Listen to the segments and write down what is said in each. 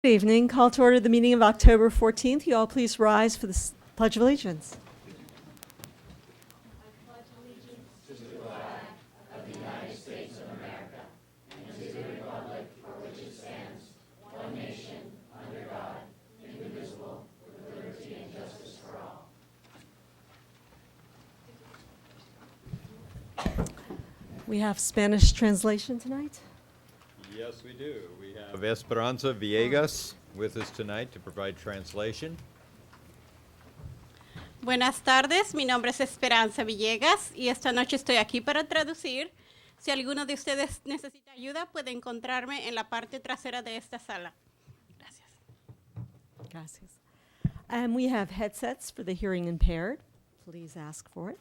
Good evening. Call to order the meeting of October 14th. You all please rise for the Pledge of Allegiance. We have Spanish translation tonight. Yes, we do. We have Esperanza Villegas with us tonight to provide translation. Buenas tardes, mi nombre es Esperanza Villegas y esta noche estoy aquí para traducir. Si alguno de ustedes necesita ayuda, puede encontrarme en la parte trasera de esta sala. Gracias. Gracias. And we have headsets for the hearing impaired. Please ask for it.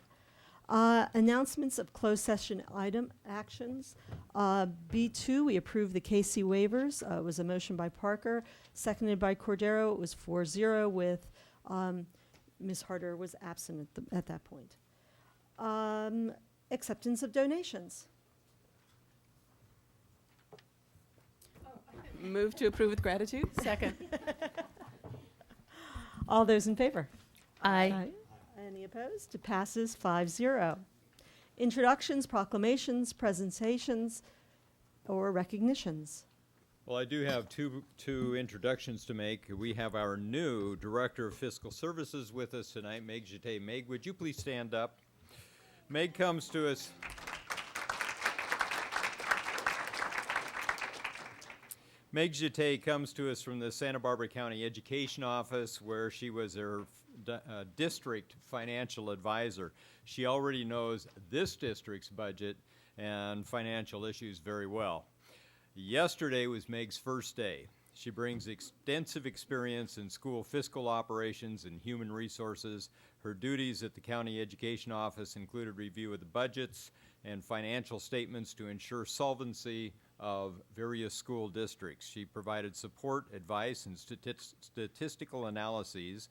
Announcements of closed session item actions. B2, we approved the KC waivers. It was a motion by Parker, seconded by Cordero. It was 4-0 with Ms. Harder was absent at that point. Acceptance of donations. Move to approve with gratitude. Second. All those in favor? Aye. Any opposed? It passes 5-0. Introductions, proclamations, presentations, or recognitions. Well, I do have two introductions to make. We have our new Director of Fiscal Services with us tonight, Meg Jeté. Meg, would you please stand up? Meg comes to us. Meg Jeté comes to us from the Santa Barbara County Education Office, where she was their district financial advisor. She already knows this district's budget and financial issues very well. Yesterday was Meg's first day. She brings extensive experience in school fiscal operations and human resources. Her duties at the County Education Office included review of the budgets and financial statements to ensure solvency of various school districts. She provided support, advice, and statistical analyses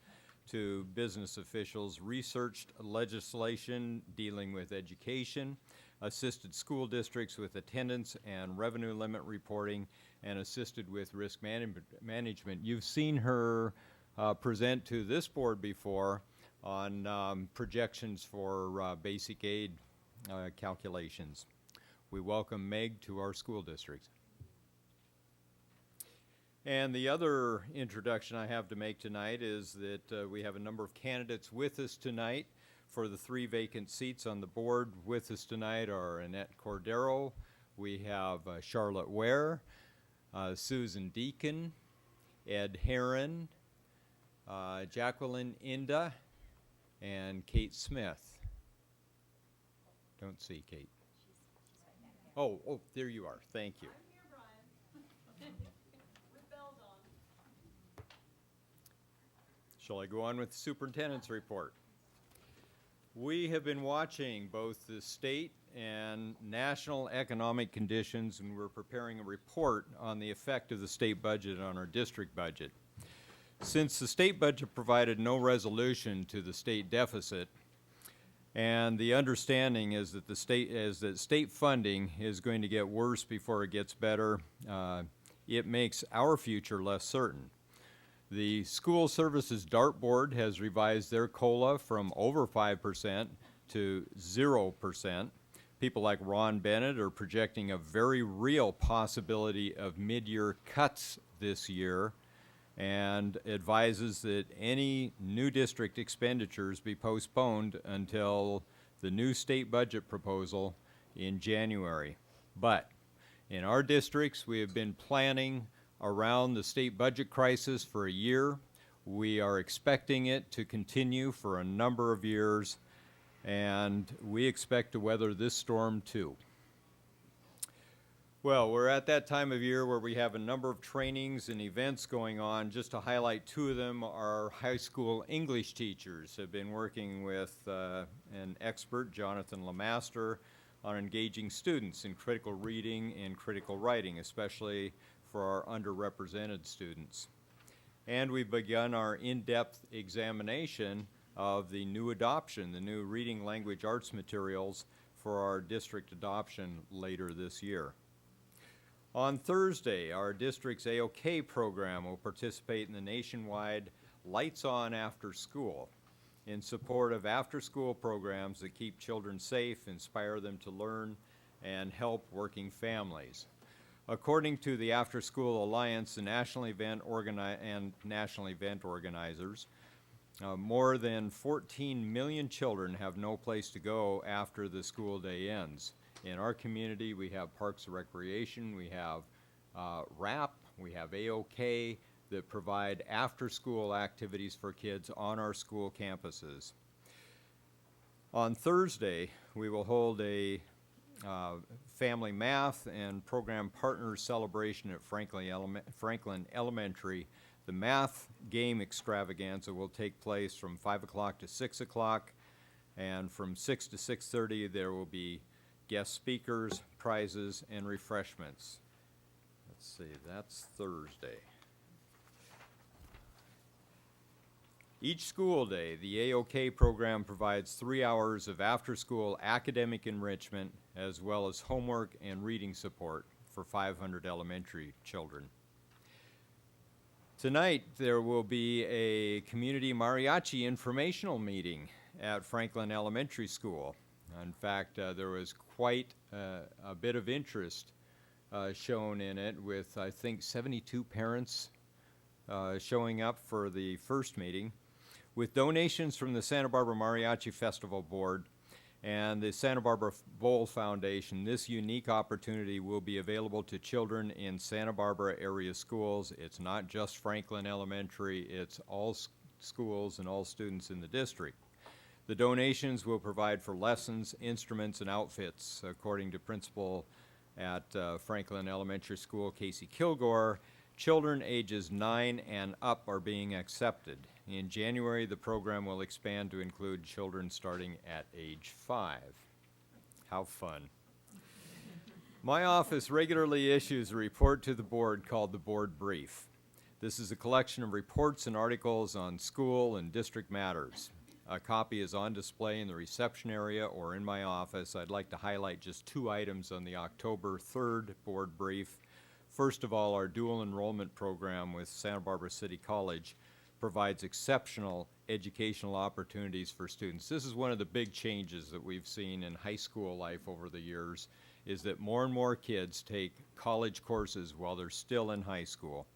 to business officials, researched legislation dealing with education, assisted school districts with attendance and revenue limit reporting, and assisted with risk management. You've seen her present to this board before on projections for basic aid calculations. We welcome Meg to our school districts. And the other introduction I have to make tonight is that we have a number of candidates with us tonight for the 3 vacant seats on the board. With us tonight are Annette Cordero, we have Charlotte Ware, Susan Deacon, Ed Heron, Jacqueline Inda, and Kate Smith. Don't see Kate. Oh, there you are. Thank you. I'm here, Brian. With bells on. Shall I go on with the superintendent's report? We have been watching both the state and national economic conditions, and we're preparing a report on the effect of the state budget on our district budget. Since the state budget provided no resolution to the state deficit, and the understanding is that state funding is going to get worse before it gets better, it makes our future less certain. The School Services Dartboard has revised their COLA from over 5% to 0%. People like Ron Bennett are projecting a very real possibility of mid-year cuts this year, and advises that any new district expenditures be postponed until the new state budget proposal in January. But in our districts, we have been planning around the state budget crisis for a year. We are expecting it to continue for a number of years, and we expect to weather this storm too. Well, we're at that time of year where we have a number of trainings and events going on. Just to highlight 2 of them, our high school English teachers have been working with an expert, Jonathan Lemaster, on engaging students in critical reading and critical writing, especially for our underrepresented students. And we've begun our in-depth examination of the new adoption, the new reading language arts materials for our district adoption later this year. On Thursday, our district's AOK program will participate in the nationwide Lights On After School in support of after-school programs that keep children safe, inspire them to learn, and help working families. According to the After School Alliance, the national event organizers, more than 14 million children have no place to go after the school day ends. In our community, we have Parks and Recreation, we have RAP, we have AOK that provide after-school activities for kids on our school campuses. On Thursday, we will hold a family math and program partners celebration at Franklin Elementary. The math game extravaganza will take place from 5 o'clock to 6 o'clock, and from 6 to 6:30 there will be guest speakers, prizes, and refreshments. Let's see, that's Thursday. Each school day, the AOK program provides 3 hours of after-school academic enrichment as well as homework and reading support for 500 elementary children. Tonight, there will be a community mariachi informational meeting at Franklin Elementary School. In fact, there was quite a bit of interest shown in it, with I think 72 parents showing up for the first meeting. With donations from the Santa Barbara Mariachi Festival Board and the Santa Barbara Bowl Foundation, this unique opportunity will be available to children in Santa Barbara area schools. It's not just Franklin Elementary, it's all schools and all students in the district. The donations will provide for lessons, instruments, and outfits, according to principal at Franklin Elementary School, Casey Kilgore. Children ages 9 and up are being accepted. In January, the program will expand to include children starting at age 5. How fun. My office regularly issues a report to the board called the Board Brief. This is a collection of reports and articles on school and district matters. A copy is on display in the reception area or in my office. I'd like to highlight just 2 items on the October 3rd Board Brief. First of all, our dual enrollment program with Santa Barbara City College provides exceptional educational opportunities for students. This is one of the big changes that we've seen in high school life over the years, is that more and more kids take college courses while they're still in high school.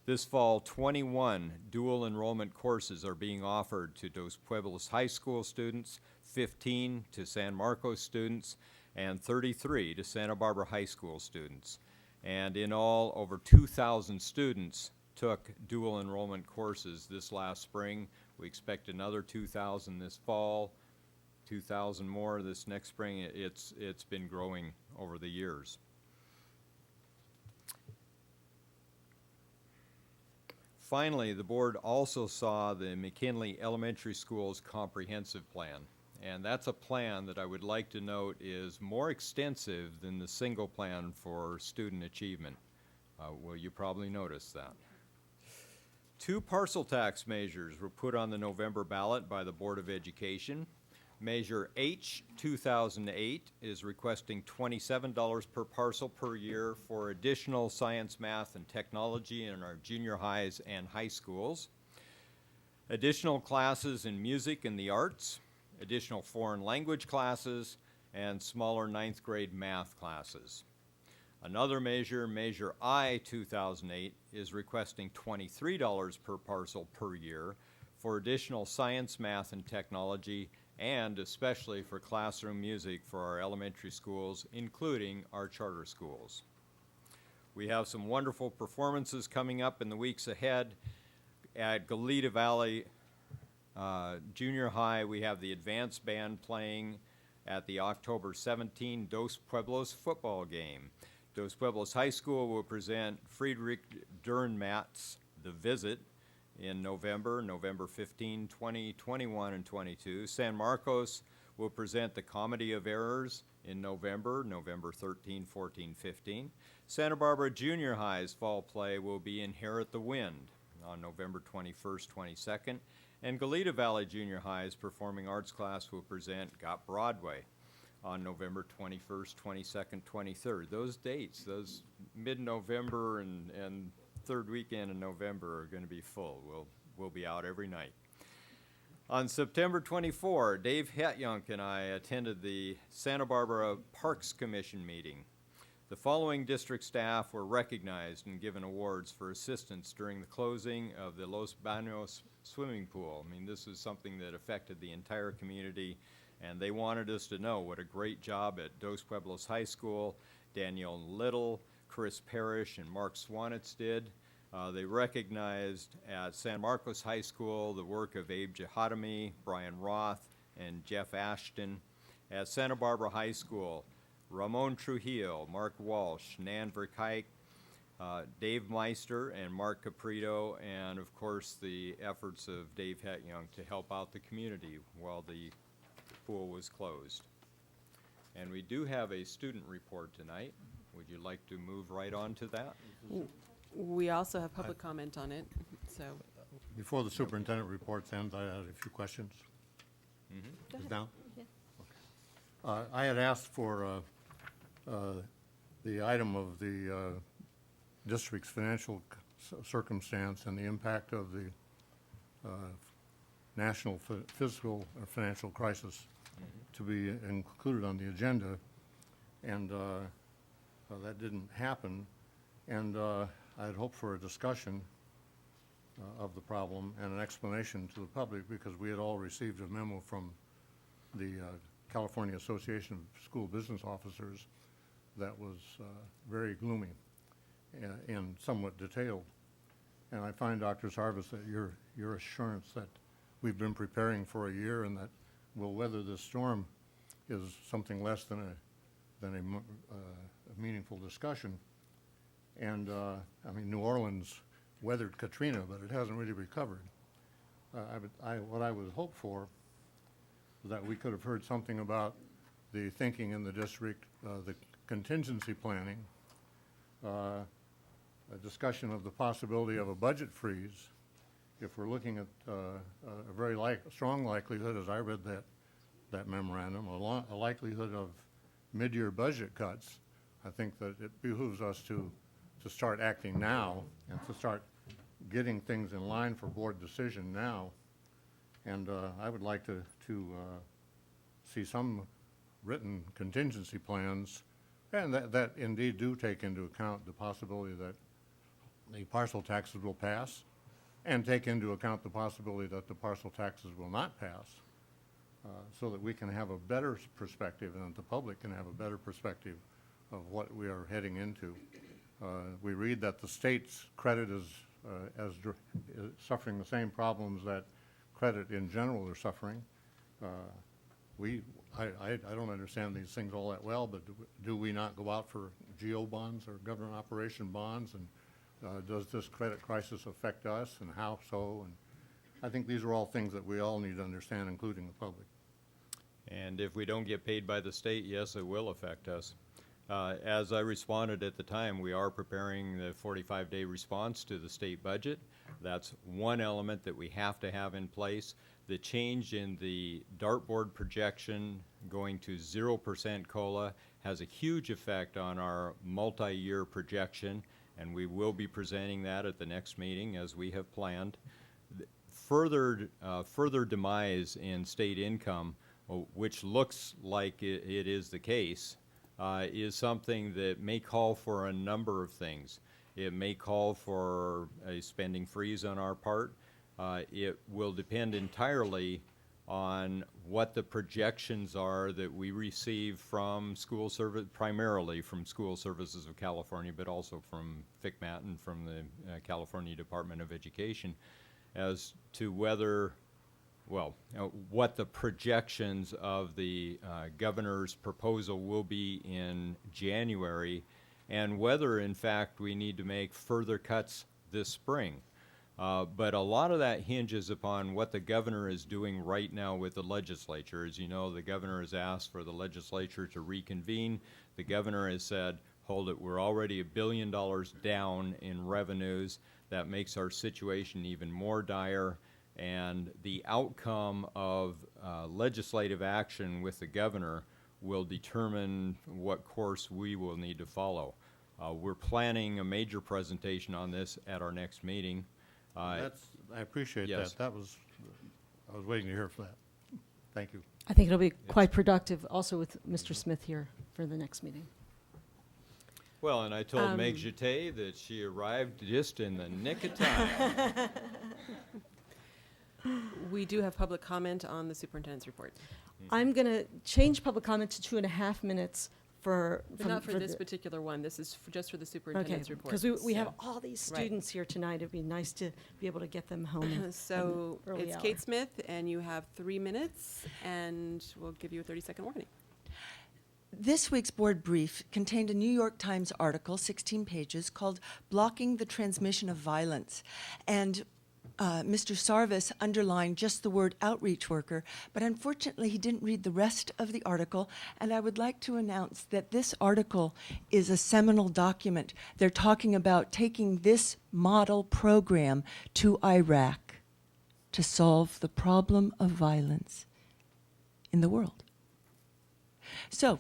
This fall, 21 dual enrollment courses are being offered to Dos Pueblos High School students, 15 to San Marcos students, and 33 to Santa Barbara High School students. And in all, over 2,000 students took dual enrollment courses this last spring. We expect another 2,000 this fall, 2,000 more this next spring. It's been growing over the years. Finally, the board also saw the McKinley Elementary School's comprehensive plan. And that's a plan that I would like to note is more extensive than the single plan for student achievement. Well, you probably noticed that. 2 parcel tax measures were put on the November ballot by the Board of Education. Measure H 2008 is requesting $27 per parcel per year for additional science, math, and technology in our junior highs and high schools. Additional classes in music and the arts, additional foreign language classes, and smaller 9th grade math classes. Another measure, Measure I 2008, is requesting $23 per parcel per year for additional science, math, and technology, and especially for classroom music for our elementary schools, including our charter schools. We have some wonderful performances coming up in the weeks ahead. At Goleta Valley Junior High, we have the advanced band playing at the October 17 Dos Pueblos football game. Dos Pueblos High School will present Friedrich Dürrenmatt's The Visit in November 15, 20, 21, and 22. San Marcos will present The Comedy of Errors in November 13, 14, 15. Santa Barbara Junior High's fall play will be Inherit the Wind on November 21st, 22nd. And Goleta Valley Junior High's performing arts class will present Got Broadway on November 21st, 22nd, 23rd. Those dates, those mid-November and third weekend in November are going to be full. We'll be out every night. On September 24, Dave Hetyunk and I attended the Santa Barbara Parks Commission meeting. The following district staff were recognized and given awards for assistance during the closing of the Los Baños swimming pool. I mean, this is something that affected the entire community, and they wanted us to know what a great job at Dos Pueblos High School, Danielle Little, Chris Parrish, and Mark Swanitz did. They recognized at San Marcos High School the work of Abe Jahadami, Brian Roth, and Jeff Ashton. At Santa Barbara High School, Ramon Trujillo, Mark Walsh, Nan Verkijk, Dave Meister, and Mark Caprito, and of course the efforts of Dave Hetyunk to help out the community while the pool was closed. And we do have a student report tonight. Would you like to move right on to that? We also have public comment on it, so. Before the superintendent reports ends, I had a few questions. Go Is ahead. down? Yeah. I had asked for the item of the district's financial circumstance and the impact of the national fiscal or financial crisis to be included on the agenda, and that didn't happen. And I had hoped for a discussion of the problem and an explanation to the public, because we had all received a memo from the California Association of School Business Officers that was very gloomy and somewhat detailed. And I find, Dr. Sarvis, that your assurance that we've been preparing for a year and that we'll weather this storm is something less than a meaningful discussion. And I mean, New Orleans weathered Katrina, but it hasn't really recovered. What I would hope for is that we could have heard something about the thinking in the district, the contingency planning, a discussion of the possibility of a budget freeze. If we're looking at a very strong likelihood, as I read that memorandum, a likelihood of mid-year budget cuts, I think that it behooves us to start acting now and to start getting things in line for board decision now. And I would like to see some written contingency plans, and that indeed do take into account the possibility that the parcel taxes will pass, and take into account the possibility that the parcel taxes will not pass, so that we can have a better perspective and that the public can have a better perspective of what we are heading into. We read that the state's credit is suffering the same problems that credit in general are suffering. I don't understand these things all that well, but do we not go out for GO bonds or government operation bonds? And does this credit crisis affect us, and how so? And I think these are all things that we all need to understand, including the public. And if we don't get paid by the state, yes, it will affect us. As I responded at the time, we are preparing the 45-day response to the state budget. That's one element that we have to have in place. The change in the dartboard projection going to 0% COLA has a huge effect on our multi-year projection, and we will be presenting that at the next meeting as we have planned. Further demise in state income, which looks like it is the case, is something that may call for a number of things. It may call for a spending freeze on our part. It will depend entirely on what the projections are that we receive from school service, primarily from School Services of California, but also from FCMAT and from the California Department of Education, as to whether, well, what the projections of the governor's proposal will be in January, and whether, in fact, we need to make further cuts this spring. But a lot of that hinges upon what the governor is doing right now with the legislature. As you know, the governor has asked for the legislature to reconvene. The governor has said, hold it, we're already $1 billion down in revenues. That makes our situation even more dire. And the outcome of legislative action with the governor will determine what course we will need to follow. We're planning a major presentation on this at our next meeting. I appreciate yes. that. I was waiting to hear for that. Thank you. I think it'll be quite productive also with Mr. Smith here for the next meeting. Well, and I told Meg Jeté that she arrived just in the nick of time. We do have public comment on the superintendent's report. I'm going to change public comment to 2.5 minutes for. But not for this the- particular one. This is just for the Okay, superintendent's report. because we have So- all these Right. students here tonight. It'd be nice to be able to get them home. So early it's hour. Kate Smith, and you have 3 minutes, and we'll give you a 30-second warning. This week's board brief contained a New York Times article, 16 pages, called Blocking the Transmission of Violence. And Mr. Sarvis underlined just the word outreach worker, but unfortunately he didn't read the rest of the article, and I would like to announce that this article is a seminal document. They're talking about taking this model program to Iraq to solve the problem of violence in the world. So,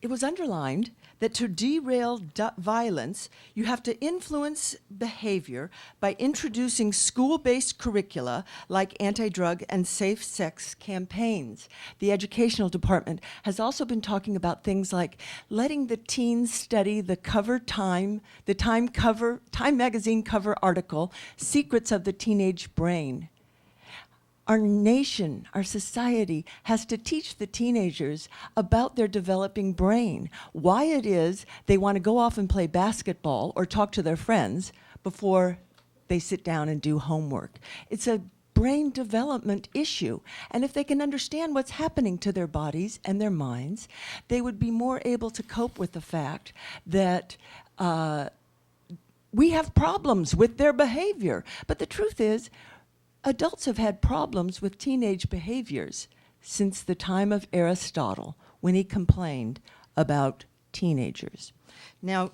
it was underlined that to derail violence, you have to influence behavior by introducing school-based curricula like anti-drug and safe sex campaigns. The educational department has also been talking about things like letting the teens study the Time magazine cover article, Secrets of the Teenage Brain. Our nation, our society, has to teach the teenagers about their developing brain, why it is they want to go off and play basketball or talk to their friends before they sit down and do homework. It's a brain development issue, and if they can understand what's happening to their bodies and their minds, they would be more able to cope with the fact that we have problems with their behavior. But the truth is, adults have had problems with teenage behaviors since the time of Aristotle, when he complained about teenagers. Now,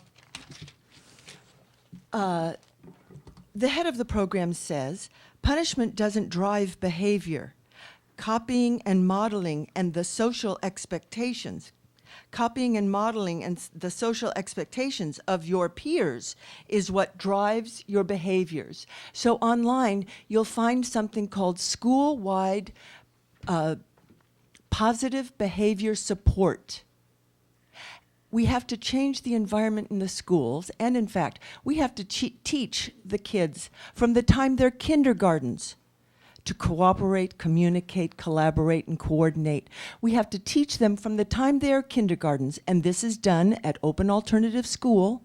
the head of the program says, punishment doesn't drive behavior. Copying and modeling and the social expectations the social expectations of your peers is what drives your behaviors. So online, you'll find something called school-wide positive behavior support. We have to change the environment in the schools, and in fact, we have to teach the kids from the time they're kindergartens to cooperate, communicate, collaborate, and coordinate. We have to teach them from the time they are kindergartens, and this is done at Open Alternative School.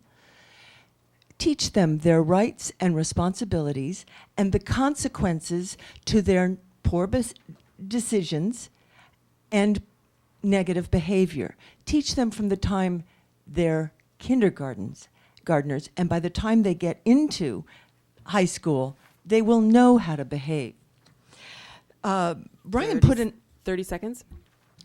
Teach them their rights and responsibilities and the consequences to their poor decisions and negative behavior. Teach them from the time they're gardeners, and by the time they get into high school, they will know how to behave. Brian put in, 30 seconds.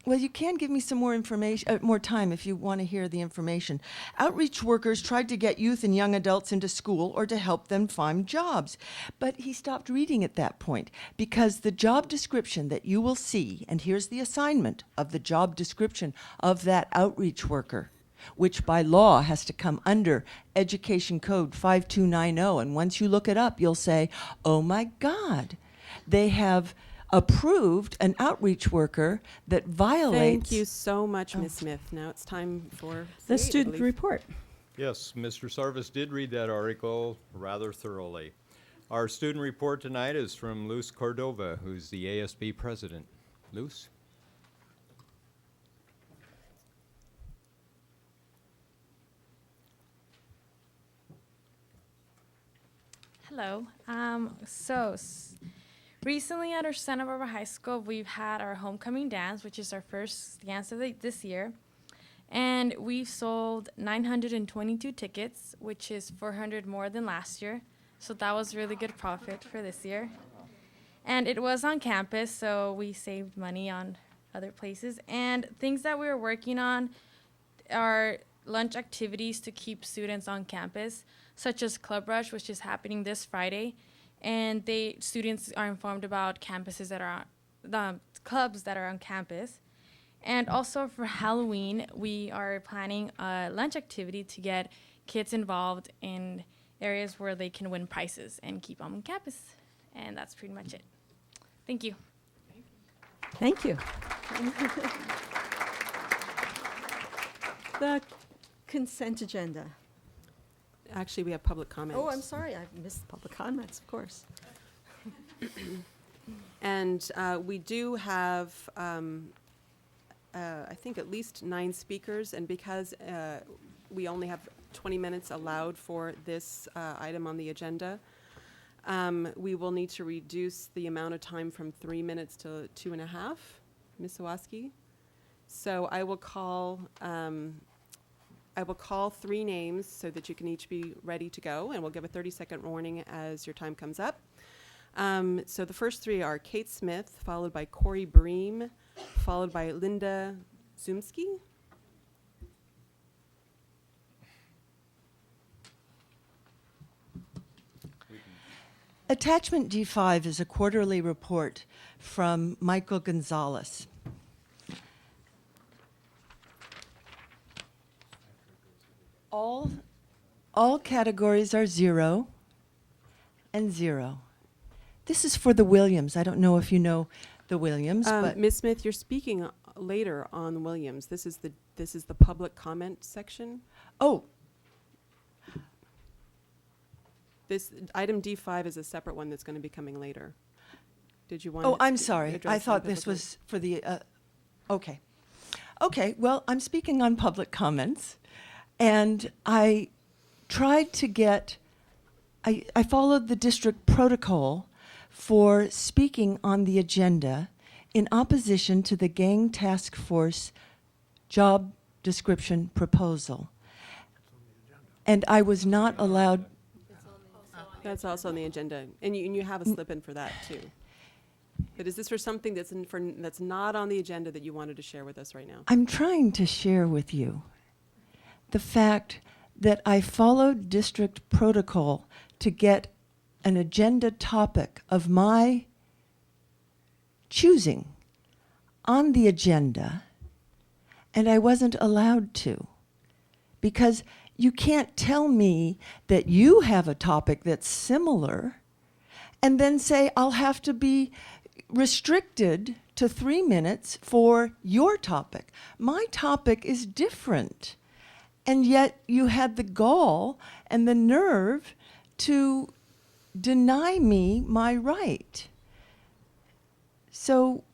well, you can give me some more information, more time if you want to hear the information. Outreach workers tried to get youth and young adults into school or to help them find jobs. But he stopped reading at that point because the job description that you will see, and here's the assignment of the job description of that outreach worker, which by law has to come under Education Code 5290. And once you look it up, you'll say, oh my God, they have approved an outreach worker that violates. Thank you so much, Ms. Smith. Now it's time for The C8, I student believe. report. Yes, Mr. Sarvis did read that article rather thoroughly. Our student report tonight is from Luz Cordova, who's the ASB president. Luz? Hello. Recently at our Santa Barbara High School, we've had our homecoming dance, which is our first dance of this year. And we've sold 922 tickets, which is 400 more than last year. So that was really good profit for this year. And it was on campus, so we saved money on other places. And things that we were working on are lunch activities to keep students on campus, such as Club Rush, which is happening this Friday. And students are informed about campuses that are the clubs that are on campus. And also for Halloween, we are planning a lunch activity to get kids involved in areas where they can win prizes and keep them on campus. And that's pretty much it. Thank you. Thank you. The consent agenda. Actually, we have public comment. Oh, I'm sorry, I missed public comments, of course. And we do have, I think, at least 9 speakers, and because we only have 20 minutes allowed for this item on the agenda, we will need to reduce the amount of time from 3 minutes to 2.5. Ms. Sawaski? So I will call 3 names so that you can each be ready to go, and we'll give a 30-second warning as your time comes up. So the first 3 are Kate Smith, followed by Corey Bream, followed by Linda Zumski. Attachment D5 is a quarterly report from Michael Gonzalez. All categories are 0 and 0. This is for the Williams. I don't know if you know the Williams, but Ms. Smith, you're speaking later on Williams. This is the public comment section. oh, This item D5 is a separate one that's going to be coming later. Did you want? oh, to I'm sorry. address I the thought this public- was for the. Okay. Okay. Well, I'm speaking on public comments, and I tried to get. I followed the district protocol for speaking on the agenda in opposition to the gang task force job description proposal. And I was not allowed. That's also on the agenda, and you have a slip in for that too. But is this for something that's not on the agenda that you wanted to share with us right now? I'm trying to share with you the fact that I followed district protocol to get an agenda topic of my choosing on the agenda, and I wasn't allowed to. Because you can't tell me that you have a topic that's similar and then say I'll have to be restricted to 3 minutes for your topic. My topic is different. And yet you had the gall and the nerve to deny me my right. So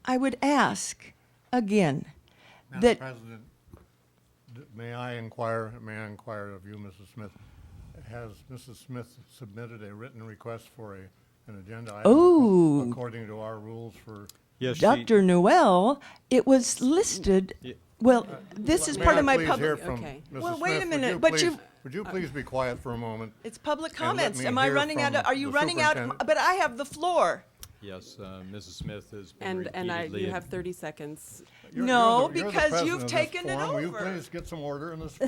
I would ask again Madam that President, may I inquire of you, Mrs. Smith, has Mrs. Smith submitted a written request for an agenda item Oh. according to our rules for? Yes, she- Dr. Noel, it was listed. Yeah. Well, this is May part I of my please hear public. from Okay. Mrs. Well, wait a Smith? minute, but you've- Would you please be quiet for a moment? It's public And let comments. me Am I hear running out of? from Are you the running out? superintendent. But I have the floor. Yes, Mrs. Smith has been And repeatedly. you have 30 seconds. No, You're the because president you've of this taken it forum. Will you over. please get some order in this?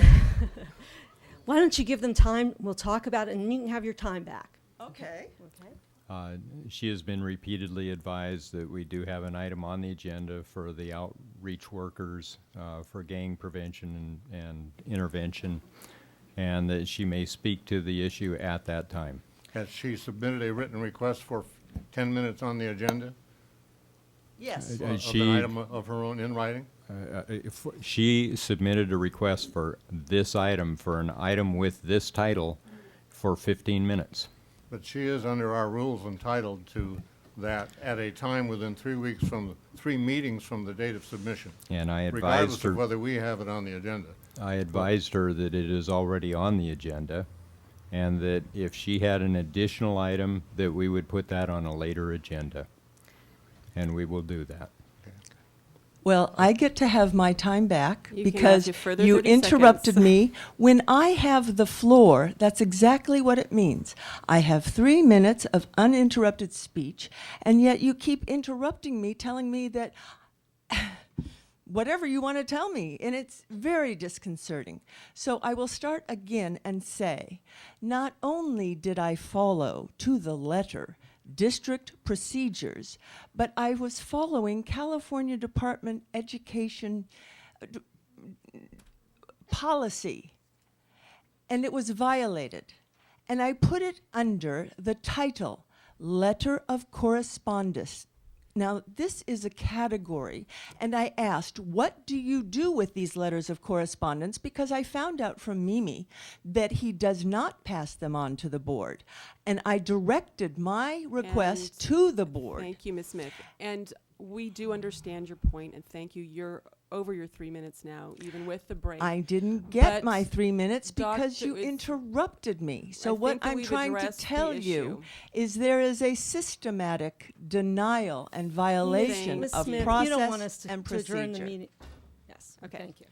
Why don't you give them time? We'll talk about it, and you can have your time back. Okay. Okay. She has been repeatedly advised that we do have an item on the agenda for the outreach workers for gang prevention and intervention, and that she may speak to the issue at that time. Has she submitted a written request for 10 minutes on the agenda? Yes. Uh, Of an she- item of her own in writing? She submitted a request for this item, for an item with this title, for 15 minutes. But she is, under our rules, entitled to that at a time within 3 weeks from, 3 meetings from the date of submission, And I regardless advised of her, whether we have it on the agenda. I advised her that it is already on the agenda, and that if she had an additional item, that we would put that on a later agenda. And we will do that. Well, I get to have my time back You can because have your further you 30 interrupted seconds. me. When I have the floor, that's exactly what it means. I have 3 minutes of uninterrupted speech, and yet you keep interrupting me, telling me that whatever you want to tell me, and it's very disconcerting. So I will start again and say, not only did I follow to the letter district procedures, but I was following California Department Education policy, and it was violated. And I put it under the title, Letter of Correspondence. Now, this is a category, and I asked, what do you do with these letters of correspondence? Because I found out from Mimi that he does not pass them on to the board. And I directed my request And to the board. Thank you, Ms. Smith. And we do understand your point, and thank you. You're over your 3 minutes now, even with the break. I didn't get But my 3 minutes because Doctor, you it's- interrupted me. So think what that I'm we've trying to addressed the tell issue. you is there is a systematic denial and violation Ms. of Smith, process you don't want us to and to adjourn the procedure. meeting. Yes, Okay. thank you.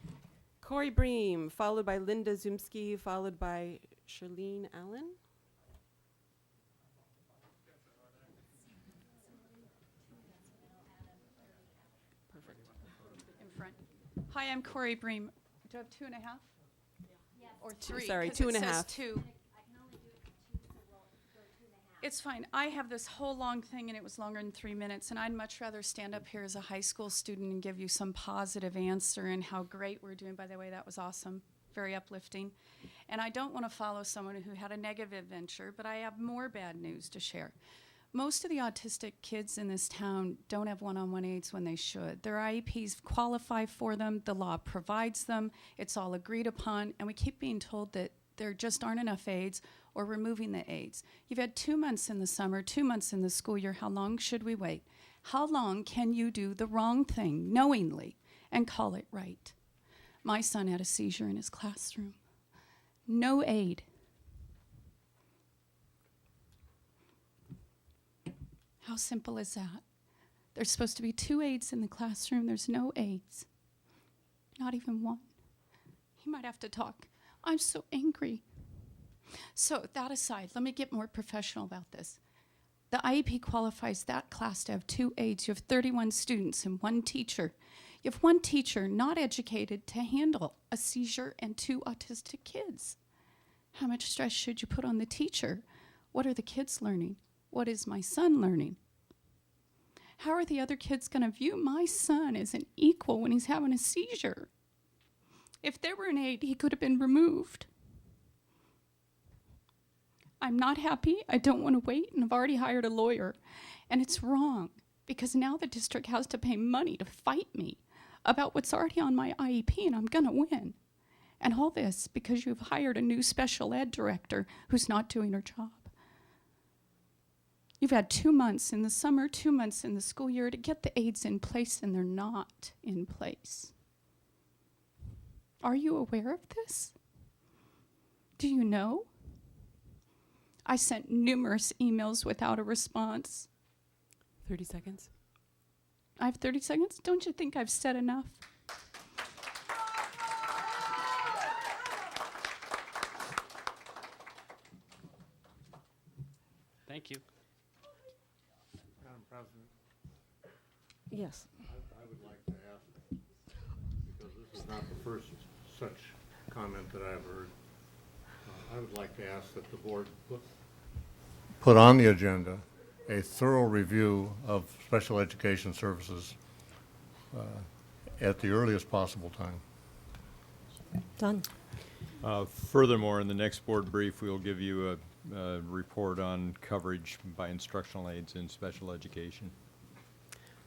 Corey Bream, followed by Linda Zumsky, followed by Charlene Allen. Perfect. In front. Hi, I'm Corey Bream. Do I have 2.5? Or 3? sorry, 'cause 2 it and a says half. 2. It's fine. I have this whole long thing, and it was longer than 3 minutes, and I'd much rather stand up here as a high school student and give you some positive answer and how great we're doing. By the way, that was awesome. Very uplifting. And I don't want to follow someone who had a negative adventure, but I have more bad news to share. Most of the autistic kids in this town don't have one-on-one aids when they should. Their IEPs qualify for them, the law provides them, it's all agreed upon, and we keep being told that there just aren't enough aids or removing the aids. You've had 2 months in the summer, 2 months in the school year. How long should we wait? How long can you do the wrong thing knowingly and call it right? My son had a seizure in his classroom. No aid. How simple is that? There's supposed to be 2 aides in the classroom. There's no aides. Not even one. He might have to talk. I'm so angry. So that aside, let me get more professional about this. The IEP qualifies that class to have 2 aides. You have 31 students and 1 teacher. You have 1 teacher not educated to handle a seizure and 2 autistic kids. How much stress should you put on the teacher? What are the kids learning? What is my son learning? How are the other kids going to view my son as an equal when he's having a seizure? If there were an aide, he could have been removed. I'm not happy. I don't want to wait, and I've already hired a lawyer. And it's wrong, because now the district has to pay money to fight me about what's already on my IEP, and I'm going to win. And all this because you've hired a new special ed director who's not doing her job. You've had 2 months in the summer, 2 months in the school year to get the aides in place, and they're not in place. Are you aware of this? Do you know? I sent numerous emails without a response. 30 seconds. I have 30 seconds? Don't you think I've said enough? Thank you. Madam President, Yes. I would like to ask, because this is not the first such comment that I've heard, I would like to ask that the board put on the agenda a thorough review of special education services at the earliest possible time. Done. Furthermore, in the next board brief, we'll give you a report on coverage by instructional aides in special education.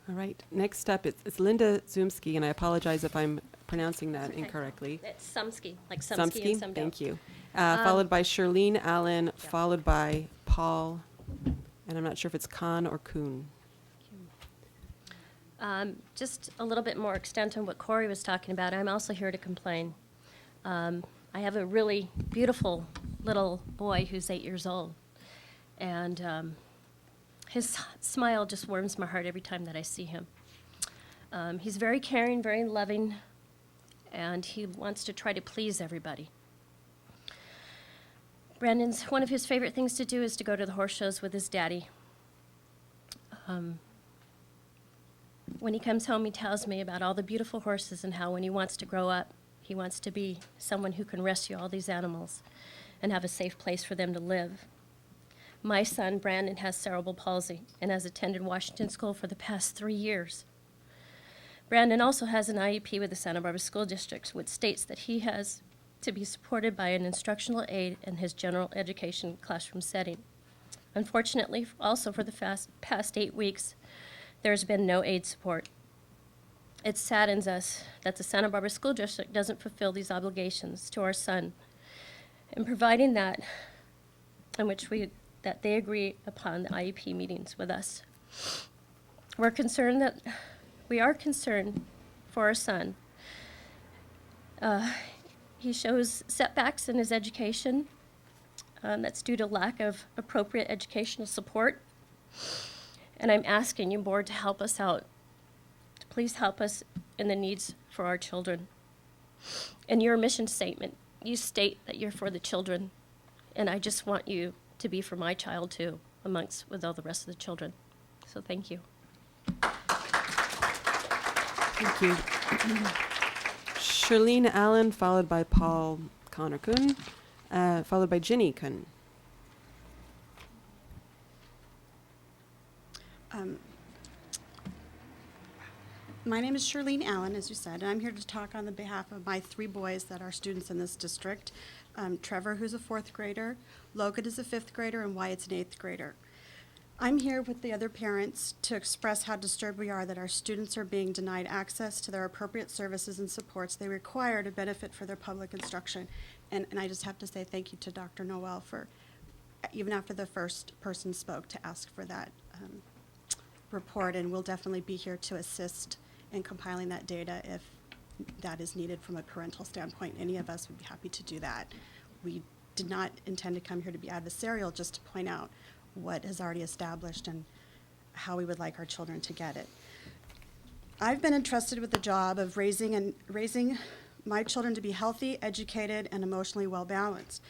All right. Next up, it's Linda Zumsky, and I apologize if I'm pronouncing that Okay. incorrectly. It's Sumsky, like Sumsky and Sumdo. Thank you. Followed by Charlene Allen, followed by Paul, and I'm not sure if it's Khan or Kuhn. Just a little bit more extent on what Corey was talking about. I'm also here to complain. I have a really beautiful little boy who's 8 years old, and his smile just warms my heart every time that I see him. He's very caring, very loving, and he wants to try to please everybody. Brandon's, one of his favorite things to do is to go to the horse shows with his daddy. When he comes home, he tells me about all the beautiful horses and how when he wants to grow up, he wants to be someone who can rescue all these animals and have a safe place for them to live. My son, Brandon, has cerebral palsy and has attended Washington School for the past 3 years. Brandon also has an IEP with the Santa Barbara School District, which states that he has to be supported by an instructional aide in his general education classroom setting. Unfortunately, also for the past 8 weeks, there's been no aide support. It saddens us that the Santa Barbara School District doesn't fulfill these obligations to our son in providing that in which that they agree upon the IEP meetings with us. We are concerned for our son. He shows setbacks in his education. That's due to lack of appropriate educational support. And I'm asking you, board, to help us out. To please help us in the needs for our children. In your mission statement, you state that you're for the children, and I just want you to be for my child too, with all the rest of the children. So thank you. Thank you. Charlene Allen, followed by Paul Connor-Kun, followed by Ginny Kun. My name is Charlene Allen, as you said, and I'm here to talk on the behalf of my 3 boys that are students in this district. Trevor, who's a 4th grader, Logan is a 5th grader, and Wyatt's an 8th grader. I'm here with the other parents to express how disturbed we are that our students are being denied access to their appropriate services and supports they require to benefit for their public instruction. And I just have to say thank you to Dr. Noel for, even after the first person spoke, to ask for that report, and we'll definitely be here to assist in compiling that data if that is needed from a parental standpoint. Any of us would be happy to do that. We did not intend to come here to be adversarial, just to point out what is already established and how we would like our children to get it. I've been entrusted with the job of raising my children to be healthy, educated, and emotionally well-balanced.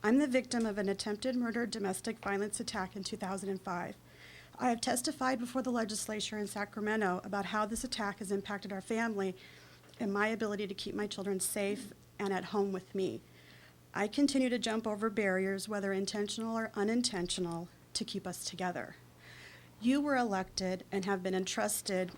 I'm the victim of an attempted murder domestic violence attack in 2005. I have testified before the legislature in Sacramento about how this attack has impacted our family and my ability to keep my children safe and at home with me. I continue to jump over barriers, whether intentional or unintentional, to keep us together. You were elected and have been entrusted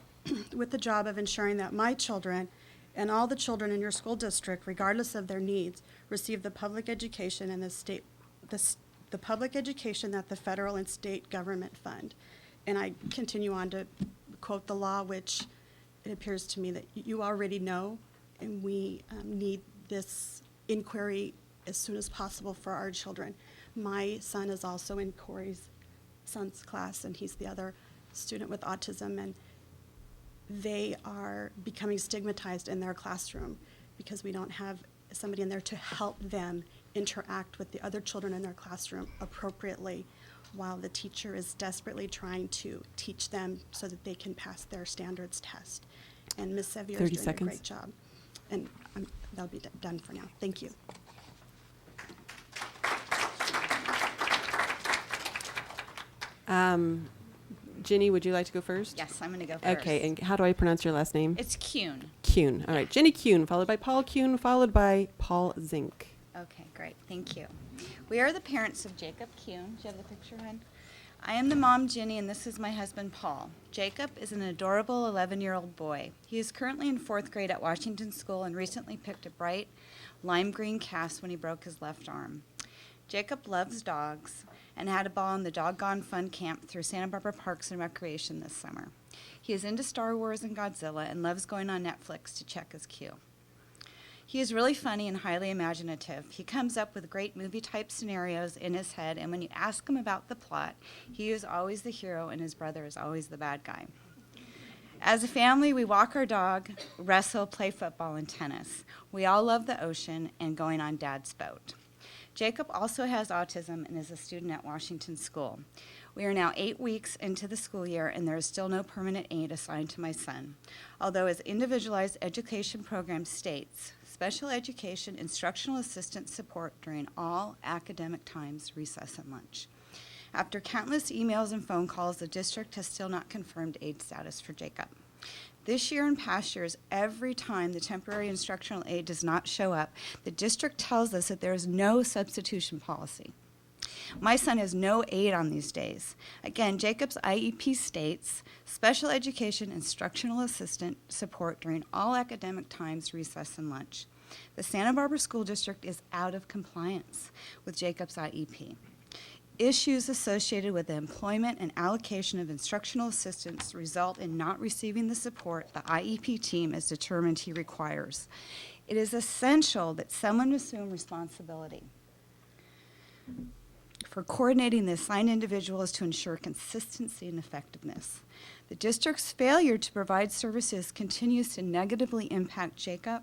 with the job of ensuring that my children and all the children in your school district, regardless of their needs, receive the public education and the public education that the federal and state government fund. And I continue on to quote the law, which it appears to me that you already know, and we need this inquiry as soon as possible for our children. My son is also in Corey's son's class, and he's the other student with autism, and they are becoming stigmatized in their classroom because we don't have somebody in there to help them interact with the other children in their classroom appropriately while the teacher is desperately trying to teach them so that they can pass their standards test. And Ms. Sevier is doing a great job. And that'll be done for now. Thank you. Ginny, would you like to go first? Yes, I'm going to go first. Okay, and how do I pronounce your last name? It's Kuhn. Kuhn. All right, Ginny Kuhn, followed by Paul Kuhn, followed by Paul Zink. Okay, great. Thank you. We are the parents of Jacob Kuhn. Do you have the picture, hon? I am the mom, Ginny, and this is my husband, Paul. Jacob is an adorable 11-year-old boy. He is currently in 4th grade at Washington School and recently picked a bright lime green cast when he broke his left arm. Jacob loves dogs and had a ball in the Doggone Fun Camp through Santa Barbara Parks and Recreation this summer. He is into Star Wars and Godzilla and loves going on Netflix to check his queue. He is really funny and highly imaginative. He comes up with great movie-type scenarios in his head, and when you ask him about the plot, he is always the hero and his brother is always the bad guy. As a family, we walk our dog, wrestle, play football, and tennis. We all love the ocean and going on Dad's boat. Jacob also has autism and is a student at Washington School. We are now 8 weeks into the school year, and there is still no permanent aide assigned to my son. Although his individualized education program states, special education instructional assistance support during all academic times, recess, and lunch. After countless emails and phone calls, the district has still not confirmed aide status for Jacob. This year and past years, every time the temporary instructional aide does not show up, the district tells us that there is no substitution policy. My son has no aid on these days. Again, Jacob's IEP states special education instructional assistant support during all academic times, recess, and lunch. The Santa Barbara School District is out of compliance with Jacob's IEP. Issues associated with the employment and allocation of instructional assistants result in not receiving the support the IEP team has determined he requires. It is essential that someone assume responsibility for coordinating the assigned individuals to ensure consistency and effectiveness. The district's failure to provide services continues to negatively impact Jacob,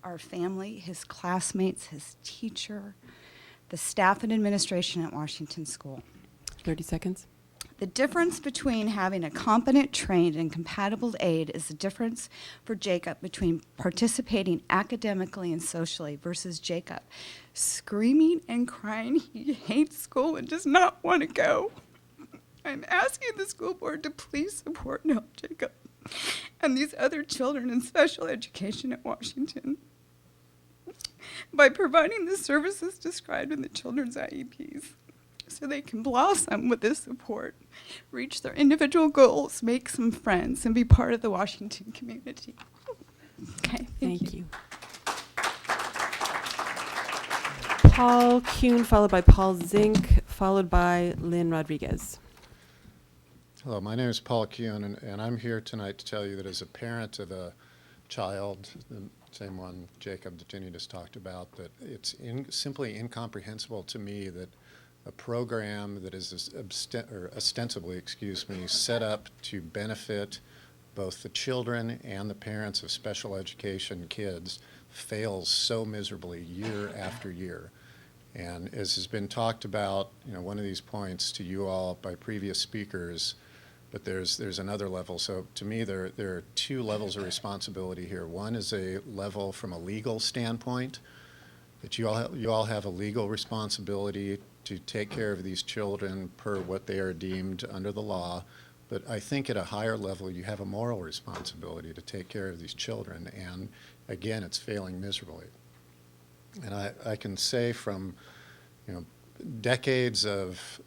our family, his classmates, his teacher, the staff and administration at Washington School. 30 seconds. The difference between having a competent, trained, and compatible aide is the difference for Jacob between participating academically and socially versus Jacob screaming and crying he hates school and does not want to go. I'm asking the school board to please support and help Jacob and these other children in special education at Washington by providing the services described in the children's IEPs so they can blossom with this support, reach their individual goals, make some friends, and be part of the Washington community. Okay, thank you. Paul Kuhn, followed by Paul Zink, followed by Lynn Rodriguez. Hello, my name is Paul Kuhn, and I'm here tonight to tell you that as a parent of a child, the same one Jacob that Ginny just talked about, that it's simply incomprehensible to me that a program that is ostensibly, set up to benefit both the children and the parents of special education kids fails so miserably year after year. And as has been talked about, one of these points to you all by previous speakers, but there's another level. So to me, there are two levels of responsibility here. One is a level from a legal standpoint, that you all have a legal responsibility to take care of these children per what they are deemed under the law. But I think at a higher level, you have a moral responsibility to take care of these children. And again, it's failing miserably. And I can say from, decades of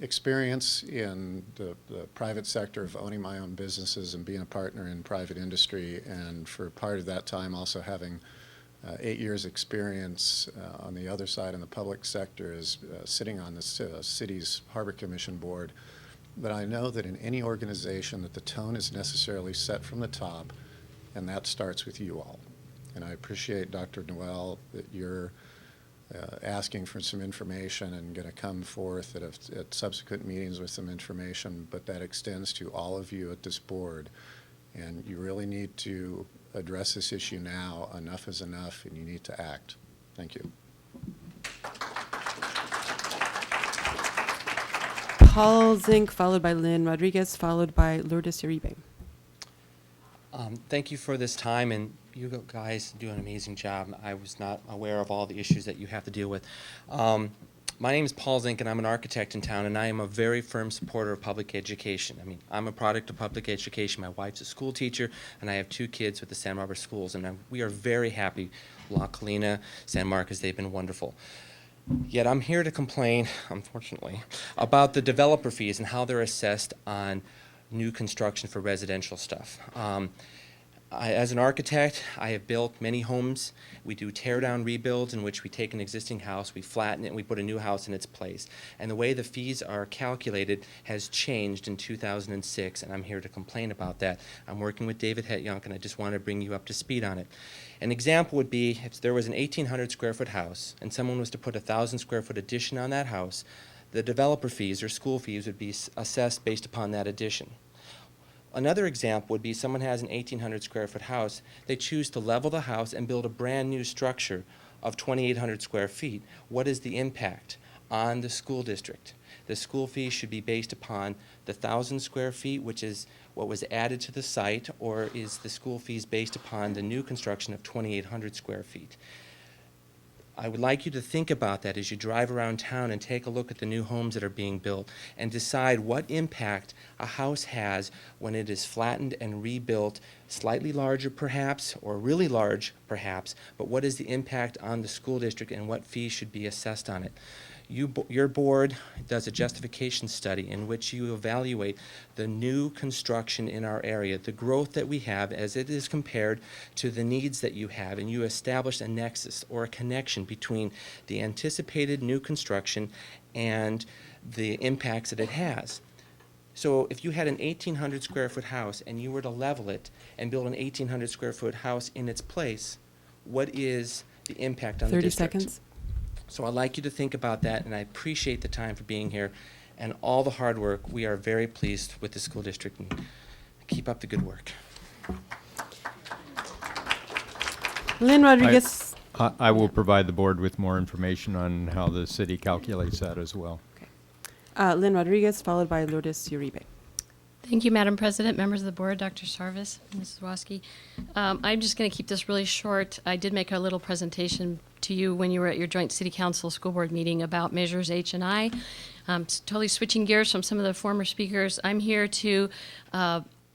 experience in the private sector of owning my own businesses and being a partner in private industry, and for part of that time also having 8 years experience on the other side in the public sector is sitting on the city's Harbor Commission board, that I know that in any organization that the tone is necessarily set from the top, and that starts with you all. And I appreciate, Dr. Noel, that you're asking for some information and going to come forth at subsequent meetings with some information, but that extends to all of you at this board. And you really need to address this issue now. Enough is enough, and you need to act. Thank you. Paul Zink, followed by Lynn Rodriguez, followed by Lourdes Uribe. Thank you for this time, and you guys do an amazing job. I was not aware of all the issues that you have to deal with. My name is Paul Zink, and I'm an architect in town, and I am a very firm supporter of public education. I mean, I'm a product of public education. My wife's a school teacher, and I have 2 kids with the Santa Barbara schools, and we are very happy. La Colina, San Marcos, they've been wonderful. Yet I'm here to complain, unfortunately, about the developer fees and how they're assessed on new construction for residential stuff. As an architect, I have built many homes. We do tear-down rebuilds in which we take an existing house, we flatten it, and we put a new house in its place. And the way the fees are calculated has changed in 2006, and I'm here to complain about that. I'm working with David Hetyunk, and I just want to bring you up to speed on it. An example would be if there was an 1,800 square foot house, and someone was to put a 1,000 square foot addition on that house, the developer fees or school fees would be assessed based upon that addition. Another example would be someone has an 1,800 square foot house. They choose to level the house and build a brand new structure of 2,800 square feet. What is the impact on the school district? The school fee should be based upon the 1,000 square feet, which is what was added to the site, or is the school fees based upon the new construction of 2,800 square feet? I would like you to think about that as you drive around town and take a look at the new homes that are being built and decide what impact a house has when it is flattened and rebuilt, slightly larger perhaps, or really large perhaps, but what is the impact on the school district and what fees should be assessed on it. Your board does a justification study in which you evaluate the new construction in our area, the growth that we have as it is compared to the needs that you have, and you establish a nexus or a connection between the anticipated new construction and the impacts that it has. So if you had an 1,800 square foot house and you were to level it and build an 1,800 square foot house in its place, what is the impact on the 30 district? seconds. So I'd like you to think about that, and I appreciate the time for being here and all the hard work. We are very pleased with the school district, and keep up the good work. Lynn Rodriguez. I will provide the board with more information on how the city calculates that as well. Lynn Rodriguez, followed by Lourdes Uribe. Thank you, Madam President, members of the board, Dr. Sarvis, Mrs. Waski. I'm just going to keep this really short. I did make a little presentation to you when you were at your joint city council school board meeting about measures H and I. Totally switching gears from some of the former speakers. I'm here to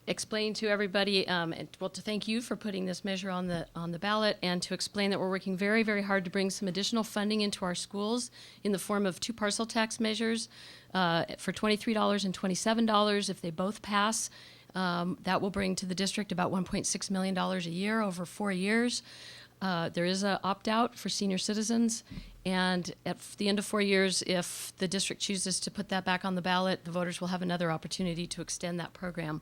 explain to everybody, to thank you for putting this measure on the ballot, and to explain that we're working very, very hard to bring some additional funding into our schools in the form of 2 parcel tax measures for $23 and $27. If they both pass, that will bring to the district about $1.6 million a year over 4 years. There is an opt-out for senior citizens, and at the end of 4 years, if the district chooses to put that back on the ballot, the voters will have another opportunity to extend that program.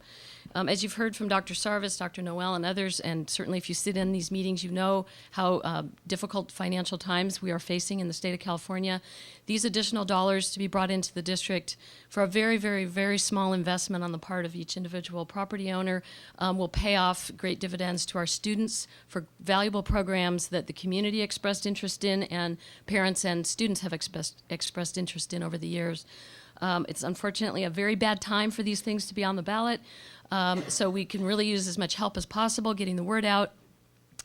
As you've heard from Dr. Sarvis, Dr. Noel, and others, and certainly if you sit in these meetings, you know how difficult financial times we are facing in the state of California. These additional dollars to be brought into the district for a very, very, very small investment on the part of each individual property owner will pay off great dividends to our students for valuable programs that the community expressed interest in and parents and students have expressed interest in over the years. It's unfortunately a very bad time for these things to be on the ballot, so we can really use as much help as possible getting the word out.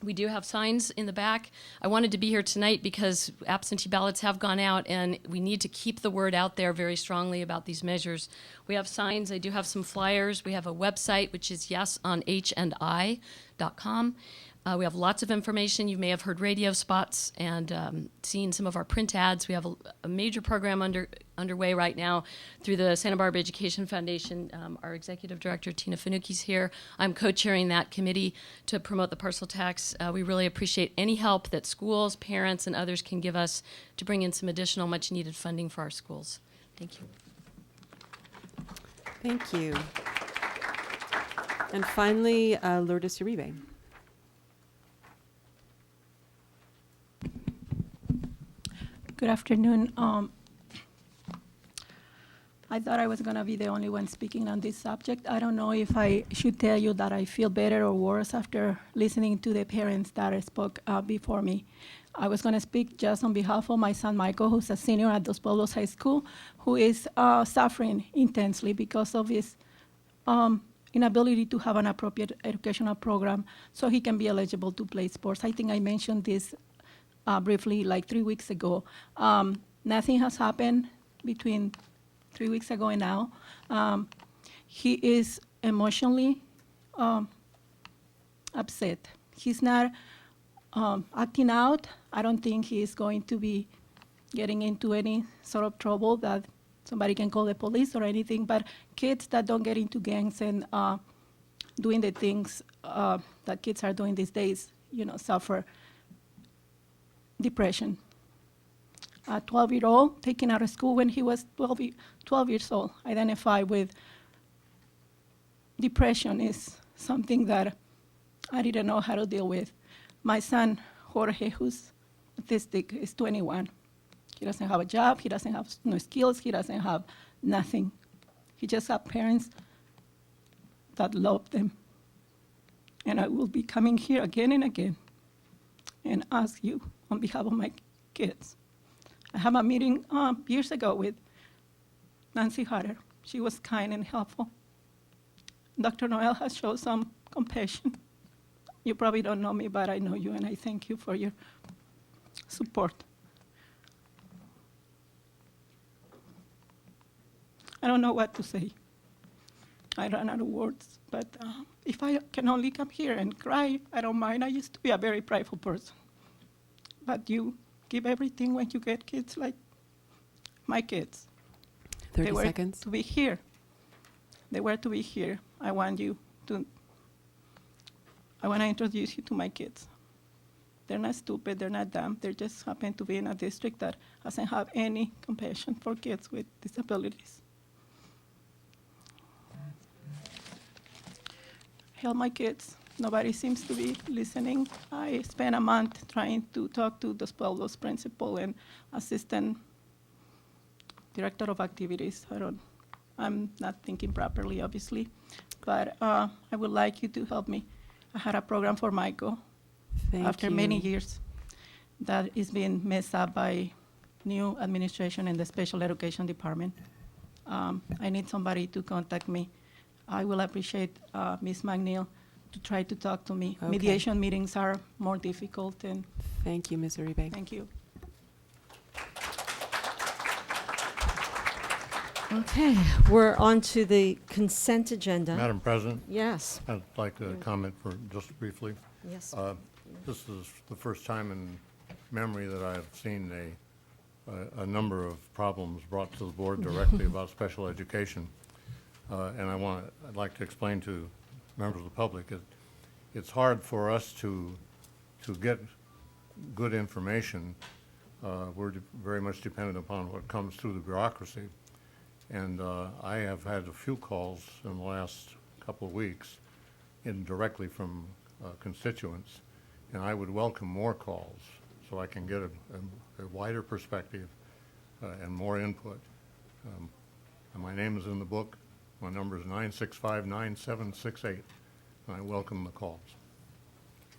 We do have signs in the back. I wanted to be here tonight because absentee ballots have gone out, and we need to keep the word out there very strongly about these measures. We have signs. I do have some flyers. We have a website, which is yesonhandi.com. We have lots of information. You may have heard radio spots and seen some of our print ads. We have a major program underway right now through the Santa Barbara Education Foundation. Our executive director, Tina Finucchi's here. I'm co-chairing that committee to promote the parcel tax. We really appreciate any help that schools, parents, and others can give us to bring in some additional much-needed funding for our schools. Thank you. Thank you. And finally, Lourdes Uribe. Good afternoon. I thought I was going to be the only one speaking on this subject. I don't know if I should tell you that I feel better or worse after listening to the parents that spoke before me. I was going to speak just on behalf of my son Michael, who's a senior at Dos Pueblos High School, who is suffering intensely because of his inability to have an appropriate educational program so he can be eligible to play sports. I think I mentioned this briefly like 3 weeks ago. Nothing has happened between 3 weeks ago and now. He is emotionally upset. He's not acting out. I don't think he is going to be getting into any sort of trouble that somebody can call the police or anything, but kids that don't get into gangs and doing the things that kids are doing these days, suffer depression. A 12-year-old taken out of school when he was 12 years old, identified with depression is something that I didn't know how to deal with. My son, Jorge, who's autistic, is 21. He doesn't have a job, he doesn't have no skills, he doesn't have nothing. He just has parents that love them. And I will be coming here again and again and ask you on behalf of my kids. I had a meeting years ago with Nancy Harder. She was kind and helpful. Dr. Noel has shown some compassion. You probably don't know me, but I know you, and I thank you for your support. I don't know what to say. I ran out of words, but if I can only come here and cry, I don't mind. I used to be a very prideful person. But you give everything when you get kids like my kids. 30 They were seconds. to be here. They were to be here. I want to introduce you to my kids. They're not stupid, they're not dumb, they just happen to be in a district that doesn't have any compassion for kids with disabilities. Help my kids. Nobody seems to be listening. I spent a month trying to talk to Dos Pueblos principal and assistant director of activities. I'm not thinking properly, obviously, but I would like you to help me. I had a program for Michael after many years that is being messed up by new administration in the special education department. I need somebody to contact me. I will appreciate Ms. McNeil to try to talk to me. Okay. Mediation meetings are more difficult, and Thank you, Ms. Uribe. thank you. Okay, we're on to the consent agenda. Madam President, Yes, I'd like to comment for just briefly. yes. This is the first time in memory that I've seen a number of problems brought to the board directly about special education. And I'd like to explain to members of the public, it's hard for us to get good information. We're very much dependent upon what comes through the bureaucracy. And I have had a few calls in the last couple of weeks directly from constituents, and I would welcome more calls so I can get a wider perspective and more input. And my name is in the book. My number is 965-9768, and I welcome the calls.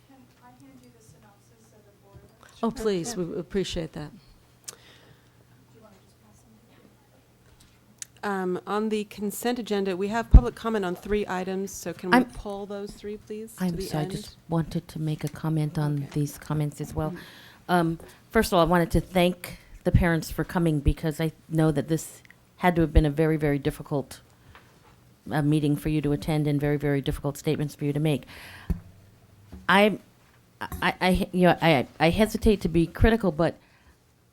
Can I hand you the synopsis of the board? Oh, please, we appreciate that. On the consent agenda, we have public comment on 3 items, so can we pull those 3, please, to I'm the sorry, I end? just wanted to make a comment on Okay. these comments as well. First of all, I wanted to thank the parents for coming because I know that this had to have been a very, very difficult meeting for you to attend and very, very difficult statements for you to make. I hesitate to be critical, but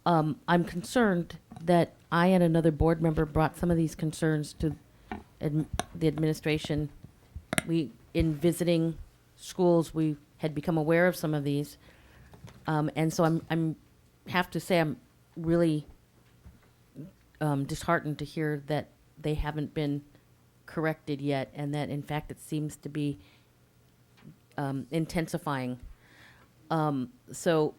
I'm concerned that I and another board member brought some of these concerns to the administration. In visiting schools, we had become aware of some of these, and so I'm have to say I'm really disheartened to hear that they haven't been corrected yet, and that in fact it seems to be intensifying. So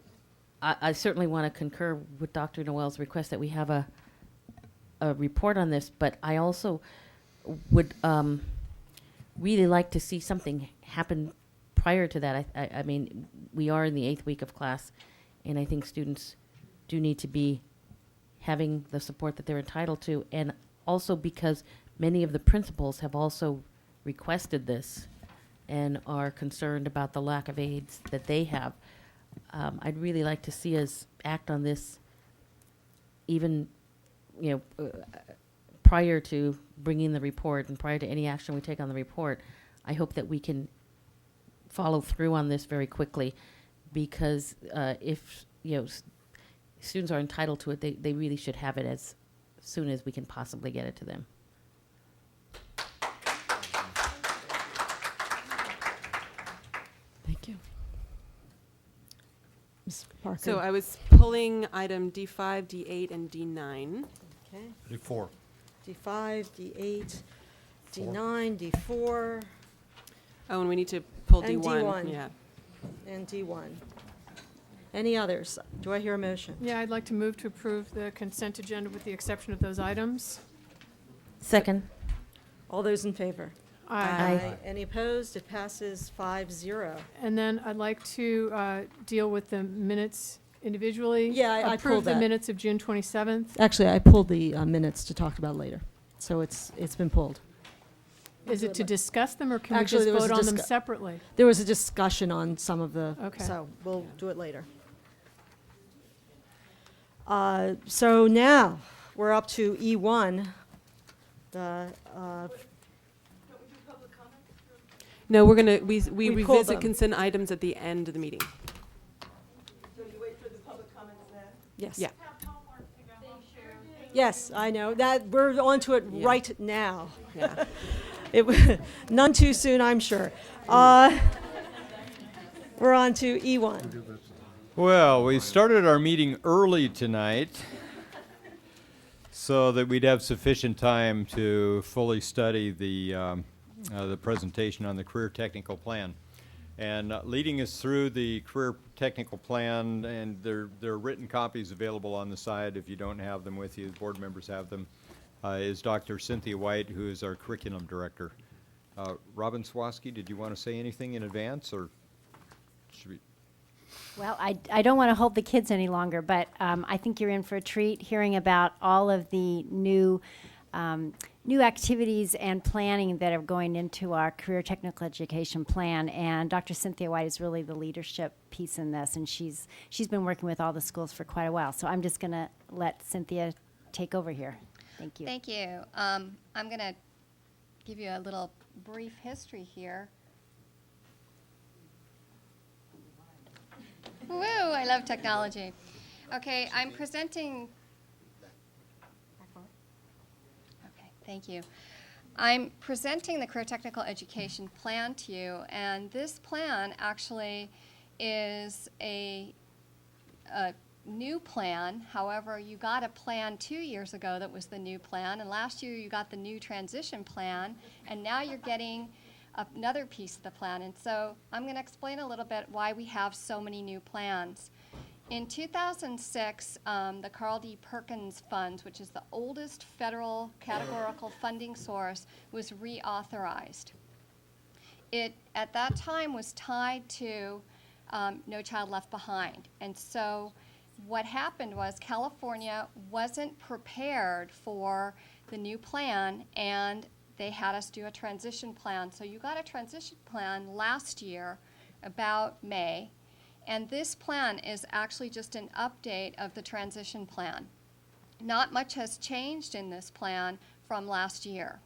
I certainly want to concur with Dr. Noel's request that we have a report on this, but I also would really like to see something happen prior to that. I mean, we are in the 8th week of class, and I think students do need to be having the support that they're entitled to, and also because many of the principals have also requested this and are concerned about the lack of aids that they have. I'd really like to see us act on this even, prior to bringing the report and prior to any action we take on the report. I hope that we can follow through on this very quickly because if, students are entitled to it, they really should have it as soon as we can possibly get it to them. Thank you. Ms. Parker. So I was pulling item D5, D8, and D9. Okay. D4. D5, D8, D9, D4, Oh, and we need to pull And D1. D1. Yeah. and D1. Any others? Do I hear a motion? Yeah, I'd like to move to approve the consent agenda with the exception of those items. Second. All those in favor? Aye. Any opposed? It passes 5-0. And then I'd like to deal with the minutes individually. Yeah, I pulled Approve the that. minutes of June 27th. Actually, I pulled the minutes to talk about later, so it's been pulled. Is it to discuss them, or can we Actually, just there was vote a on them discu- separately? There was a discussion on some of the, Okay. so we'll do it later. So now, we're up to E1, the, No, we're going to, we We pulled revisit them. consent items at the end of the meeting. yes. Yeah. Yes, I know. That, we're onto it Yeah. right now. Yeah. None too soon, I'm sure. We're on to E1. Well, we started our meeting early tonight so that we'd have sufficient time to fully study the presentation on the Career Technical Plan. And leading us through the Career Technical Plan, and there are written copies available on the side if you don't have them with you, the board members have them, is Dr. Cynthia White, who is our curriculum director. Robin Swaski, did you want to say anything in advance, or should we? Well, I don't want to hold the kids any longer, but I think you're in for a treat hearing about all of the new activities and planning that are going into our career technical education plan. And Dr. Cynthia White is really the leadership piece in this, and she's been working with all the schools for quite a while. So I'm just going to let Cynthia take over here. Thank you. Thank you. I'm going to give you a little brief history here. Woo, I love technology. Okay, I'm presenting. Okay, thank you. I'm presenting the Career Technical Education Plan to you, and this plan actually is a new plan. However, you got a plan 2 years ago that was the new plan, and last year you got the new transition plan, and now you're getting another piece of the plan. And so I'm going to explain a little bit why we have so many new plans. In 2006, the Carl D. Perkins Funds, which is the oldest federal categorical funding source, was reauthorized. It, at that time, was tied to No Child Left Behind. And so what happened was California wasn't prepared for the new plan, and they had us do a transition plan. So you got a transition plan last year, about May, and this plan is actually just an update of the transition plan. Not much has changed in this plan from last year.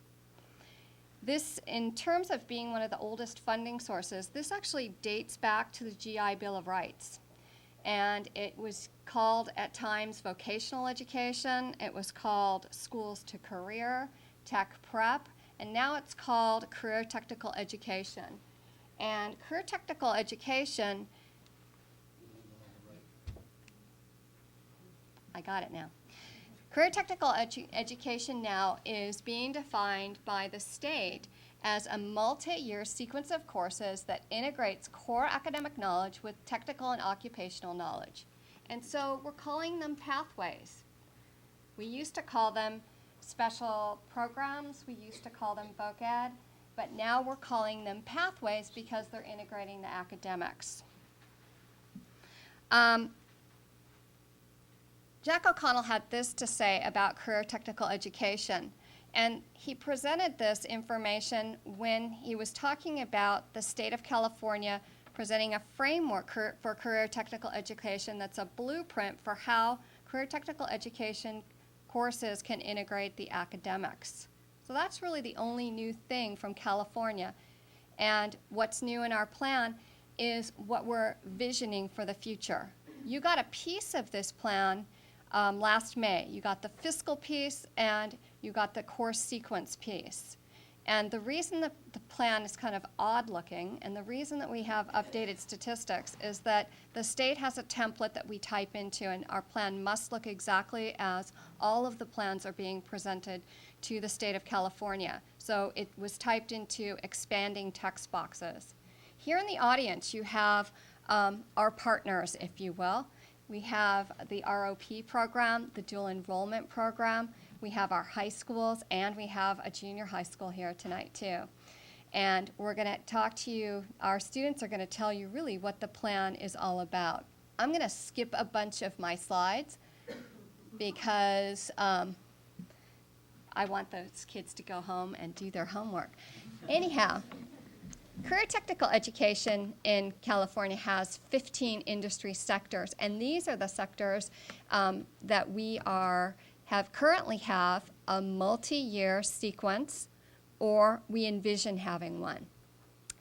This, in terms of being one of the oldest funding sources, this actually dates back to the GI Bill of Rights. And it was called at times vocational education, it was called schools to career, tech prep, and now it's called career technical education. And career technical education, I got it now. Career technical education now is being defined by the state as a multi-year sequence of courses that integrates core academic knowledge with technical and occupational knowledge. And so we're calling them pathways. We used to call them special programs, we used to call them voc ed, but now we're calling them pathways because they're integrating the academics. Jack O'Connell had this to say about career technical education, and he presented this information when he was talking about the state of California presenting a framework for career technical education that's a blueprint for how career technical education courses can integrate the academics. So that's really the only new thing from California. And what's new in our plan is what we're visioning for the future. You got a piece of this plan last May. You got the fiscal piece and you got the course sequence piece. And the reason that the plan is kind of odd looking, and the reason that we have updated statistics, is that the state has a template that we type into, and our plan must look exactly as all of the plans are being presented to the state of California. So it was typed into expanding text boxes. Here in the audience, you have our partners, if you will. We have the ROP program, the dual enrollment program. We have our high schools, and we have a junior high school here tonight, too. And we're going to talk to you, our students are going to tell you really what the plan is all about. I'm going to skip a bunch of my slides because I want those kids to go home and do their homework. Anyhow, career technical education in California has 15 industry sectors, and these are the sectors that we currently have a multi-year sequence, or we envision having one.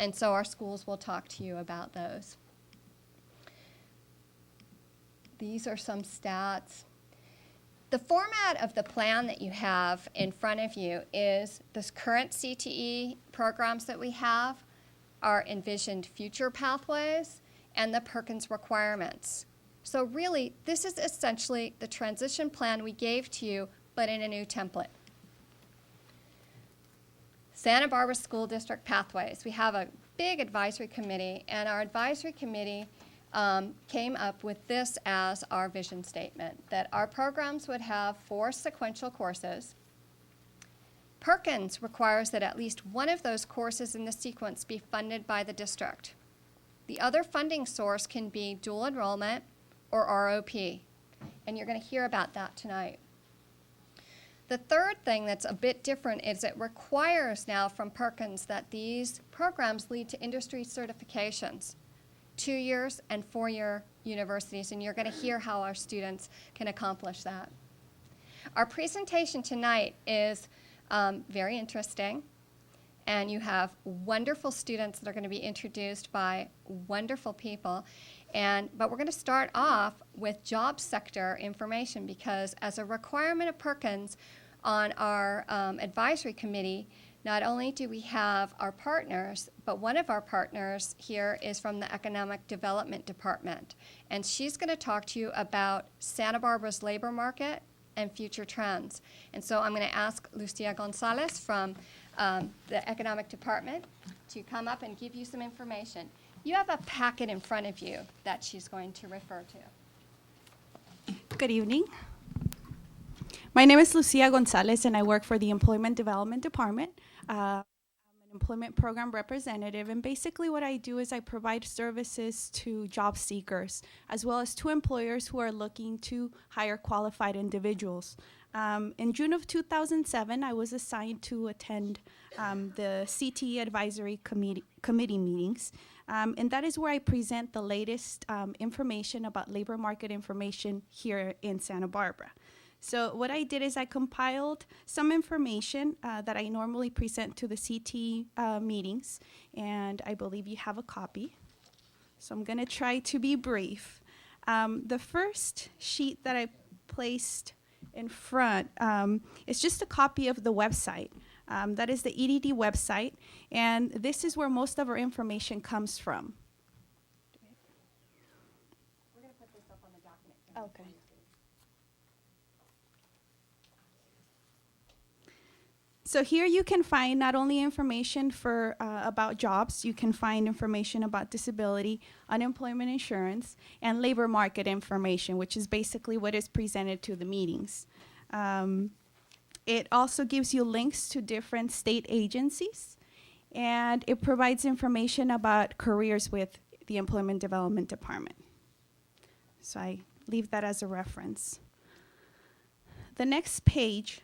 And so our schools will talk to you about those. These are some stats. The format of the plan that you have in front of you is the current CTE programs that we have, our envisioned future pathways, and the Perkins requirements. So really, this is essentially the transition plan we gave to you, but in a new template. Santa Barbara School District Pathways. We have a big advisory committee, and our advisory committee came up with this as our vision statement, that our programs would have 4 sequential courses. Perkins requires that at least one of those courses in the sequence be funded by the district. The other funding source can be dual enrollment or ROP, and you're going to hear about that tonight. The third thing that's a bit different is it requires now from Perkins that these programs lead to industry certifications, 2 years and 4-year universities, and you're going to hear how our students can accomplish that. Our presentation tonight is very interesting, and you have wonderful students that are going to be introduced by wonderful people. But we're going to start off with job sector information, because as a requirement of Perkins on our advisory committee, not only do we have our partners, but one of our partners here is from the Economic Development Department. And she's going to talk to you about Santa Barbara's labor market and future trends. And so I'm going to ask Lucia Gonzalez from the Economic Department to come up and give you some information. You have a packet in front of you that she's going to refer to. Good evening. My name is Lucia Gonzalez, and I work for the Employment Development Department. I'm an employment program representative, and basically what I do is I provide services to job seekers, as well as to employers who are looking to hire qualified individuals. In June of 2007, I was assigned to attend the CTE Advisory Committee meetings. And that is where I present the latest information about labor market information here in Santa Barbara. So what I did is I compiled some information that I normally present to the CTE meetings, and I believe you have a copy. So I'm going to try to be brief. The first sheet that I placed in front is just a copy of the website. That is the EDD website, and this is where most of our information comes from. We're going to put this up on the document. Okay. So here you can find not only information for about jobs, you can find information about disability, unemployment insurance, and labor market information, which is basically what is presented to the meetings. It also gives you links to different state agencies, and it provides information about careers with the Employment Development Department. So I leave that as a reference. The next page,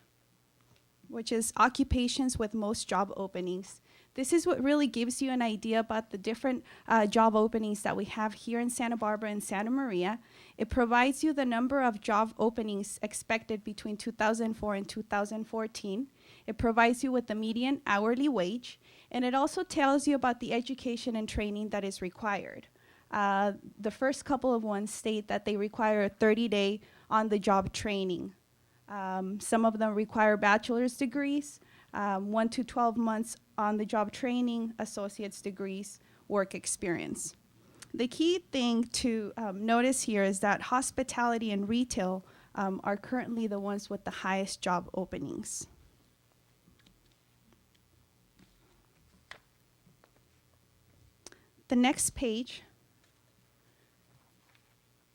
which is occupations with most job openings. This is what really gives you an idea about the different job openings that we have here in Santa Barbara and Santa Maria. It provides you the number of job openings expected between 2004 and 2014. It provides you with the median hourly wage, and it also tells you about the education and training that is required. The first couple of ones state that they require a 30-day on-the-job training. Some of them require bachelor's degrees, 1 to 12 months on-the-job training, associate's degrees, work experience. The key thing to notice here is that hospitality and retail are currently the ones with the highest job openings. The next page,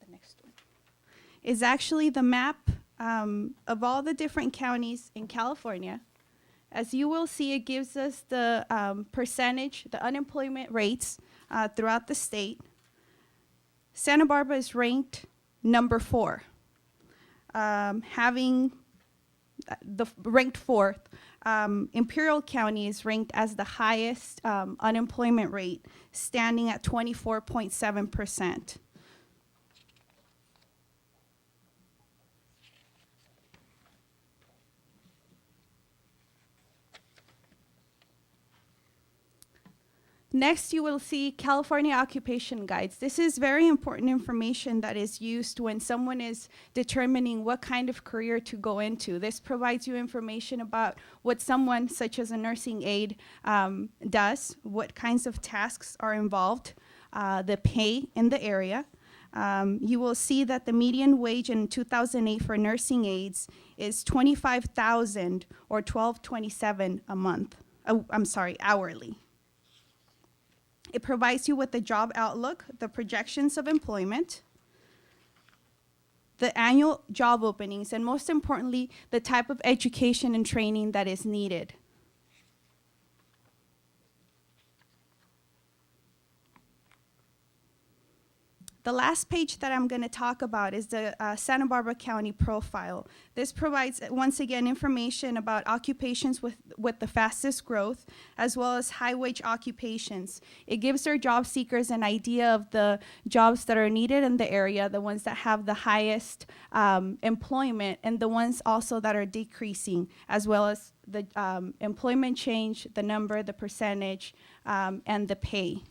the next one, is actually the map of all the different counties in California. As you will see, it gives us the percentage, the unemployment rates throughout the state. Santa Barbara is ranked number 4, having ranked 4th. Imperial County is ranked as the highest unemployment rate, standing at 24.7%. Next, you will see California occupation guides. This is very important information that is used when someone is determining what kind of career to go into. This provides you information about what someone, such as a nursing aide, does, what kinds of tasks are involved, the pay in the area. You will see that the median wage in 2008 for nursing aides is $25,000 or $12.27 a month. Hourly. It provides you with the job outlook, the projections of employment, the annual job openings, and most importantly, the type of education and training that is needed. The last page that I'm going to talk about is the Santa Barbara County profile. This provides, once again, information about occupations with the fastest growth, as well as high-wage occupations. It gives our job seekers an idea of the jobs that are needed in the area, the ones that have the highest employment, and the ones also that are decreasing, as well as the employment change, the number, the percentage, and the pay.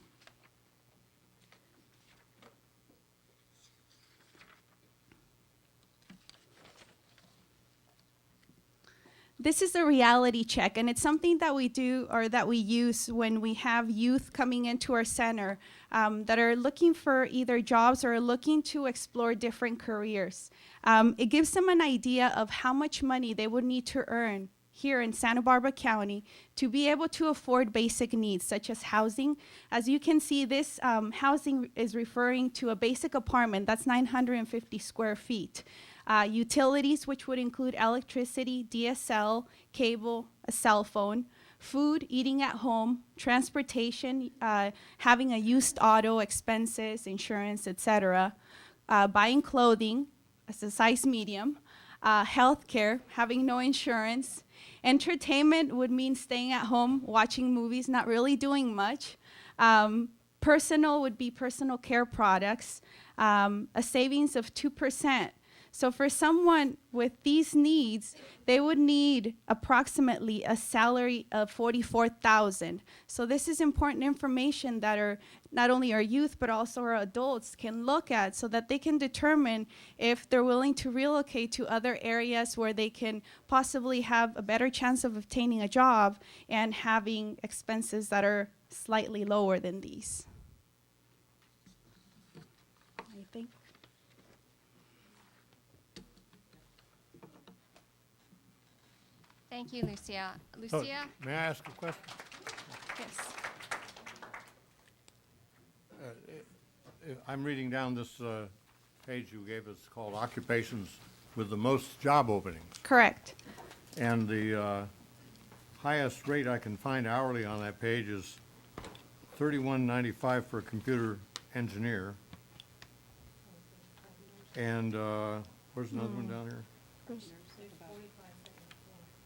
This is a reality check, and it's something that we do or that we use when we have youth coming into our center that are looking for either jobs or looking to explore different careers. It gives them an idea of how much money they would need to earn here in Santa Barbara County to be able to afford basic needs such as housing. As you can see, this housing is referring to a basic apartment that's 950 square feet. Utilities, which would include electricity, DSL, cable, a cell phone, food, eating at home, transportation, having a used auto, expenses, insurance, etc., buying clothing as a size medium, healthcare, having no insurance. Entertainment would mean staying at home, watching movies, not really doing much. Personal would be personal care products, a savings of 2%. So for someone with these needs, they would need approximately a salary of $44,000. So this is important information that are not only our youth, but also our adults can look at so that they can determine if they're willing to relocate to other areas where they can possibly have a better chance of obtaining a job and having expenses that are slightly lower than these. I think. Thank you, Lucia. So, Lucia? may I ask a question? Yes. I'm reading down this page you gave us called occupations with the most job openings. Correct. And the highest rate I can find hourly on that page is $31.95 for a computer engineer. And where's another one down here?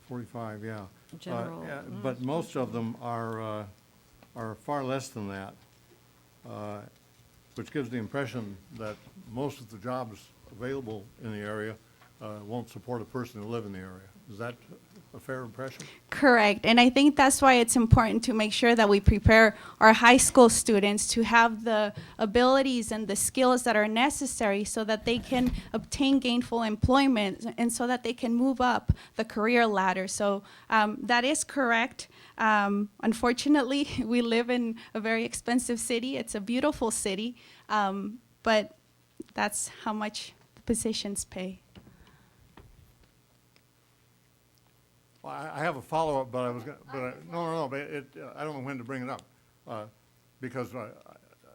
45, yeah. General. But most of them are far less than that, which gives the impression that most of the jobs available in the area won't support a person to live in the area. Is that a fair impression? Correct. And I think that's why it's important to make sure that we prepare our high school students to have the abilities and the skills that are necessary so that they can obtain gainful employment and so that they can move up the career ladder. So that is correct. Unfortunately, we live in a very expensive city. It's a beautiful city, but that's how much the positions pay. Well, I have a follow-up, but I was gonna, but I don't know when to bring it up, because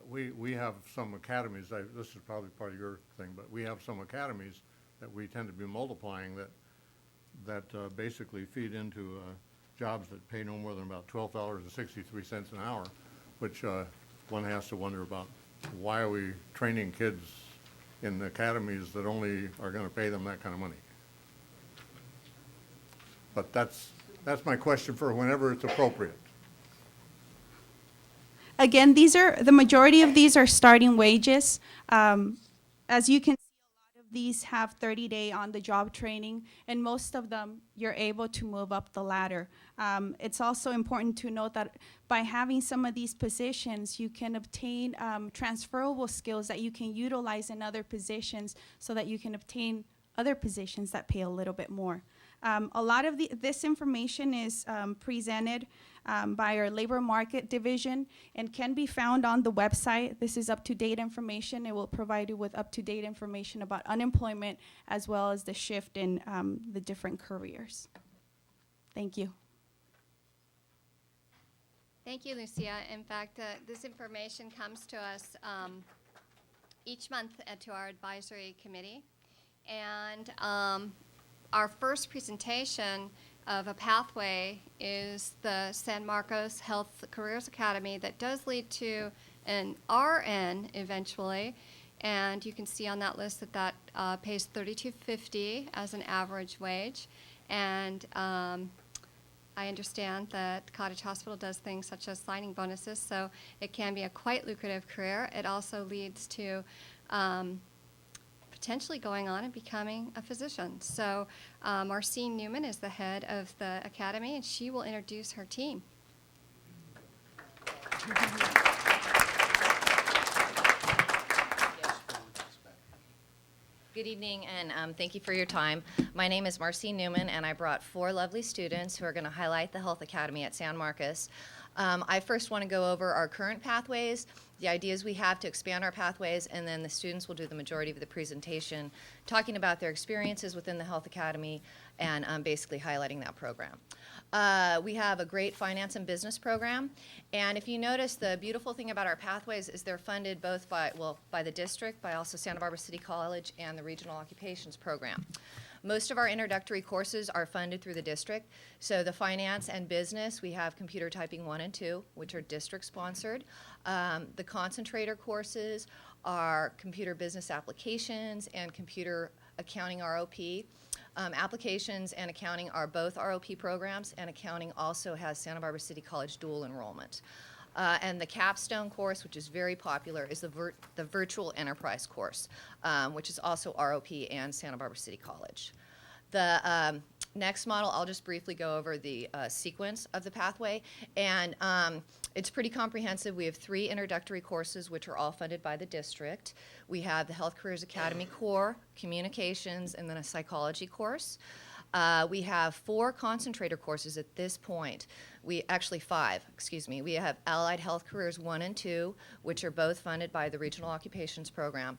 we have some academies. This is probably part of your thing, but we have some academies that we tend to be multiplying that basically feed into jobs that pay no more than about $12.63 an hour, which one has to wonder about. Why are we training kids in academies that only are going to pay them that kind of money? But that's my question for whenever it's appropriate. Again, the majority of these are starting wages. As you can see, a lot these have 30-day on-the-job training, and most of them you're able to move up the ladder. It's also important to note that by having some of these positions, you can obtain transferable skills that you can utilize in other positions so that you can obtain other positions that pay a little bit more. A lot of this information is presented by our labor market division and can be found on the website. This is up-to-date information. It will provide you with up-to-date information about unemployment as well as the shift in the different careers. Thank you. Thank you, Lucia. In fact, this information comes to us each month to our advisory committee. And our first presentation of a pathway is the San Marcos Health Careers Academy that does lead to an RN eventually. And you can see on that list that that pays $32.50 as an average wage. And I understand that Cottage Hospital does things such as signing bonuses, so it can be a quite lucrative career. It also leads to potentially going on and becoming a physician. So Marcine Newman is the head of the academy, and she will introduce her team. Good evening, and thank you for your time. My name is Marcine Newman, and I brought 4 lovely students who are going to highlight the Health Academy at San Marcos. I first want to go over our current pathways, the ideas we have to expand our pathways, and then the students will do the majority of the presentation, talking about their experiences within the Health Academy and basically highlighting that program. We have a great finance and business program, and if you notice, the beautiful thing about our pathways is they're funded both by the district, by also Santa Barbara City College and the Regional Occupations Program. Most of our introductory courses are funded through the district. So the finance and business, we have computer typing 1 and 2, which are district sponsored. The concentrator courses are computer business applications and computer accounting ROP. Applications and accounting are both ROP programs, and accounting also has Santa Barbara City College dual enrollment. And the capstone course, which is very popular, is the virtual enterprise course, which is also ROP and Santa Barbara City College. The next model, I'll just briefly go over the sequence of the pathway, and it's pretty comprehensive. We have 3 introductory courses, which are all funded by the district. We have the Health Careers Academy core, communications, and then a psychology course. We have 4 concentrator courses at this point. Actually 5, excuse me. We have Allied Health Careers 1 and 2, which are both funded by the Regional Occupations Program.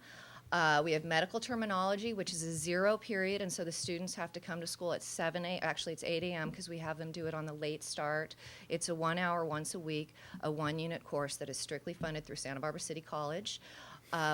We have medical terminology, which is a 0 period, and so the students have to come to school at 7 a.m. Actually, it's 8 a.m. because we have them do it on the late start. It's a 1 hour once a week, a 1-unit course that is strictly funded through Santa Barbara City College.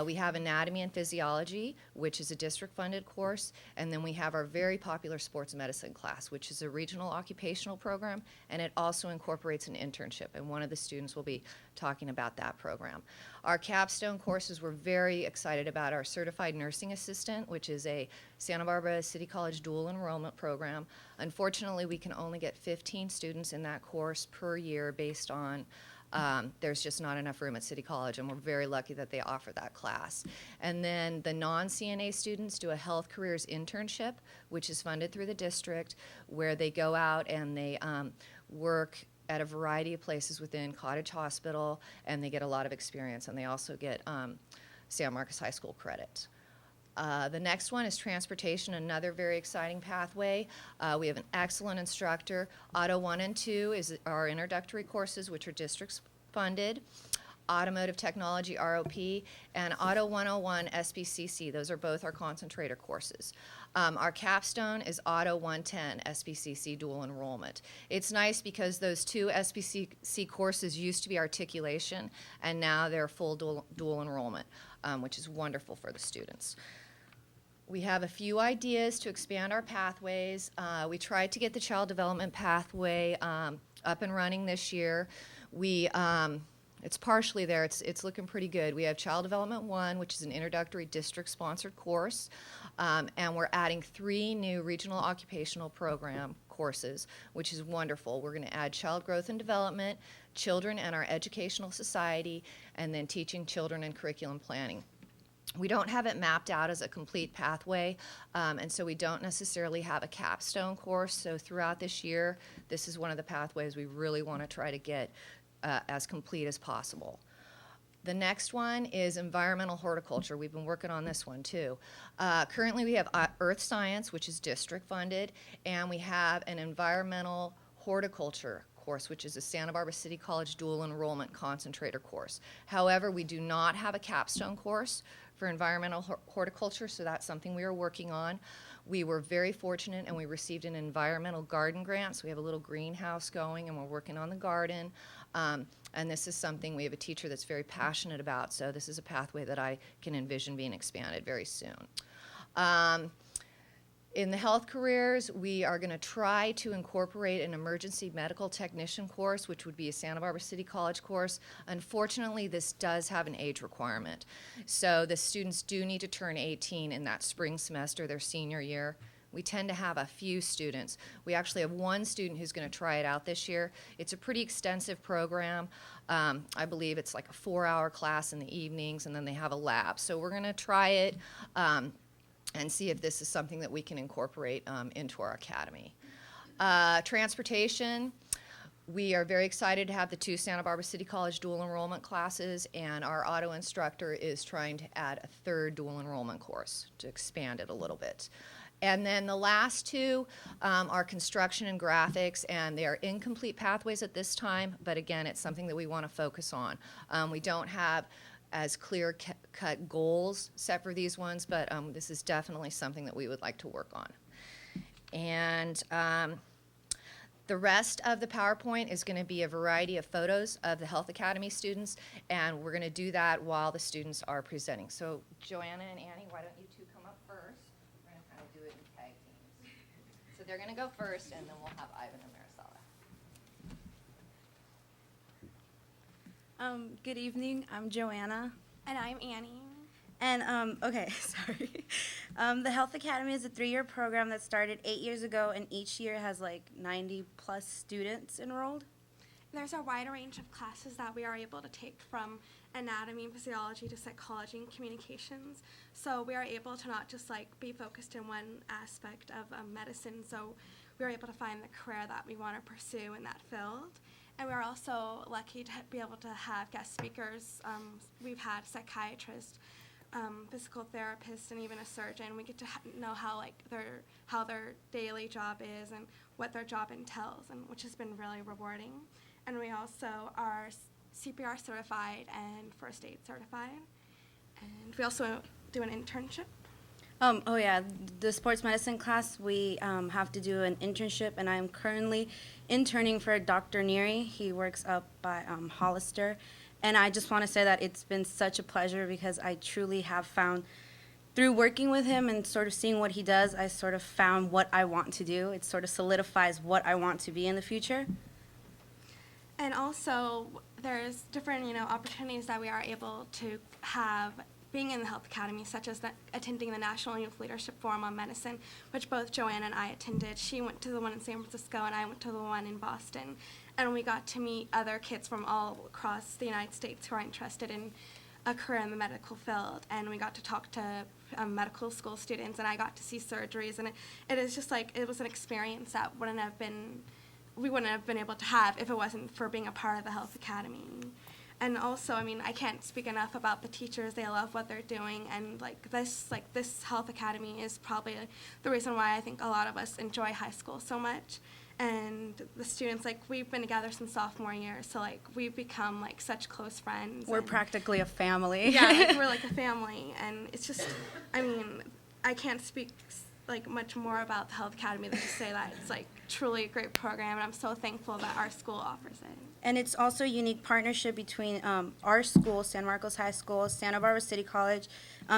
We have anatomy and physiology, which is a district-funded course, and then we have our very popular sports medicine class, which is a regional occupational program, and it also incorporates an internship, and one of the students will be talking about that program. Our capstone courses, we're very excited about our certified nursing assistant, which is a Santa Barbara City College dual enrollment program. Unfortunately, we can only get 15 students in that course per year based on there's just not enough room at City College, and we're very lucky that they offer that class. And then the non-CNA students do a health careers internship, which is funded through the district, where they go out and they work at a variety of places within Cottage Hospital, and they get a lot of experience, and they also get San Marcos High School credit. The next one is transportation, another very exciting pathway. We have an excellent instructor. Auto 1 and 2 is our introductory courses, which are district funded. Automotive Technology ROP, and Auto 101 SBCC. Those are both our concentrator courses. Our capstone is Auto 110 SBCC dual enrollment. It's nice because those 2 SBCC courses used to be articulation, and now they're full dual enrollment, which is wonderful for the students. We have a few ideas to expand our pathways. We tried to get the child development pathway up and running this year. It's partially there. It's looking pretty good. We have Child Development 1, which is an introductory district-sponsored course, and we're adding 3 new regional occupational program courses, which is wonderful. We're going to add Child Growth and Development, Children and Our Educational Society, and then Teaching Children and Curriculum Planning. We don't have it mapped out as a complete pathway, and so we don't necessarily have a capstone course. So throughout this year, this is one of the pathways we really want to try to get as complete as possible. The next one is environmental horticulture. We've been working on this one too. Currently we have earth science, which is district funded, and we have an environmental horticulture course, which is a Santa Barbara City College dual enrollment concentrator course. However, we do not have a capstone course for environmental horticulture, so that's something we are working on. We were very fortunate and we received an environmental garden grant, so we have a little greenhouse going and we're working on the garden. And this is something we have a teacher that's very passionate about, so this is a pathway that I can envision being expanded very soon. In the health careers, we are going to try to incorporate an emergency medical technician course, which would be a Santa Barbara City College course. Unfortunately, this does have an age requirement. So the students do need to turn 18 in that spring semester, their senior year. We tend to have a few students. We actually have one student who's going to try it out this year. It's a pretty extensive program. I believe it's like a 4-hour class in the evenings, and then they have a lab. So we're going to try it and see if this is something that we can incorporate into our academy. Transportation, we are very excited to have the 2 Santa Barbara City College dual enrollment classes, and our auto instructor is trying to add a 3rd dual enrollment course to expand it a little bit. And then the last 2 are construction and graphics, and they are incomplete pathways at this time, but again, it's something that we want to focus on. We don't have as clear-cut goals set for these ones, but this is definitely something that we would like to work on. And the rest of the PowerPoint is going to be a variety of photos of the Health Academy students, and we're going to do that while the students are presenting. So Joanna and Annie, why don't you 2 come up first? We're going to kind of do it in tag teams. So they're going to go first, and then we'll have Ivan and Maricela. Good evening, I'm Joanna. And I'm Annie. And, okay, sorry. The Health Academy is a 3-year program that started 8 years ago, and each year has like 90+ students enrolled. There's a wide range of classes that we are able to take, from anatomy and physiology to psychology and communications. So we are able to not just like be focused in one aspect of medicine, so we are able to find the career that we want to pursue in that field. And we're also lucky to be able to have guest speakers. We've had psychiatrists, physical therapists, and even a surgeon. We get to know how their daily job is and what their job entails, and which has been really rewarding. And we also are CPR certified and first aid certified. And we also do an internship. Oh yeah, the sports medicine class, we have to do an internship, and I'm currently interning for Dr. Neary. He works up by Hollister. And I just want to say that it's been such a pleasure, because I truly have found, through working with him and sort of seeing what he does, I sort of found what I want to do. It sort of solidifies what I want to be in the future. And also, there's different, opportunities that we are able to have being in the Health Academy, such as attending the National Youth Leadership Forum on Medicine, which both Joanna and I attended. She went to the one in San Francisco, and I went to the one in Boston. And we got to meet other kids from all across the United States who are interested in a career in the medical field. And we got to talk to medical school students, and I got to see surgeries. And it is just like, it was an experience that we wouldn't have been able to have if it wasn't for being a part of the Health Academy. And also, I can't speak enough about the teachers. They love what they're doing, and this Health Academy is probably the reason why I think a lot of us enjoy high school so much. And the students, we've been together since sophomore year, so we've become such close friends. We're practically a family. Yeah, we're like a family, and it's just, I can't speak much more about the Health Academy than to say that it's truly a great program, and I'm so thankful that our school offers it. And it's also a unique partnership between our school, San Marcos High School, Santa Barbara City College,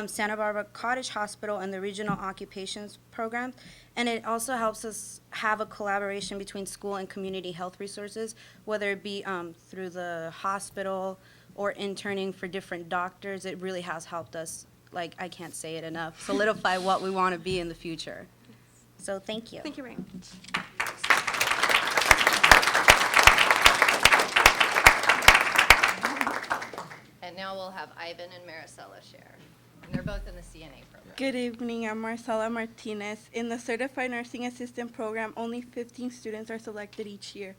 Santa Barbara Cottage Hospital, and the Regional Occupations Program. And it also helps us have a collaboration between school and community health resources, whether it be through the hospital or interning for different doctors. It really has helped us, I can't say it enough, solidify what we want to be in the future. So thank you. Thank you very much. And now we'll have Ivan and Maricela share. And they're both in the CNA program. Good evening, I'm Marcela Martinez. In the Certified Nursing Assistant program, only 15 students are selected each year.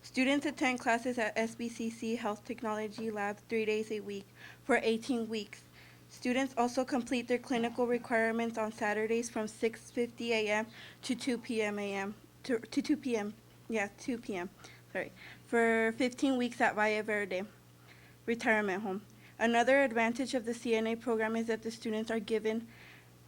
Students attend classes at SBCC Health Technology Lab 3 days a week for 18 weeks. Students also complete their clinical requirements on Saturdays from 6:50 a.m. to 2 p.m. Sorry, for 15 weeks at Valle Verde Retirement Home. Another advantage of the CNA program is that the students are given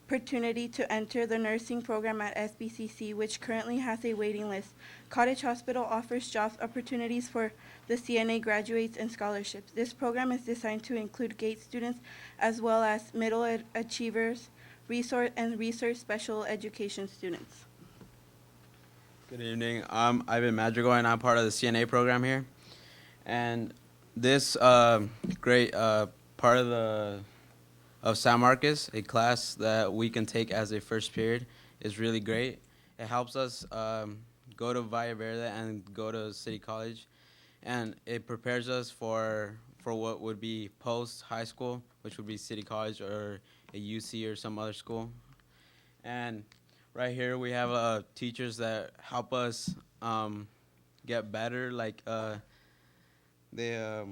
opportunity to enter the nursing program at SBCC, which currently has a waiting list. Cottage Hospital offers job opportunities for the CNA graduates and scholarships. This program is designed to include GATE students as well as middle achievers, resource special education students. Good evening. I'm Ivan Madrigal, and I'm part of the CNA program here. And this great part of San Marcos, a class that we can take as a first period, is really great. It helps us go to Valle Verde and go to City College, and it prepares us for what would be post high school, which would be City College or a UC or some other school. And right here we have teachers that help us get better, like they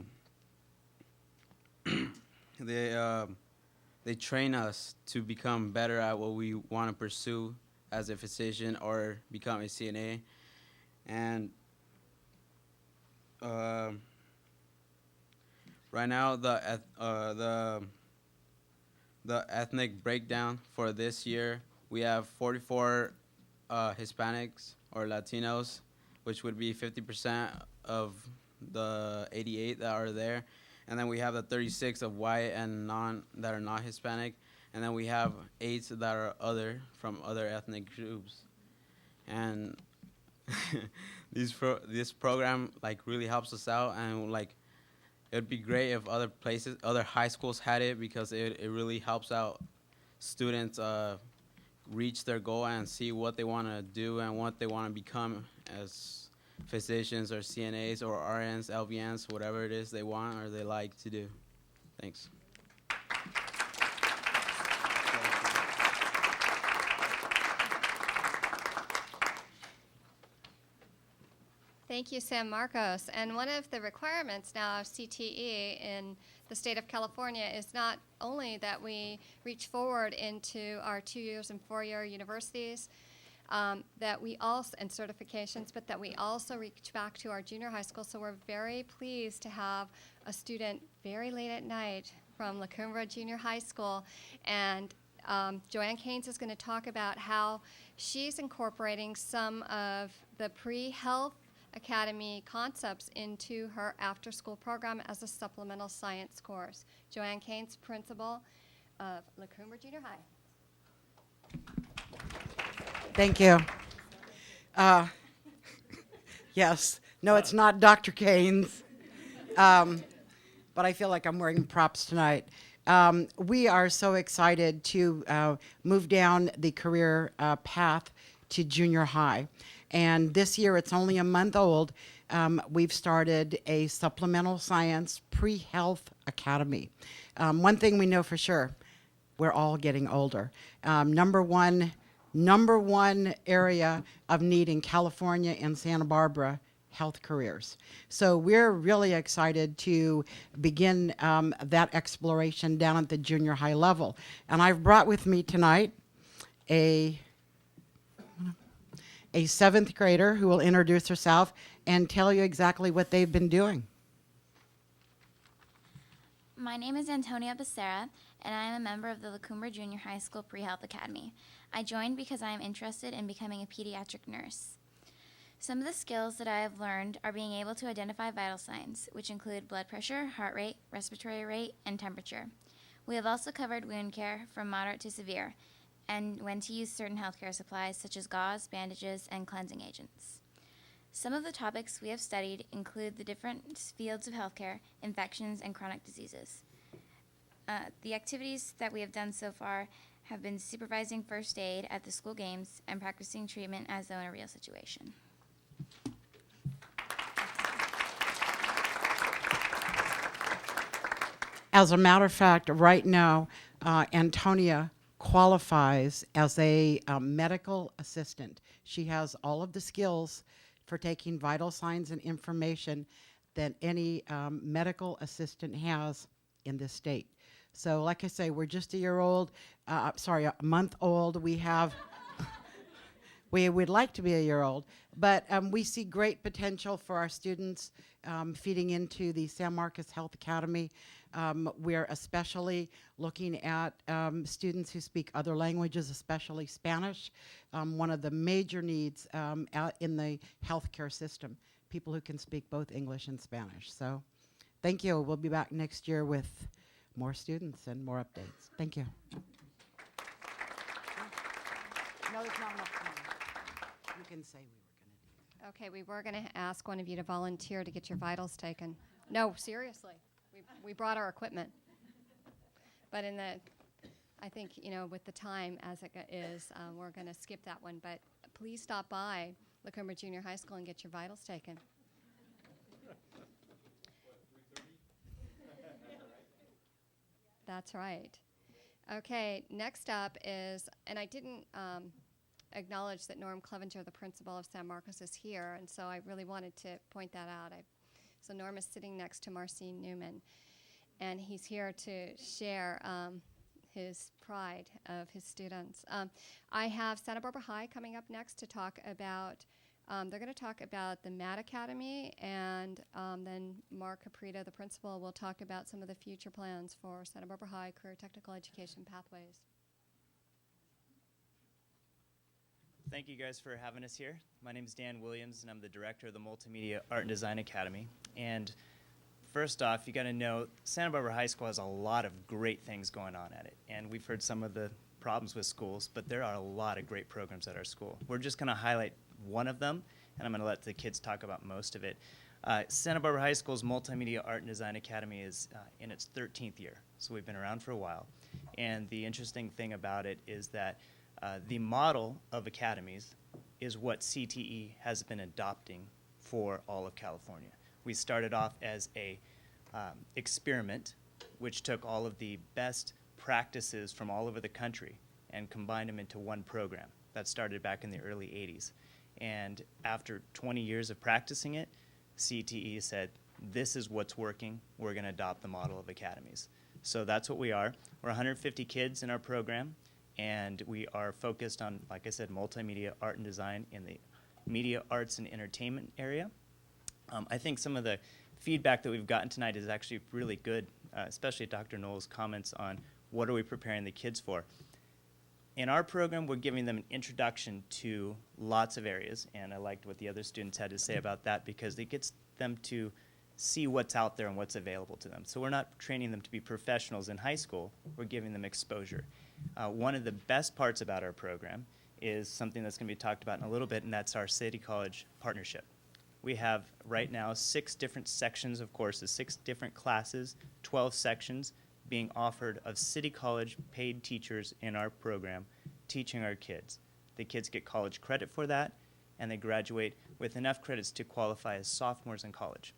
train us to become better at what we want to pursue as a physician or become a CNA. And right now the ethnic breakdown for this year, we have 44 Hispanics or Latinos, which would be 50% of the 88 that are there. And then we have the 36 of white and that are not Hispanic. And then we have 8 that are from other ethnic groups. And this program like really helps us out, and like it'd be great if other high schools had it, because it really helps out students reach their goal and see what they want to do and what they want to become as physicians or CNAs or RNs, LVNs, whatever it is they want or they like to do. Thanks. Thank you, San Marcos. And one of the requirements now of CTE in the state of California is not only that we reach forward into our 2-year and 4-year universities, that we also, and certifications, but that we also reach back to our junior high school. So we're very pleased to have a student very late at night from La Cumbre Junior High School. And Joanne Keynes is going to talk about how she's incorporating some of the pre-health academy concepts into her after-school program as a supplemental science course. Joanne Keynes, principal of La Cumbre Junior High. Thank you. Yes. No, it's not Dr. Keynes, but I feel like I'm wearing props tonight. We are so excited to move down the career path to junior high. And this year, it's only a month old, we've started a supplemental science pre-health academy. One thing we know for sure, we're all getting older. Number one area of need in California and Santa Barbara, health careers. So we're really excited to begin that exploration down at the junior high level. And I've brought with me tonight a 7th grader who will introduce herself and tell you exactly what they've been doing. My name is Antonia Becerra, and I am a member of the La Cumbre Junior High School Pre-Health Academy. I joined because I am interested in becoming a pediatric nurse. Some of the skills that I have learned are being able to identify vital signs, which include blood pressure, heart rate, respiratory rate, and temperature. We have also covered wound care from moderate to severe, and when to use certain healthcare supplies such as gauze, bandages, and cleansing agents. Some of the topics we have studied include the different fields of healthcare, infections, and chronic diseases. The activities that we have done so far have been supervising first aid at the school games and practicing treatment as though in a real situation. As a matter of fact, right now, Antonia qualifies as a medical assistant. She has all of the skills for taking vital signs and information that any medical assistant has in this state. So like I say, we're just a month old. We have, we would like to be a year old, but we see great potential for our students feeding into the San Marcos Health Academy. We're especially looking at students who speak other languages, especially Spanish, one of the major needs out in the healthcare system, people who can speak both English and Spanish. So thank you. We'll be back next year with more students and more updates. Thank you. No, there's not enough time. You can say we were going to do that. Okay, we were going to ask one of you to volunteer to get your vitals taken. No, seriously. We brought our equipment. But I think, with the time as it is, we're going to skip that one. But please stop by Lacombe Junior High School and get your vitals taken. That's right. Okay, next up is, and I didn't acknowledge that Norm Clevenger, the principal of San Marcos, is here, and so I really wanted to point that out. So Norm is sitting next to Marcine Newman, and he's here to share his pride of his students. I have Santa Barbara High coming up next to talk about, they're going to talk about the MAT Academy, and then Mark Caprito, the principal, will talk about some of the future plans for Santa Barbara High Career Technical Education Pathways. Thank you guys for having us here. My name is Dan Williams, and I'm the director of the Multimedia Art and Design Academy. And first off, you got to know Santa Barbara High School has a lot of great things going on at it. And we've heard some of the problems with schools, but there are a lot of great programs at our school. We're just going to highlight one of them, and I'm going to let the kids talk about most of it. Santa Barbara High School's Multimedia Art and Design Academy is in its 13th year, so we've been around for a while. And the interesting thing about it is that the model of academies is what CTE has been adopting for all of California. We started off as a experiment, which took all of the best practices from all over the country and combined them into one program. That started back in the early 80s. And after 20 years of practicing it, CTE said, this is what's working, we're going to adopt the model of academies. So that's what we are. We're 150 kids in our program, and we are focused on, like I said, multimedia art and design in the media arts and entertainment area. I think some of the feedback that we've gotten tonight is actually really good, especially Dr. Knoll's comments on what are we preparing the kids for. In our program, we're giving them an introduction to lots of areas, and I liked what the other students had to say about that because it gets them to see what's out there and what's available to them. So we're not training them to be professionals in high school, we're giving them exposure. One of the best parts about our program is something that's going to be talked about in a little bit, and that's our City College partnership. We have right now 6 different sections of courses, 6 different classes, 12 sections being offered of City College paid teachers in our program teaching our kids. The kids get college credit for that, and they graduate with enough credits to qualify as sophomores in college.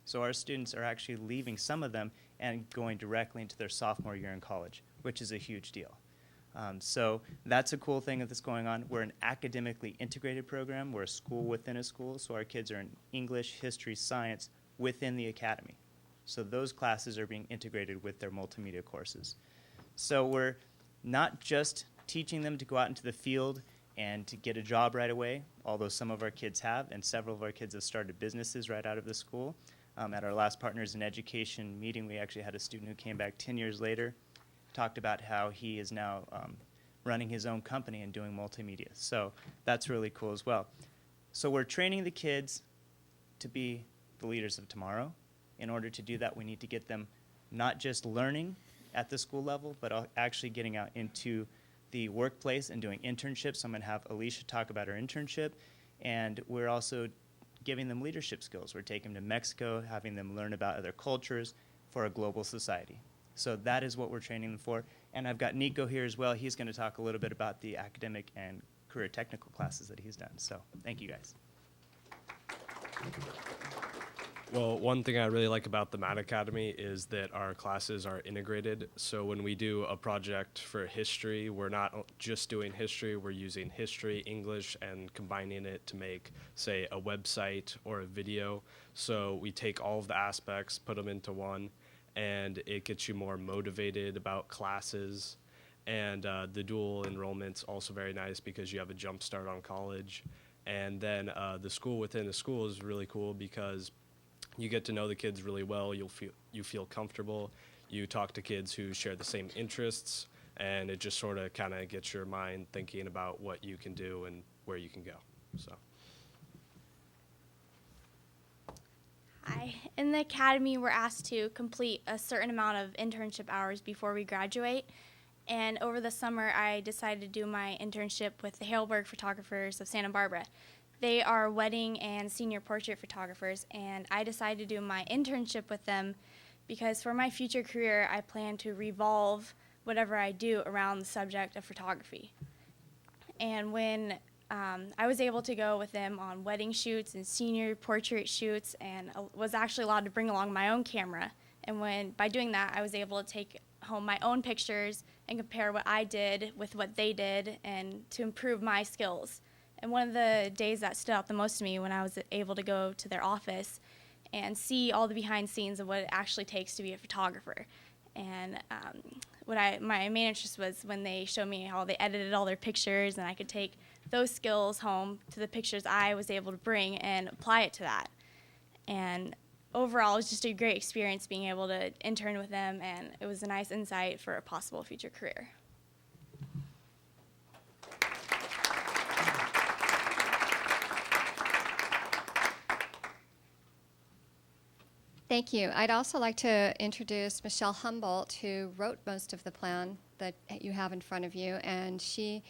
So our students are actually leaving some of them and going directly into their sophomore year in college, which is a huge deal. So that's a cool thing that's going on. We're an academically integrated program. We're a school within a school, so our kids are in English, history, science within the academy. So those classes are being integrated with their multimedia courses. So we're not just teaching them to go out into the field and to get a job right away, although some of our kids have, and several of our kids have started businesses right out of the school. At our last Partners in Education meeting, we actually had a student who came back 10 years later, talked about how he is now running his own company and doing multimedia. So that's really cool as well. So we're training the kids to be the leaders of tomorrow. In order to do that, we need to get them not just learning at the school level, but actually getting out into the workplace and doing internships. I'm going to have Alicia talk about her internship. And we're also giving them leadership skills. We're taking them to Mexico, having them learn about other cultures for a global society. So that is what we're training them for. And I've got Nico here as well. He's going to talk a little bit about the academic and career technical classes that he's done. So thank you guys. Well, one thing I really like about the Matt Academy is that our classes are integrated. So when we do a project for history, we're not just doing history, we're using history, English, and combining it to make, say, a website or a video. So we take all of the aspects, put them into one, and it gets you more motivated about classes. And the dual enrollment's also very nice because you have a jump start on college. And then the school within the school is really cool because you get to know the kids really well. You feel comfortable. You talk to kids who share the same interests, and it just sort of kind of gets your mind thinking about what you can do and where you can go. So. Hi. In the academy, we're asked to complete a certain amount of internship hours before we graduate. And over the summer, I decided to do my internship with the Haleberg Photographers of Santa Barbara. They are wedding and senior portrait photographers, and I decided to do my internship with them because for my future career, I plan to revolve whatever I do around the subject of photography. And when I was able to go with them on wedding shoots and senior portrait shoots, and was actually allowed to bring along my own camera. And by doing that, I was able to take home my own pictures and compare what I did with what they did and to improve my skills. And one of the days that stood out the most to me when I was able to go to their office and see all the behind scenes of what it actually takes to be a photographer. And my main interest was when they showed me how they edited all their pictures, and I could take those skills home to the pictures I was able to bring and apply it to that. And overall, it was just a great experience being able to intern with them, and it was a nice insight for a possible future career. Thank you. I'd also like to introduce Michelle Humboldt, who wrote most of the plan that you have in front of you, and she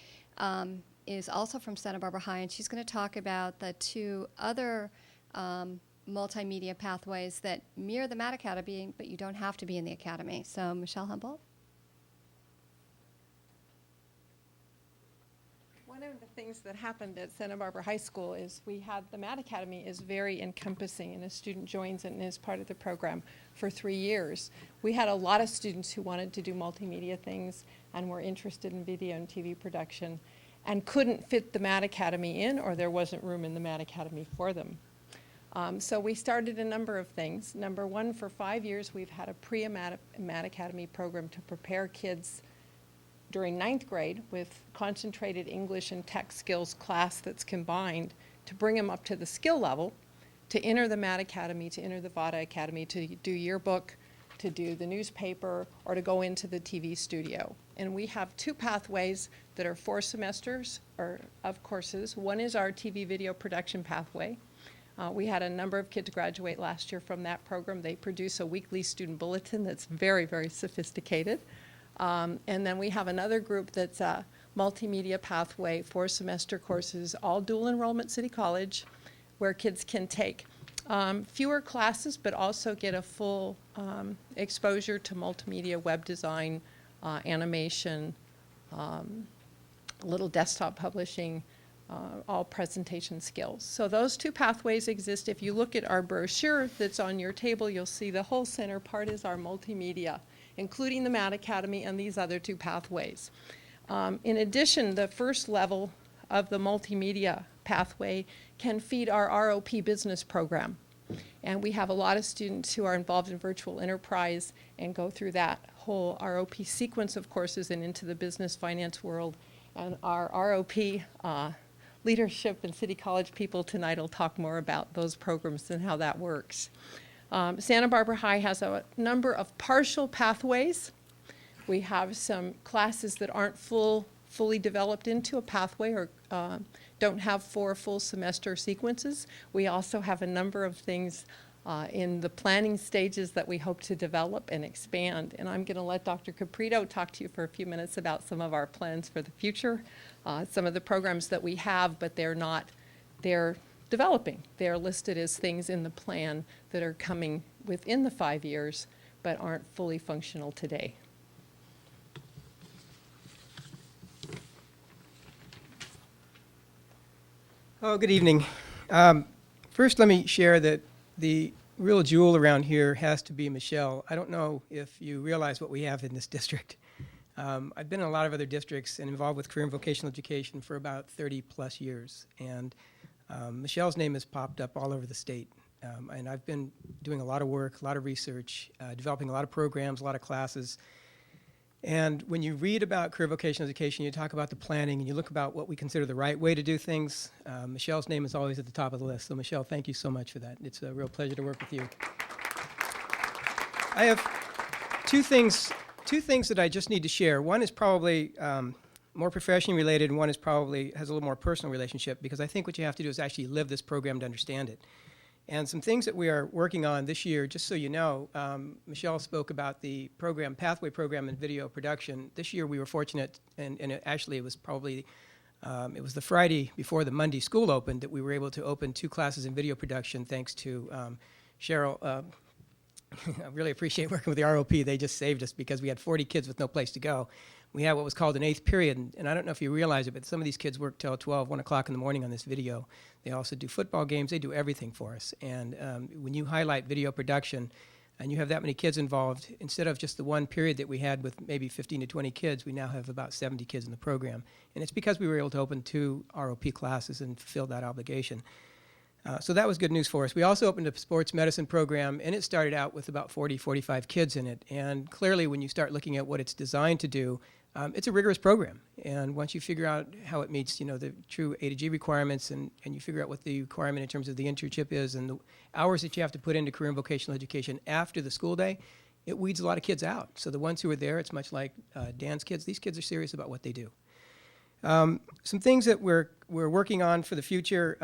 is also from Santa Barbara High, and she's going to talk about the two other multimedia pathways that mirror the Matt Academy, but you don't have to be in the academy. So, Michelle Humboldt. One of the things that happened at Santa Barbara High School is we had the Matt Academy is very encompassing, and a student joins and is part of the program for 3 years. We had a lot of students who wanted to do multimedia things and were interested in video and TV production and couldn't fit the Matt Academy in, or there wasn't room in the Matt Academy for them. So we started a number of things. Number one, for 5 years, we've had a pre-Matt Academy program to prepare kids during 9th grade with concentrated English and tech skills class that's combined to bring them up to the skill level to enter the Matt Academy, to enter the VADA Academy, to do yearbook, to do the newspaper, or to go into the TV studio. And we have 2 pathways that are 4 semesters of courses. One is our TV video production pathway. We had a number of kids graduate last year from that program. They produce a weekly student bulletin that's very, very sophisticated. And then we have another group that's a multimedia pathway, 4 semester courses, all dual enrollment City College, where kids can take fewer classes, but also get a full exposure to multimedia, web design, animation, a little desktop publishing, all presentation skills. So those 2 pathways exist. If you look at our brochure that's on your table, you'll see the whole center part is our multimedia, including the Matt Academy and these other 2 pathways. In addition, the first level of the multimedia pathway can feed our ROP business program. And we have a lot of students who are involved in virtual enterprise and go through that whole ROP sequence of courses and into the business finance world. And our ROP leadership and City College people tonight will talk more about those programs and how that works. Santa Barbara High has a number of partial pathways. We have some classes that aren't fully developed into a pathway or don't have 4 full semester sequences. We also have a number of things in the planning stages that we hope to develop and expand. And I'm going to let Dr. Caprito talk to you for a few minutes about some of our plans for the future, some of the programs that we have, but they're developing. They're listed as things in the plan that are coming within the 5 years, but aren't fully functional today. Oh, good evening. First, let me share that the real jewel around here has to be Michelle. I don't know if you realize what we have in this district. I've been in a lot of other districts and involved with career and vocational education for about 30 plus years. And Michelle's name has popped up all over the state. And I've been doing a lot of work, a lot of research, developing a lot of programs, a lot of classes. And when you read about career vocational education, you talk about the planning and you look about what we consider the right way to do things, Michelle's name is always at the top of the list. So Michelle, thank you so much for that. It's a real pleasure to work with you. I have two things that I just need to share. One is probably more professionally related, and one is probably has a little more personal relationship, because I think what you have to do is actually live this program to understand it. And some things that we are working on this year, just so you know, Michelle spoke about the program, Pathway Program in video production. This year we were fortunate, and actually it was probably, it was the Friday before the Monday school opened that we were able to open 2 classes in video production thanks to Cheryl. I really appreciate working with the ROP. They just saved us because we had 40 kids with no place to go. We had what was called an 8th period, and I don't know if you realize it, but some of these kids work till 12, 1 o'clock in the morning on this video. They also do football games. They do everything for us. And when you highlight video production and you have that many kids involved, instead of just the 1 period that we had with maybe 15 to 20 kids, we now have about 70 kids in the program. And it's because we were able to open 2 ROP classes and fulfill that obligation. So that was good news for us. We also opened a sports medicine program, and it started out with about 40, 45 kids in it. And clearly, when you start looking at what it's designed to do, it's a rigorous program. And once you figure out how it meets, the true A to G requirements, and you figure out what the requirement in terms of the internship is and the hours that you have to put into career and vocational education after the school day, it weeds a lot of kids out. So the ones who are there, it's much like Dan's kids. These kids are serious about what they do. Some things that we're working on for the future.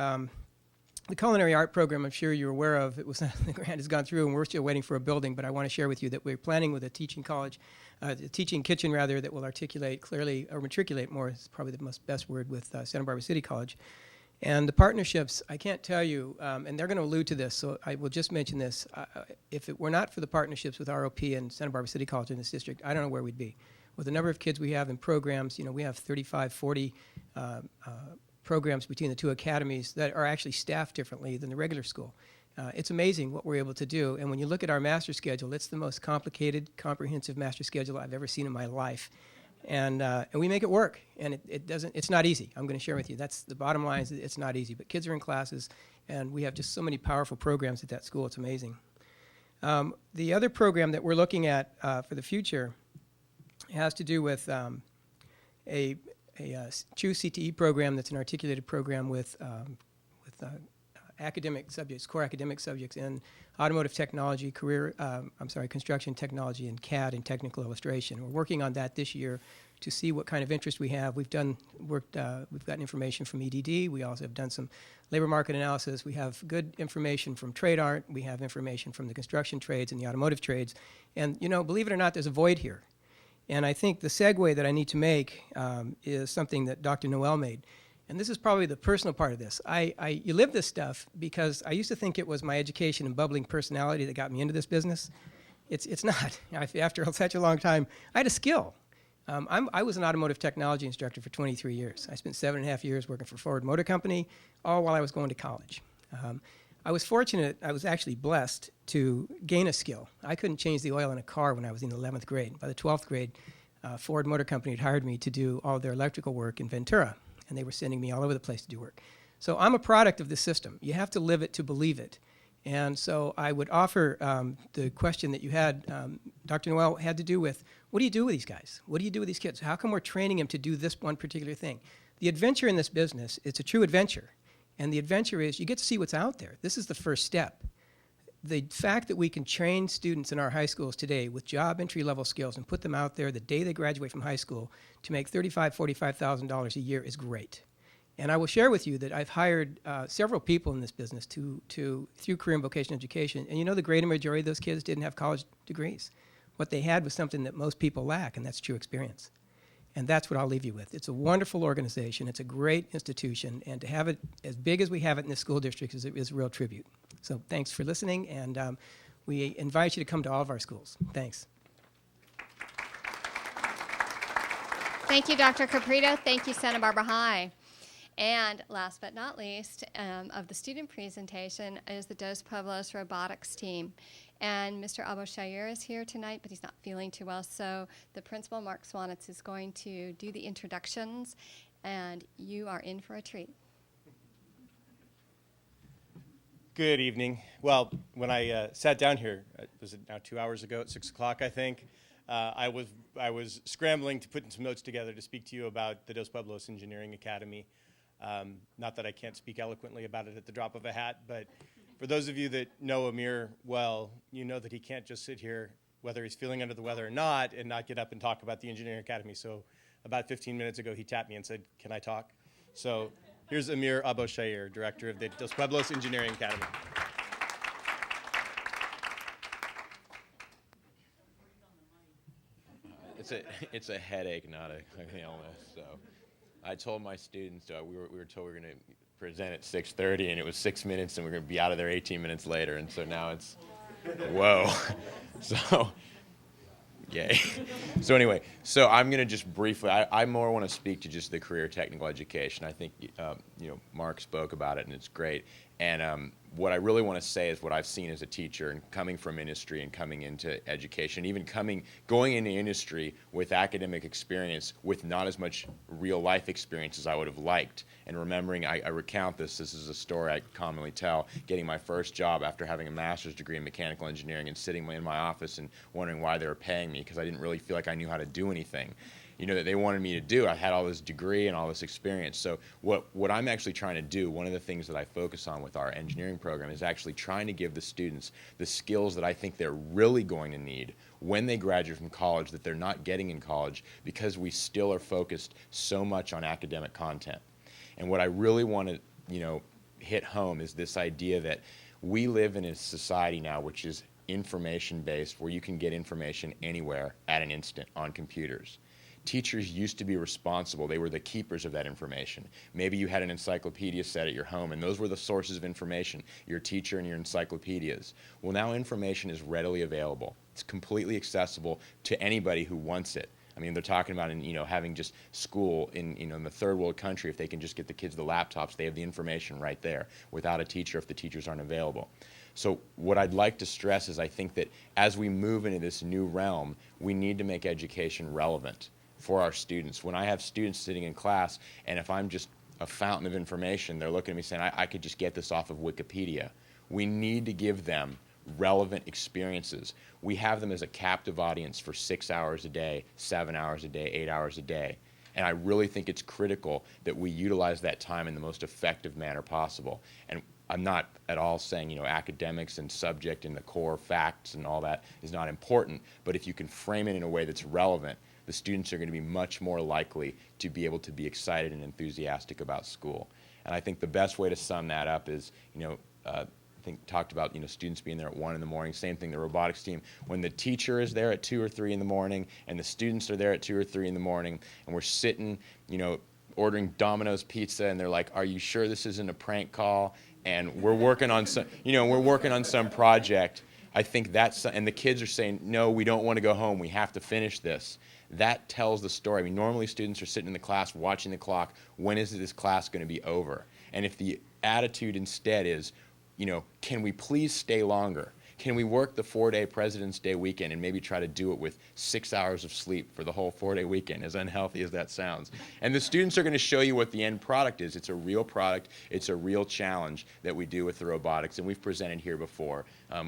The culinary art program, I'm sure you're aware of, the grant has gone through and we're still waiting for a building, but I want to share with you that we're planning with a teaching college, a teaching kitchen rather, that will articulate clearly, or matriculate more, is probably the best word, with Santa Barbara City College. And the partnerships, I can't tell you, and they're going to allude to this, so I will just mention this. If it were not for the partnerships with ROP and Santa Barbara City College in this district, I don't know where we'd be. With the number of kids we have in programs, we have 35, 40 programs between the 2 academies that are actually staffed differently than the regular school. It's amazing what we're able to do. And when you look at our master schedule, it's the most complicated, comprehensive master schedule I've ever seen in my life. And we make it work. And it's not easy. I'm going to share with you. That's the bottom line, is it's not easy. But kids are in classes, and we have just so many powerful programs at that school. It's amazing. The other program that we're looking at for the future has to do with a true CTE program that's an articulated program with academic subjects, core academic subjects in automotive technology, construction technology, and CAD and technical illustration. We're working on that this year to see what kind of interest we have. We've gotten information from EDD. We also have done some labor market analysis. We have good information from trade art. We have information from the construction trades and the automotive trades. And, believe it or not, there's a void here. And I think the segue that I need to make is something that Dr. Noel made. And this is probably the personal part of this. You live this stuff because I used to think it was my education and bubbling personality that got me into this business. It's not. After such a long time, I had a skill. I was an automotive technology instructor for 23 years. I spent 7.5 years working for Ford Motor Company, all while I was going to college. I was fortunate, I was actually blessed to gain a skill. I couldn't change the oil in a car when I was in the 11th grade. By the 12th grade, Ford Motor Company had hired me to do all their electrical work in Ventura, and they were sending me all over the place to do work. So I'm a product of this system. You have to live it to believe it. And so I would offer the question that you had, Dr. Noel, had to do with, what do you do with these guys? What do you do with these kids? How come we're training them to do this one particular thing? The adventure in this business, it's a true adventure. And the adventure is you get to see what's out there. This is the first step. The fact that we can train students in our high schools today with job entry-level skills and put them out there the day they graduate from high school to make $35,000, $45,000 a year is great. And I will share with you that I've hired several people in this business through career and vocational education. And the greater majority of those kids didn't have college degrees. What they had was something that most people lack, and that's true experience. And that's what I'll leave you with. It's a wonderful organization. It's a great institution. And to have it as big as we have it in this school district is a real tribute. So thanks for listening. And we invite you to come to all of our schools. Thanks. Thank you, Dr. Caprito. Thank you, Santa Barbara High. And last but not least, of the student presentation is the Dos Pueblos robotics team. And Mr. Aboshayer is here tonight, but he's not feeling too well. So the principal, Mark Swanitz, is going to do the introductions, and you are in for a treat. Good evening. Well, when I sat down here, was it now 2 hours ago at 6 o'clock, I think, I was scrambling to put some notes together to speak to you about the Dos Pueblos Engineering Academy. Not that I can't speak eloquently about it at the drop of a hat, but for those of you that know Amir well, you know that he can't just sit here, whether he's feeling under the weather or not, and not get up and talk about the Engineering Academy. So about 15 minutes ago, he tapped me and said, "Can I talk?" So here's Amir Aboshayer, director of the Dos Pueblos Engineering Academy. It's a headache, not an illness. So I told my students we were told we were going to present at 6:30, and it was 6 minutes, and we're going to be out of there 18 minutes later. And so now it's whoa. So yay. So anyway, so I'm going to just briefly. I more want to speak to just the career technical education. I think Mark spoke about it, and it's great. And what I really want to say is what I've seen as a teacher and coming from industry and coming into education, even going into industry with academic experience with not as much real life experience as I would have liked. And remembering, I recount this is a story I commonly tell, getting my first job after having a master's degree in mechanical engineering and sitting in my office and wondering why they were paying me because I didn't really feel like I knew how to do anything. That they wanted me to do. I had all this degree and all this experience. So what I'm actually trying to do, one of the things that I focus on with our engineering program is actually trying to give the students the skills that I think they're really going to need when they graduate from college that they're not getting in college because we still are focused so much on academic content. And what I really want to, hit home is this idea that we live in a society now which is information-based, where you can get information anywhere at an instant on computers. Teachers used to be responsible. They were the keepers of that information. Maybe you had an encyclopedia set at your home, and those were the sources of information, your teacher and your encyclopedias. Well, now information is readily available. It's completely accessible to anybody who wants it. I mean, they're talking about having just school in the third world country. If they can just get the kids the laptops, they have the information right there without a teacher if the teachers aren't available. So what I'd like to stress is I think that as we move into this new realm, we need to make education relevant for our students. When I have students sitting in class, and if I'm just a fountain of information, they're looking at me saying, I could just get this off of Wikipedia. We need to give them relevant experiences. We have them as a captive audience for 6 hours a day, 7 hours a day, 8 hours a day. And I really think it's critical that we utilize that time in the most effective manner possible. And I'm not at all saying, academics and subject and the core facts and all that is not important, but if you can frame it in a way that's relevant, the students are going to be much more likely to be able to be excited and enthusiastic about school. And I think the best way to sum that up is, I think talked about, students being there at 1 in the morning. Same thing, the robotics team. When the teacher is there at 2 or 3 in the morning and the students are there at 2 or 3 in the morning and we're sitting, ordering Domino's pizza and they're like, "Are you sure this isn't a prank call?" And we're working on some, project. I think and the kids are saying, "No, we don't want to go home. We have to finish this." That tells the story. I mean, normally students are sitting in the class watching the clock. When is this class going to be over? And if the attitude instead is, can we please stay longer? Can we work the 4-day President's Day weekend and maybe try to do it with 6 hours of sleep for the whole 4-day weekend, as unhealthy as that sounds? And the students are going to show you what the end product is. It's a real product. It's a real challenge that we do with the robotics, and we've presented here before.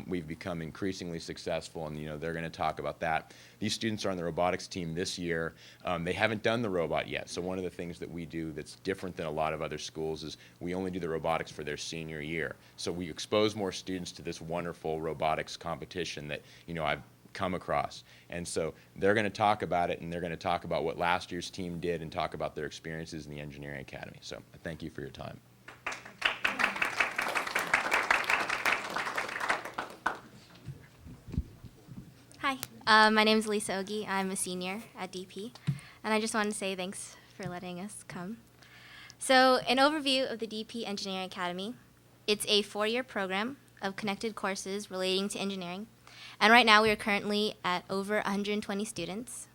We've become increasingly successful, and they're going to talk about that. These students are on the robotics team this year. They haven't done the robot yet, so one of the things that we do that's different than a lot of other schools is we only do the robotics for their senior year. So we expose more students to this wonderful robotics competition that I've come across. And so they're going to talk about it, and they're going to talk about what last year's team did and talk about their experiences in the Engineering Academy. So thank you for your time. Hi, my name is Lisa Ogi. I'm a senior at DP, and I just wanted to say thanks for letting us come. So, an overview of the DP Engineering Academy. It's a 4-year program of connected courses relating to engineering, and right now we are currently at over 120 students.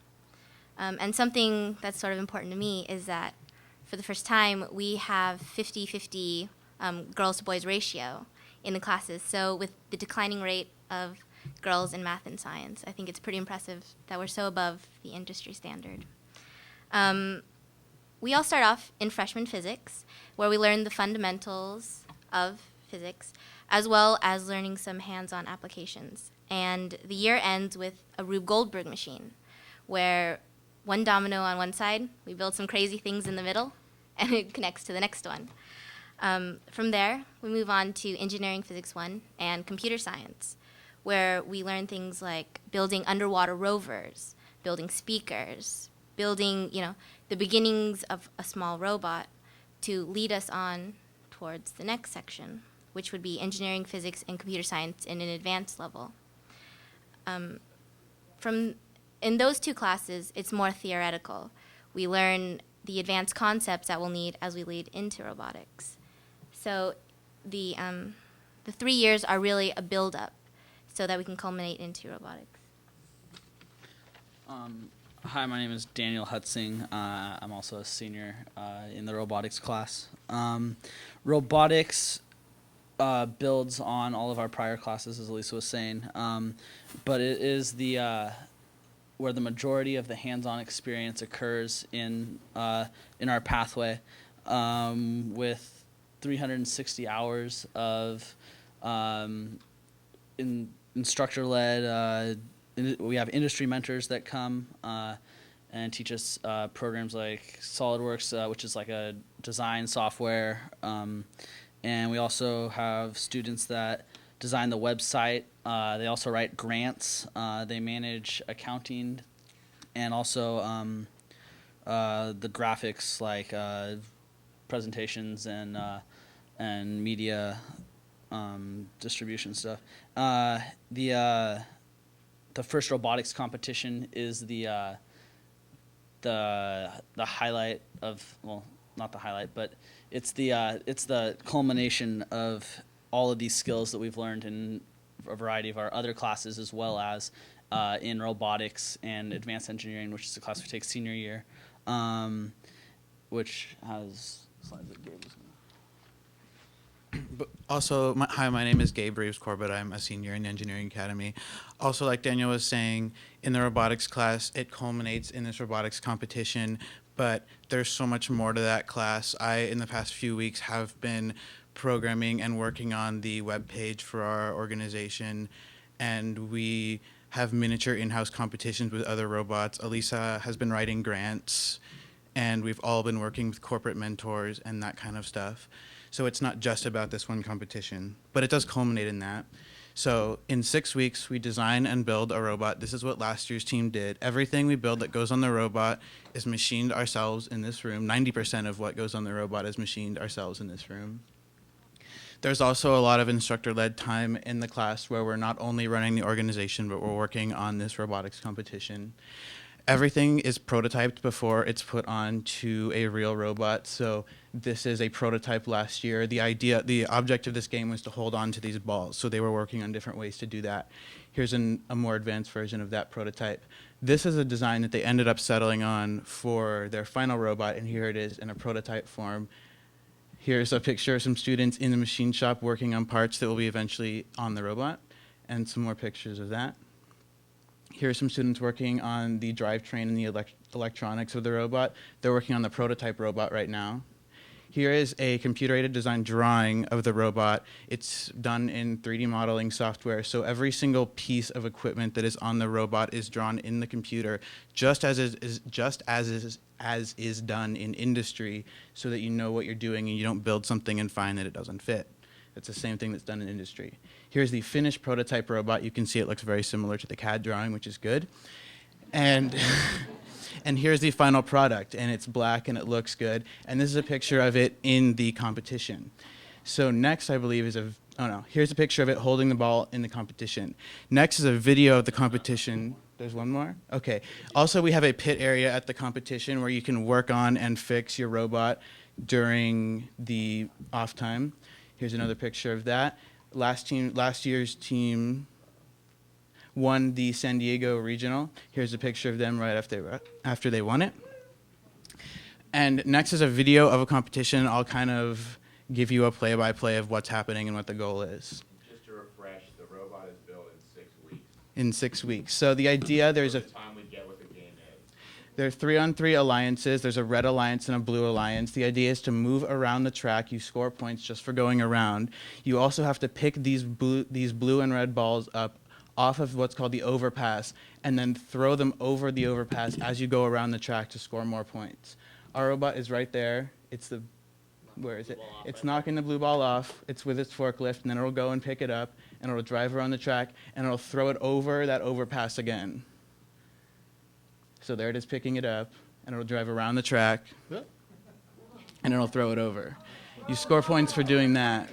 And something that's sort of important to me is that for the first time, we have 50-50 girls to boys ratio in the classes. So with the declining rate of girls in math and science, I think it's pretty impressive that we're so above the industry standard. We all start off in freshman physics, where we learn the fundamentals of physics, as well as learning some hands-on applications. And the year ends with a Rube Goldberg machine, where one domino on one side, we build some crazy things in the middle, and it connects to the next one. From there, we move on to Engineering Physics 1 and Computer Science, where we learn things like building underwater rovers, building speakers, building, the beginnings of a small robot to lead us on towards the next section, which would be Engineering Physics and Computer Science in an advanced level. In those two classes, it's more theoretical. We learn the advanced concepts that we'll need as we lead into robotics. So the 3 years are really a build-up so that we can culminate into robotics. Hi, my name is Daniel Hutzing. I'm also a senior in the robotics class. Robotics builds on all of our prior classes, as Elisa was saying, but it is where the majority of the hands-on experience occurs in our pathway, with 360 hours of instructor-led. We have industry mentors that come and teach us programs like SolidWorks, which is like a design software, and we also have students that design the website. They also write grants. They manage accounting, and also the graphics like presentations and media distribution stuff. The first robotics competition is the highlight of, well, not the highlight, but it's the culmination of all of these skills that we've learned in a variety of our other classes, as well as in robotics and advanced engineering, which is the class we take senior year, which has slides that Gabe was gonna. Also, hi, my name is Gabe Reeves-Corbett. I'm a senior in the Engineering Academy. Also, like Daniel was saying, in the robotics class, it culminates in this robotics competition, but there's so much more to that class. In the past few weeks, have been programming and working on the web page for our organization, and we have miniature in-house competitions with other robots. Elisa has been writing grants, and we've all been working with corporate mentors and that kind of stuff. So it's not just about this one competition, but it does culminate in that. So in 6 weeks, we design and build a robot. This is what last year's team did. Everything we build that goes on the robot is machined ourselves in this room. 90% of what goes on the robot is machined ourselves in this room. There's also a lot of instructor-led time in the class where we're not only running the organization, but we're working on this robotics competition. Everything is prototyped before it's put on to a real robot. So this is a prototype last year. The object of this game was to hold on to these balls. So they were working on different ways to do that. Here's a more advanced version of that prototype. This is a design that they ended up settling on for their final robot, and here it is in a prototype form. Here's a picture of some students in the machine shop working on parts that will be eventually on the robot, and some more pictures of that. Here are some students working on the drivetrain and the electronics of the robot. They're working on the prototype robot right now. Here is a computer-aided design drawing of the robot. It's done in 3D modeling software, so every single piece of equipment that is on the robot is drawn in the computer, just as is done in industry, so that you know what you're doing and you don't build something and find that it doesn't fit. It's the same thing that's done in industry. Here's the finished prototype robot. You can see it looks very similar to the CAD drawing, which is good. And and here's the final product, and it's black and it looks good. And this is a picture of it in the competition. So next, I believe, is here's a picture of it holding the ball in the competition. Next is a video of the competition. There's one more? Okay. Also, we have a pit area at the competition where you can work on and fix your robot during the off time. Here's another picture of that. Last year's team won the San Diego Regional. Here's a picture of them right after they won it. And next is a video of a competition. I'll kind of give you a play-by-play of what's happening and what the goal is. Just to refresh, the robot is built in 6 weeks. In 6 weeks. So the idea, there's a... time we get what the game is. There are 3-on-3 alliances. There's a red alliance and a blue alliance. The idea is to move around the track. You score points just for going around. You also have to pick these blue and red balls up off of what's called the overpass and then throw them over the overpass as you go around the track to score more points. Our robot is right there. Where is it? It's knocking the blue ball off. It's with its forklift, and then it'll go and pick it up, and it'll drive around the track, and it'll throw it over that overpass again. So there it is picking it up, and it'll drive around the track, and it'll throw it over. You score points for doing that.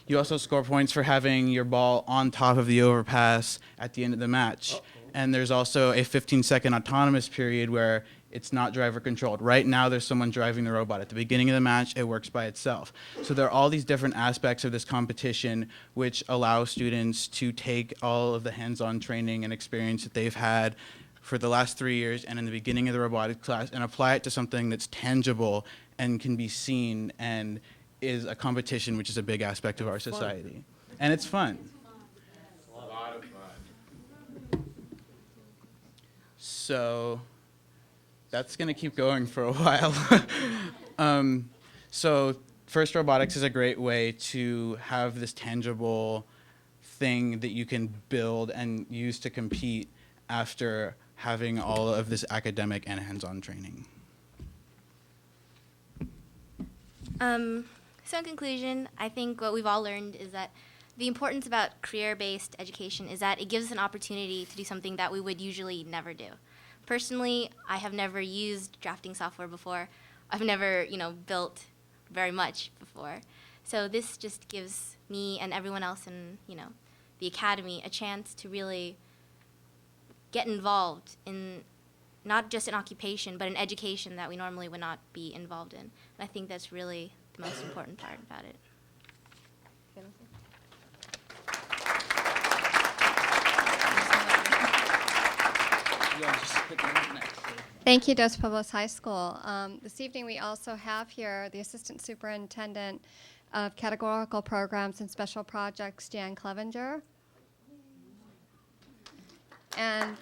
You also score points for having your ball on top of the overpass at the end of the match. And there's also a 15-second autonomous period where it's not driver controlled. Right now, there's someone driving the robot. At the beginning of the match, it works by itself. So there are all these different aspects of this competition which allow students to take all of the hands-on training and experience that they've had for the last 3 years and in the beginning of the robotics class and apply it to something that's tangible and can be seen and is a competition, which is a big aspect of our society. And it's fun. A lot of fun. So that's going to keep going for a while. So FIRST Robotics is a great way to have this tangible thing that you can build and use to compete after having all of this academic and hands-on training. So in conclusion, I think what we've all learned is that the importance about career-based education is that it gives us an opportunity to do something that we would usually never do. Personally, I have never used drafting software before. I've never, built very much before. So this just gives me and everyone else in, the academy a chance to really get involved in not just an occupation, but an education that we normally would not be involved in. And I think that's really the most important part about it. Thank you, Dos Pueblos High School. This evening we also have here the Assistant Superintendent of Categorical Programs and Special Projects, Jan Clevenger. And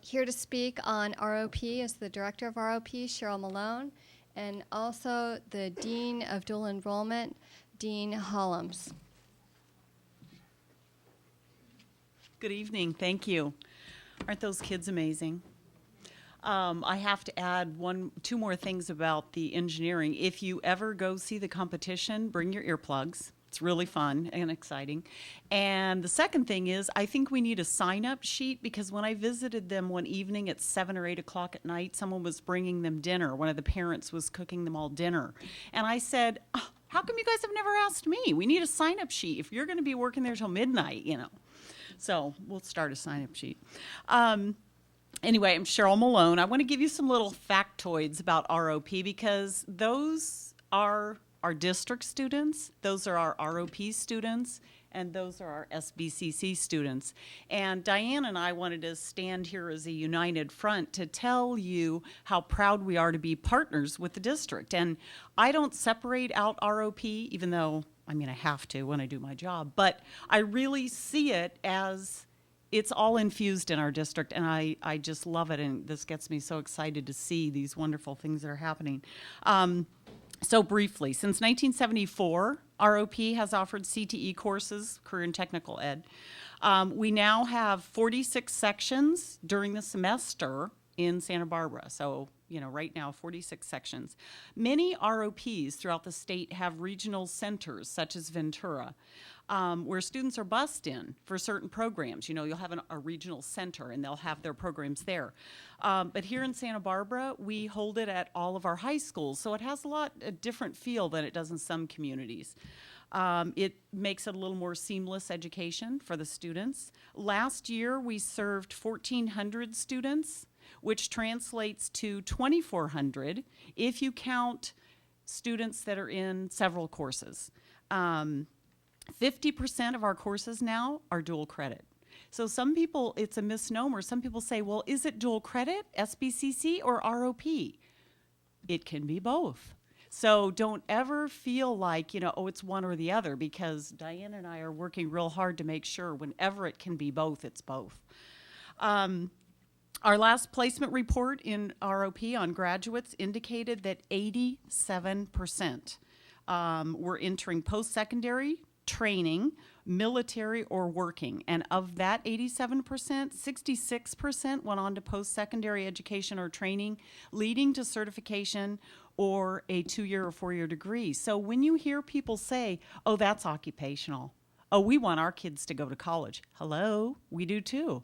here to speak on ROP is the Director of ROP, Cheryl Malone, and also the Dean of Dual Enrollment, Dean Hollums. Good evening. Thank you. Aren't those kids amazing? I have to add two more things about the engineering. If you ever go see the competition, bring your earplugs. It's really fun and exciting. And the second thing is, I think we need a sign-up sheet, because when I visited them one evening at 7 or 8 o'clock at night, someone was bringing them dinner. One of the parents was cooking them all dinner. And I said, oh, how come you guys have never asked me? We need a sign-up sheet if you're going to be working there till midnight, So we'll start a sign-up sheet. Anyway, I'm Cheryl Malone. I want to give you some little factoids about ROP, because those are our district students, those are our ROP students, and those are our SBCC students. And Diane and I wanted to stand here as a united front to tell you how proud we are to be partners with the district. And I don't separate out ROP, even though, I have to when I do my job, but I really see it as it's all infused in our district, and I just love it, and this gets me so excited to see these wonderful things that are happening. So briefly, since 1974, ROP has offered CTE courses, career and technical ed. We now have 46 sections during the semester in Santa Barbara. So, right now, 46 sections. Many ROPs throughout the state have regional centers, such as Ventura, where students are bused in for certain programs. You'll have a regional center, and they'll have their programs there. But here in Santa Barbara, we hold it at all of our high schools, so it has a different feel than it does in some communities. It makes it a little more seamless education for the students. Last year, we served 1,400 students, which translates to 2,400 if you count students that are in several courses. 50% of our courses now are dual credit. So some people, it's a misnomer. Some people say, well, is it dual credit, SBCC, or ROP? It can be both. So don't ever feel like, oh, it's one or the other, because Diane and I are working real hard to make sure whenever it can be both, it's both. Our last placement report in ROP on graduates indicated that 87% were entering post-secondary, training, military, or working. And of that 87%, 66% went on to post-secondary education or training, leading to certification or a 2-year or 4-year degree. So when you hear people say, oh, that's occupational, oh, we want our kids to go to college. Hello, we do too.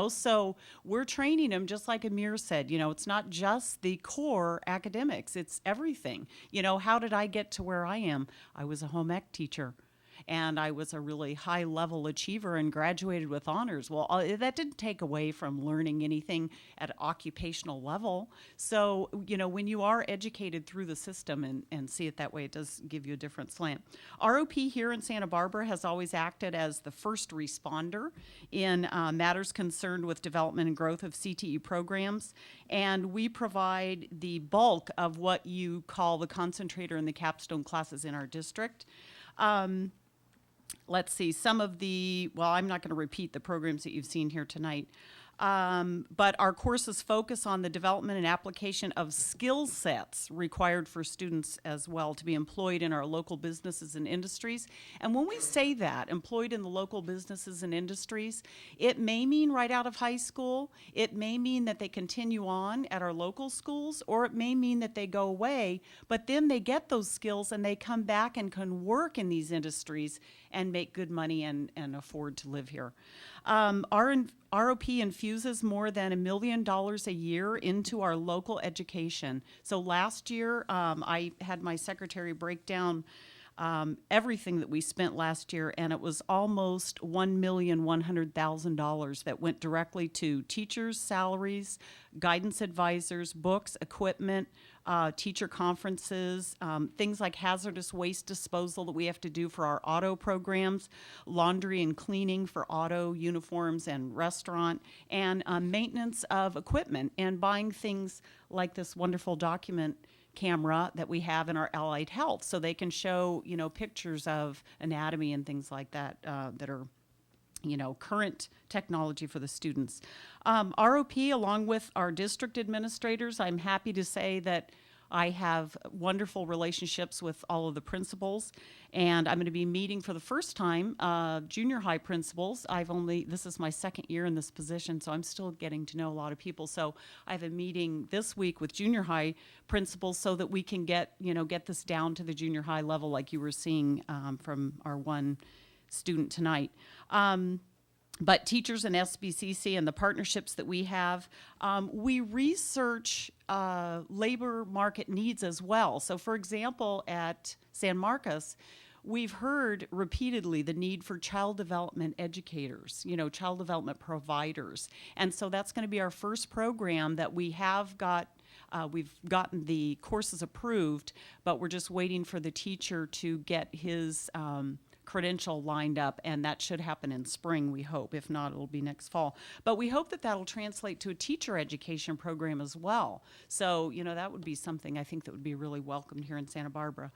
So we're training them, just like Amir said, it's not just the core academics, it's everything. How did I get to where I am? I was a home ec teacher, and I was a really high level achiever and graduated with honors. Well, that didn't take away from learning anything at an occupational level. So, when you are educated through the system and see it that way, it does give you a different slant. ROP here in Santa Barbara has always acted as the first responder in matters concerned with development and growth of CTE programs. And we provide the bulk of what you call the concentrator and the capstone classes in our district. Let's see, some of the, well, I'm not going to repeat the programs that you've seen here tonight, but our courses focus on the development and application of skill sets required for students as well to be employed in our local businesses and industries. And when we say that, employed in the local businesses and industries, it may mean right out of high school, it may mean that they continue on at our local schools, or it may mean that they go away, but then they get those skills and they come back and can work in these industries and make good money and afford to live here. Our ROP infuses more than $1 million a year into our local education. So last year, I had my secretary break down everything that we spent last year, and it was almost $1,100,000 that went directly to teachers' salaries, guidance advisors, books, equipment, teacher conferences, things like hazardous waste disposal that we have to do for our auto programs, laundry and cleaning for auto, uniforms, and restaurant, and maintenance of equipment, and buying things like this wonderful document camera that we have in our allied health, so they can show pictures of anatomy and things like that that are current technology for the students. ROP, along with our district administrators, I'm happy to say that I have wonderful relationships with all of the principals, and I'm going to be meeting for the first time junior high principals. This is my second year in this position, so I'm still getting to know a lot of people. So I have a meeting this week with junior high principals so that we can get this down to the junior high level, like you were seeing from our one student tonight. But teachers and SBCC and the partnerships that we have, we research labor market needs as well. So for example, at San Marcos, we've heard repeatedly the need for child development educators, child development providers. And so that's going to be our first program that we have got. We've gotten the courses approved, but we're just waiting for the teacher to get his credential lined up, and that should happen in spring, we hope. If not, it'll be next fall. But we hope that that'll translate to a teacher education program as well. So, that would be something I think that would be really welcomed here in Santa Barbara.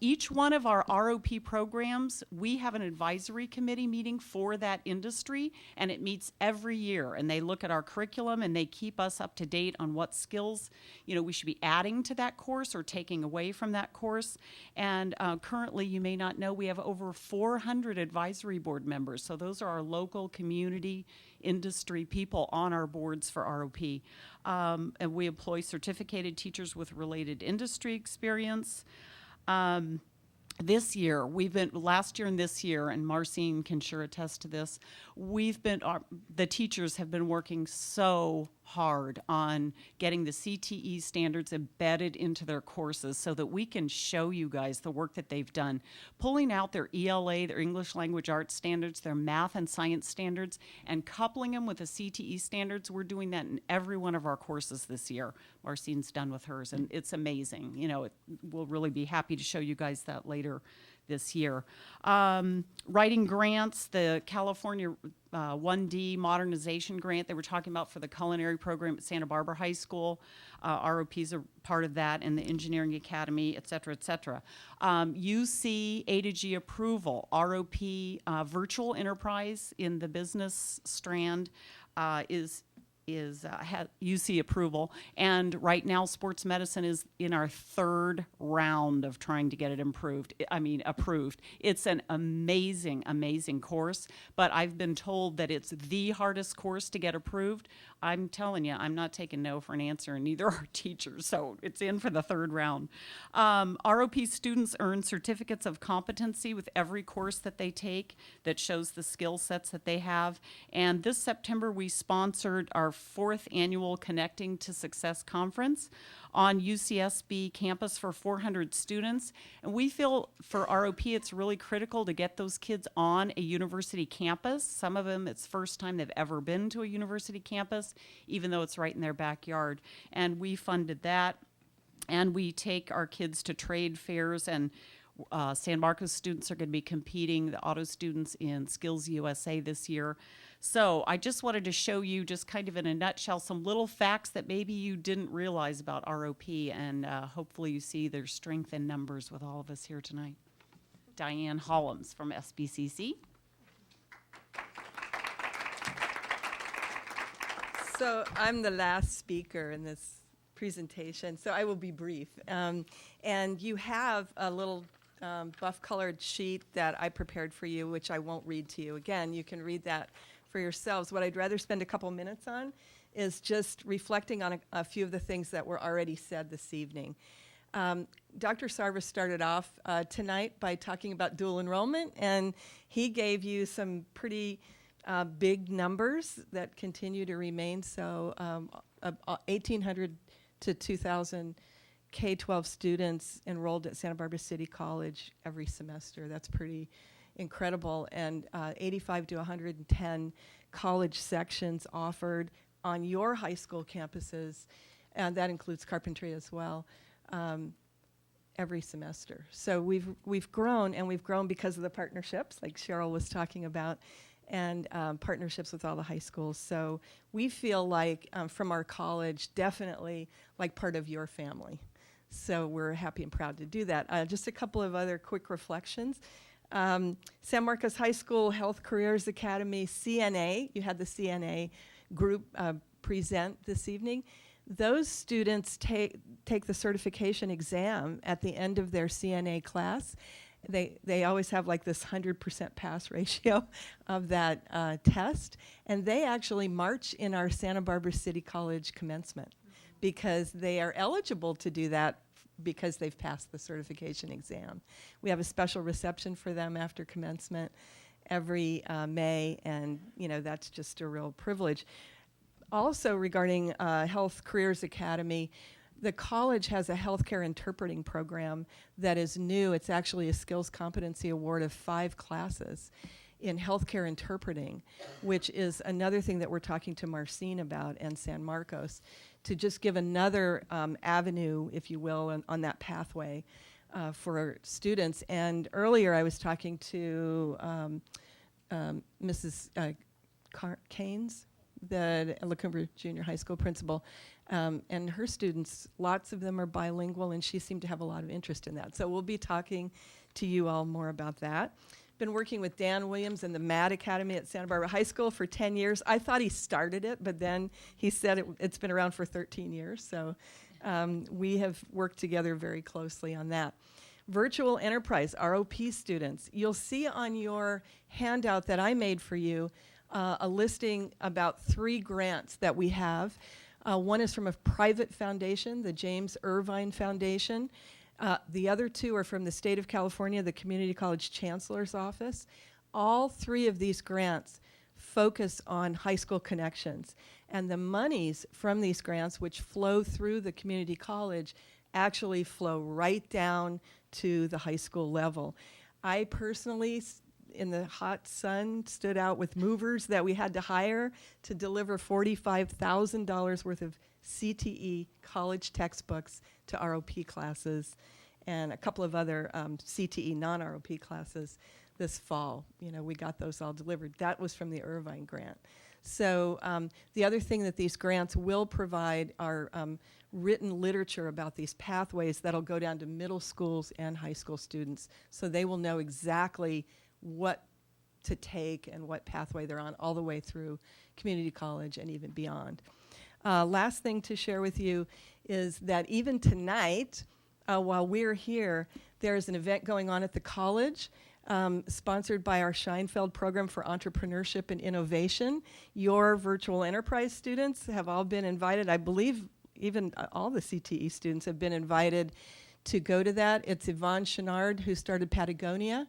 Each one of our ROP programs, we have an advisory committee meeting for that industry, and it meets every year, and they look at our curriculum and they keep us up to date on what skills, we should be adding to that course or taking away from that course. And currently, you may not know, we have over 400 advisory board members. So those are our local community industry people on our boards for ROP. And we employ certificated teachers with related industry experience. This year, last year and this year, and Marcine can sure attest to this, the teachers have been working so hard on getting the CTE standards embedded into their courses so that we can show you guys the work that they've done, pulling out their ELA, their English Language Arts standards, their math and science standards, and coupling them with the CTE standards. We're doing that in every one of our courses this year. Marcine's done with hers, and it's amazing. We'll really be happy to show you guys that later this year. Writing grants, the California 1D modernization grant they were talking about for the culinary program at Santa Barbara High School. ROPs are part of that, and the Engineering Academy, et cetera, et cetera. UC A to G approval, ROP virtual enterprise in the business strand has UC approval, and right now sports medicine is in our third round of trying to get it approved. It's an amazing course, but I've been told that it's the hardest course to get approved. I'm telling you, I'm not taking no for an answer, and neither are teachers, so it's in for the third round. ROP students earn certificates of competency with every course that they take that shows the skill sets that they have, and this September we sponsored our 4th annual Connecting to Success conference on UCSB campus for 400 students. And we feel for ROP it's really critical to get those kids on a university campus. Some of them, it's first time they've ever been to a university campus, even though it's right in their backyard. And we funded that. And we take our kids to trade fairs, and San Marcos students are going to be competing, the auto students, in Skills USA this year. So I just wanted to show you, just kind of in a nutshell, some little facts that maybe you didn't realize about ROP, and hopefully you see there's strength in numbers with all of us here tonight. Diane Hollums from SBCC. So I'm the last speaker in this presentation, so I will be brief. And you have a little buff-colored sheet that I prepared for you, which I won't read to you. Again, you can read that for yourselves. What I'd rather spend a couple minutes on is just reflecting on a few of the things that were already said this evening. Dr. Sarver started off tonight by talking about dual enrollment, and he gave you some pretty big numbers that continue to remain. So 1,800 to 2,000 K-12 students enrolled at Santa Barbara City College every semester. That's pretty incredible. And 85 to 110 college sections offered on your high school campuses, and that includes carpentry as well, every semester. So we've grown, and we've grown because of the partnerships, like Cheryl was talking about, and partnerships with all the high schools. So we feel like, from our college, definitely like part of your family. So we're happy and proud to do that. Just a couple of other quick reflections. San Marcos High School Health Careers Academy, CNA, you had the CNA group present this evening. Those students take the certification exam at the end of their CNA class. They always have like this 100% pass ratio of that test, and they actually march in our Santa Barbara City College commencement because they are eligible to do that because they've passed the certification exam. We have a special reception for them after commencement every May, and that's just a real privilege. Also, regarding Health Careers Academy, the college has a healthcare interpreting program that is new. It's actually a skills competency award of 5 classes in healthcare interpreting, which is another thing that we're talking to Marcine about and San Marcos, to just give another avenue, if you will, on that pathway for our students. And earlier I was talking to Mrs. Keynes, the La Cumbre Junior High School principal, and her students, lots of them are bilingual, and she seemed to have a lot of interest in that. So we'll be talking to you all more about that. Been working with Dan Williams and the MAD Academy at Santa Barbara High School for 10 years. I thought he started it, but then he said it's been around for 13 years. So we have worked together very closely on that. Virtual Enterprise, ROP students. You'll see on your handout that I made for you a listing about 3 grants that we have. One is from a private foundation, the James Irvine Foundation. The other 2 are from the state of California, the Community College Chancellor's Office. All 3 of these grants focus on high school connections. And the monies from these grants, which flow through the community college, actually flow right down to the high school level. I personally, in the hot sun, stood out with movers that we had to hire to deliver $45,000 worth of CTE college textbooks to ROP classes. and a couple of other CTE non-ROP classes this fall. You know, we got those all delivered. That was from the Irvine grant. So the other thing that these grants will provide are written literature about these pathways that'll go down to middle schools and high school students, so they will know exactly what to take and what pathway they're on all the way through community college and even beyond. Last thing to share with you is that even tonight, while we're here, there's an event going on at the college sponsored by our Scheinfeld Program for Entrepreneurship and Innovation. Your virtual enterprise students have all been invited. I believe even all the CTE students have been invited to go to that. It's Yvonne Chenard, who started Patagonia,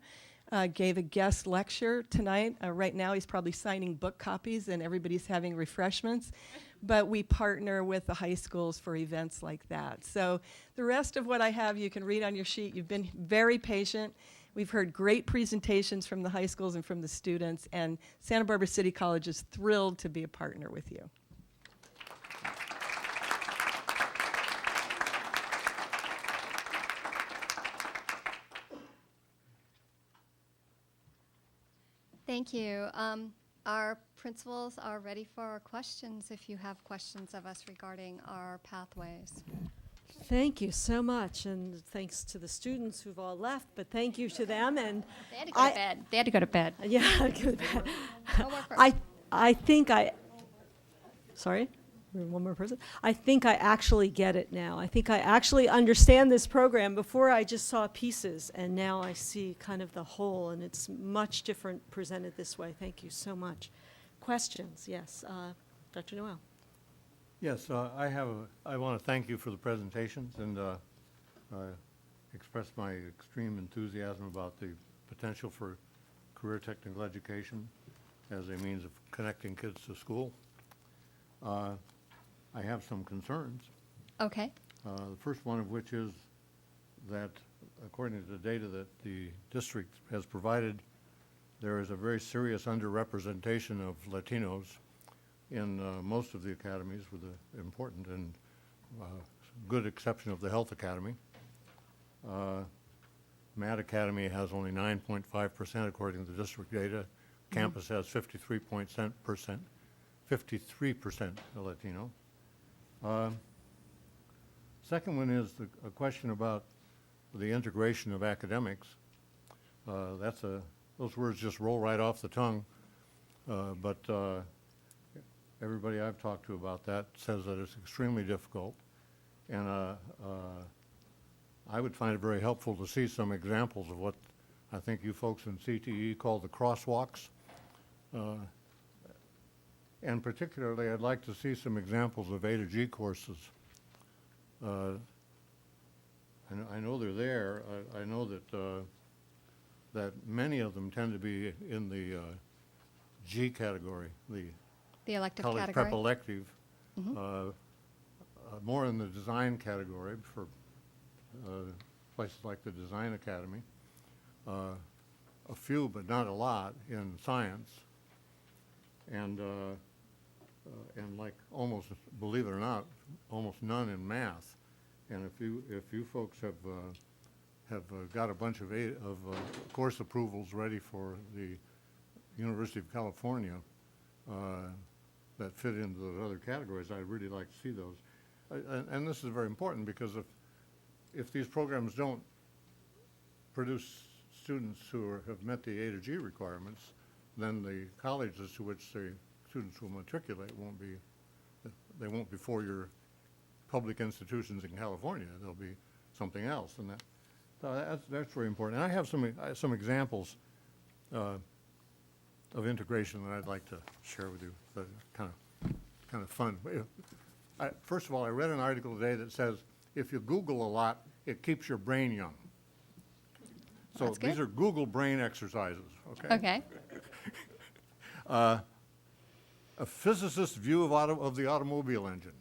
gave a guest lecture tonight. Right now he's probably signing book copies and everybody's having refreshments. But we partner with the high schools for events like that. So the rest of what I have you can read on your sheet. You've been very patient. We've heard great presentations from the high schools and from the students, and Santa Barbara City College is thrilled to be a partner with you. Thank you. Our principals are ready for our questions if you have questions of us regarding our pathways. Thank you so much, and thanks to the students who've all left, but thank you to them. And They had to go to bed. They had to go to bed. Yeah, go to bed. One more person. I think sorry, one more person. I think I actually get it now. I think I actually understand this program. Before I just saw pieces, and now I see kind of the whole, and it's much different presented this way. Thank you so much. Questions? Yes, Dr. Noel. Yes, I want to thank you for the presentations and express my extreme enthusiasm about the potential for career technical education as a means of connecting kids to school. I have some concerns. Okay. The first one of which is that according to the data that the district has provided, there is a very serious underrepresentation of Latinos in most of the academies, with the important and good exception of the Health Academy. Matt Academy has only 9.5% according to the district data. Campus has 53% Latino. Second one is a question about the integration of academics. Those words just roll right off the tongue, but everybody I've talked to about that says that it's extremely difficult, and I would find it very helpful to see some examples of what I think you folks in CTE call the crosswalks. And particularly, I'd like to see some examples of A to G courses. I know they're there. I know that many of them tend to be in the G category, the elective college category. prep elective, Mhm. more in the design category for places like the Design Academy, a few but not a lot in science, and like almost, believe it or not, almost none in math. And if you folks have got a bunch of course approvals ready for the University of California that fit into those other categories, I'd really like to see those. And this is very important because if these programs don't produce students who have met the A to G requirements, then the colleges to which the students will matriculate won't be four-year public institutions in California. They'll be something else, and that's very important. And I have some examples of integration that I'd like to share with you. That are kind of fun. First of all, I read an article today that says if you Google a lot, it keeps your brain young. So That's good. these are Google brain exercises. Okay. Okay. A physicist's view of the automobile engine.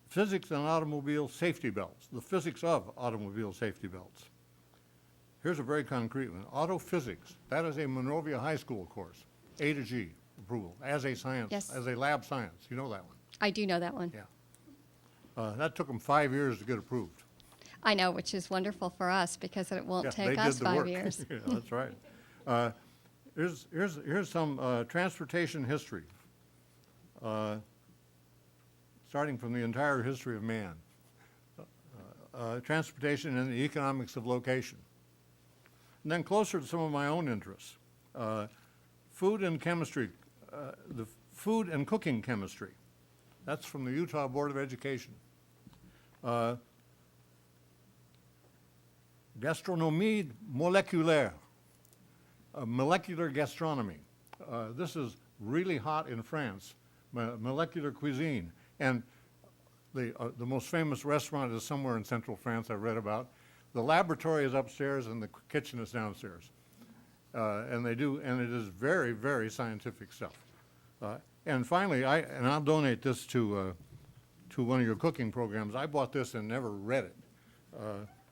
Physics and automobile safety belts. The physics of automobile safety belts. Here's a very concrete one. Auto physics. That is a Monrovia High School course. A to G approval as a science, Yes. as a lab science. You know that one. I do know that one. Yeah. That took them 5 years to get approved. I know, which is wonderful for us because it won't Yeah, take they us did the 5 work. years. Yeah, that's right. Here's some transportation history, starting from the entire history of man. Transportation and the economics of location. And then closer to some of my own interests, food and chemistry, the food and cooking chemistry. That's from the Utah Board of Education. Gastronomie moléculaire, molecular gastronomy. This is really hot in France, molecular cuisine. And the most famous restaurant is somewhere in central France I read about. The laboratory is upstairs and the kitchen is downstairs. And it is very, very scientific stuff. And finally, I'll donate this to one of your cooking programs. I bought this and never read it.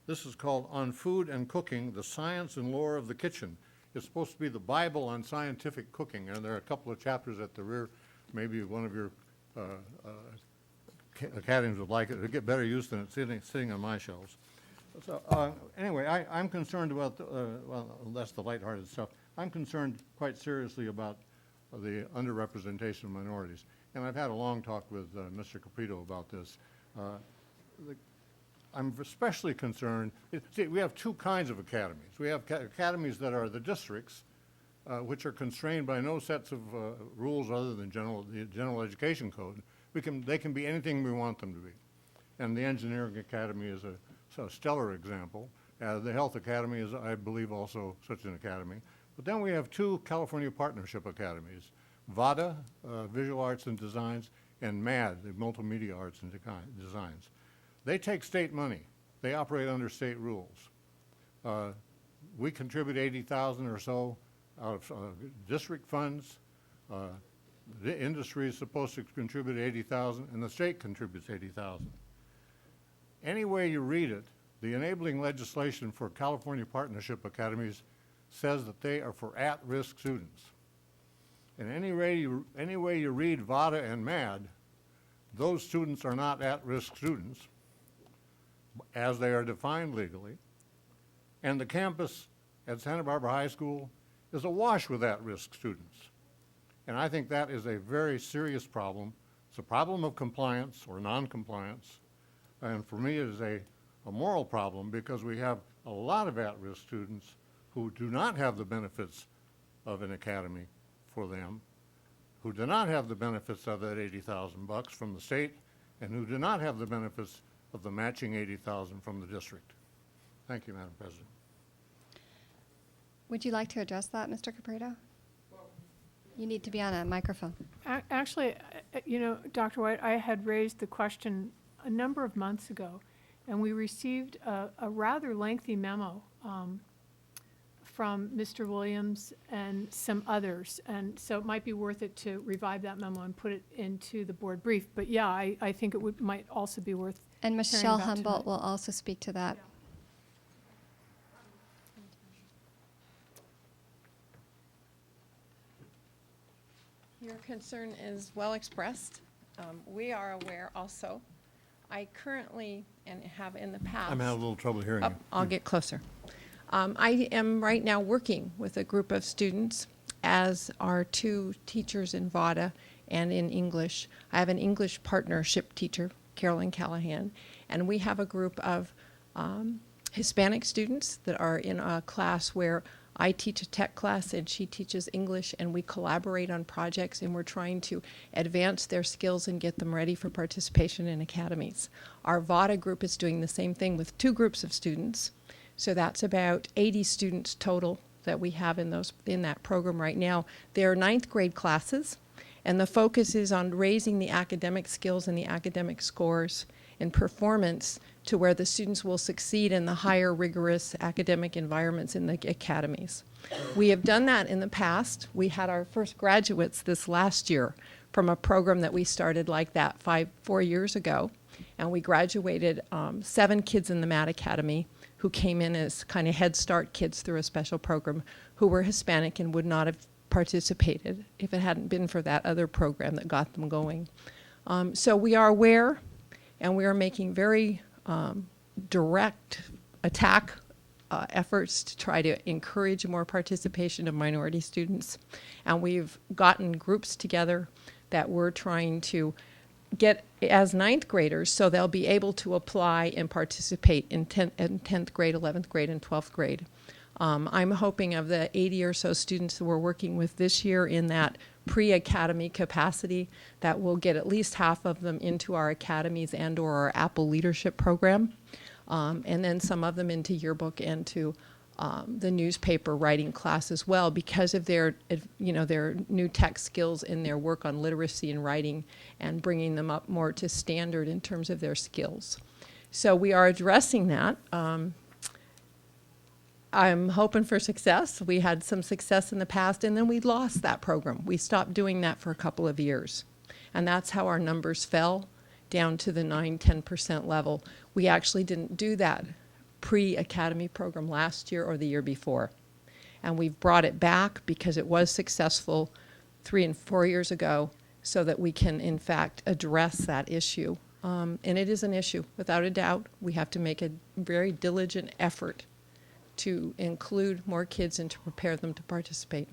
This is called On Food and Cooking, The Science and Lore of the Kitchen. It's supposed to be the Bible on scientific cooking, and there are a couple of chapters at the rear. Maybe one of your academies would like it. It'll get better use than it's sitting on my shelves. So anyway, I'm concerned about, well, that's the lighthearted stuff. I'm concerned quite seriously about the underrepresentation of minorities. And I've had a long talk with Mr. Caprito about this. I'm especially concerned, see, we have two kinds of academies. We have academies that are the districts, which are constrained by no sets of rules other than the General Education Code. They can be anything we want them to be. And the Engineering Academy is a stellar example. The Health Academy is, I believe, also such an academy. But then we have two California Partnership Academies, VADA, Visual Arts and Designs, and MAD, the Multimedia Arts and Designs. They take state money. They operate under state rules. We contribute $80,000 or so out of district funds. The industry is supposed to contribute $80,000, and the state contributes $80,000. Any way you read it, the enabling legislation for California Partnership Academies says that they are for at-risk students. And any way you read VADA and MAD, those students are not at-risk students, as they are defined legally. And the campus at Santa Barbara High School is awash with at-risk students. And I think that is a very serious problem. It's a problem of compliance or non-compliance. And for me, it is a moral problem because we have a lot of at-risk students who do not have the benefits of an academy for them, who do not have the benefits of that $80,000 from the state, and who do not have the benefits of the matching $80,000 from the district. Thank you, Madam President. Would you like to address that, Mr. Caprito? You need to be on a microphone. Actually, you know, Dr. White, I had raised the question a number of months ago, and we received a rather lengthy memo from Mr. Williams and some others, and so it might be worth it to revive that memo and put it into the board brief. But yeah, I think it might also be worth. And Michelle hearing about Humboldt tonight. will also speak to that. Your concern is well expressed. We are aware also. I currently, and have in the past. I'm having a little trouble hearing you. I'll get closer. I am right now working with a group of students, as are two teachers in VADA and in English. I have an English partnership teacher, Carolyn Callahan, and we have a group of Hispanic students that are in a class where I teach a tech class and she teaches English, and we collaborate on projects, and we're trying to advance their skills and get them ready for participation in academies. Our VADA group is doing the same thing with two groups of students. So that's about 80 students total that we have in that program right now. They're 9th grade classes, and the focus is on raising the academic skills and the academic scores and performance to where the students will succeed in the higher rigorous academic environments in the academies. We have done that in the past. We had our first graduates this last year from a program that we started like that 4 years ago, and we graduated 7 kids in the MAD Academy who came in as kind of Head Start kids through a special program who were Hispanic and would not have participated if it hadn't been for that other program that got them going. So we are aware, And we are making very direct attack efforts to try to encourage more participation of minority students. And we've gotten groups together that we're trying to get as ninth graders so they'll be able to apply and participate in 10th grade, 11th grade, and 12th grade. I'm hoping of the 80 or so students that we're working with this year in that pre-academy capacity that we'll get at least half of them into our academies and or our Apple Leadership Program, and then some of them into yearbook and to the newspaper writing class as well because of their, their new tech skills in their work on literacy and writing and bringing them up more to standard in terms of their skills. So we are addressing that. I'm hoping for success. We had some success in the past, and then we lost that program. We stopped doing that for a couple of years. And that's how our numbers fell down to the 9-10% level. We actually didn't do that pre-academy program last year or the year before. And we've brought it back because it was successful 3 and 4 years ago so that we can, in fact, address that issue. And it is an issue, without a doubt. We have to make a very diligent effort to include more kids and to prepare them to participate.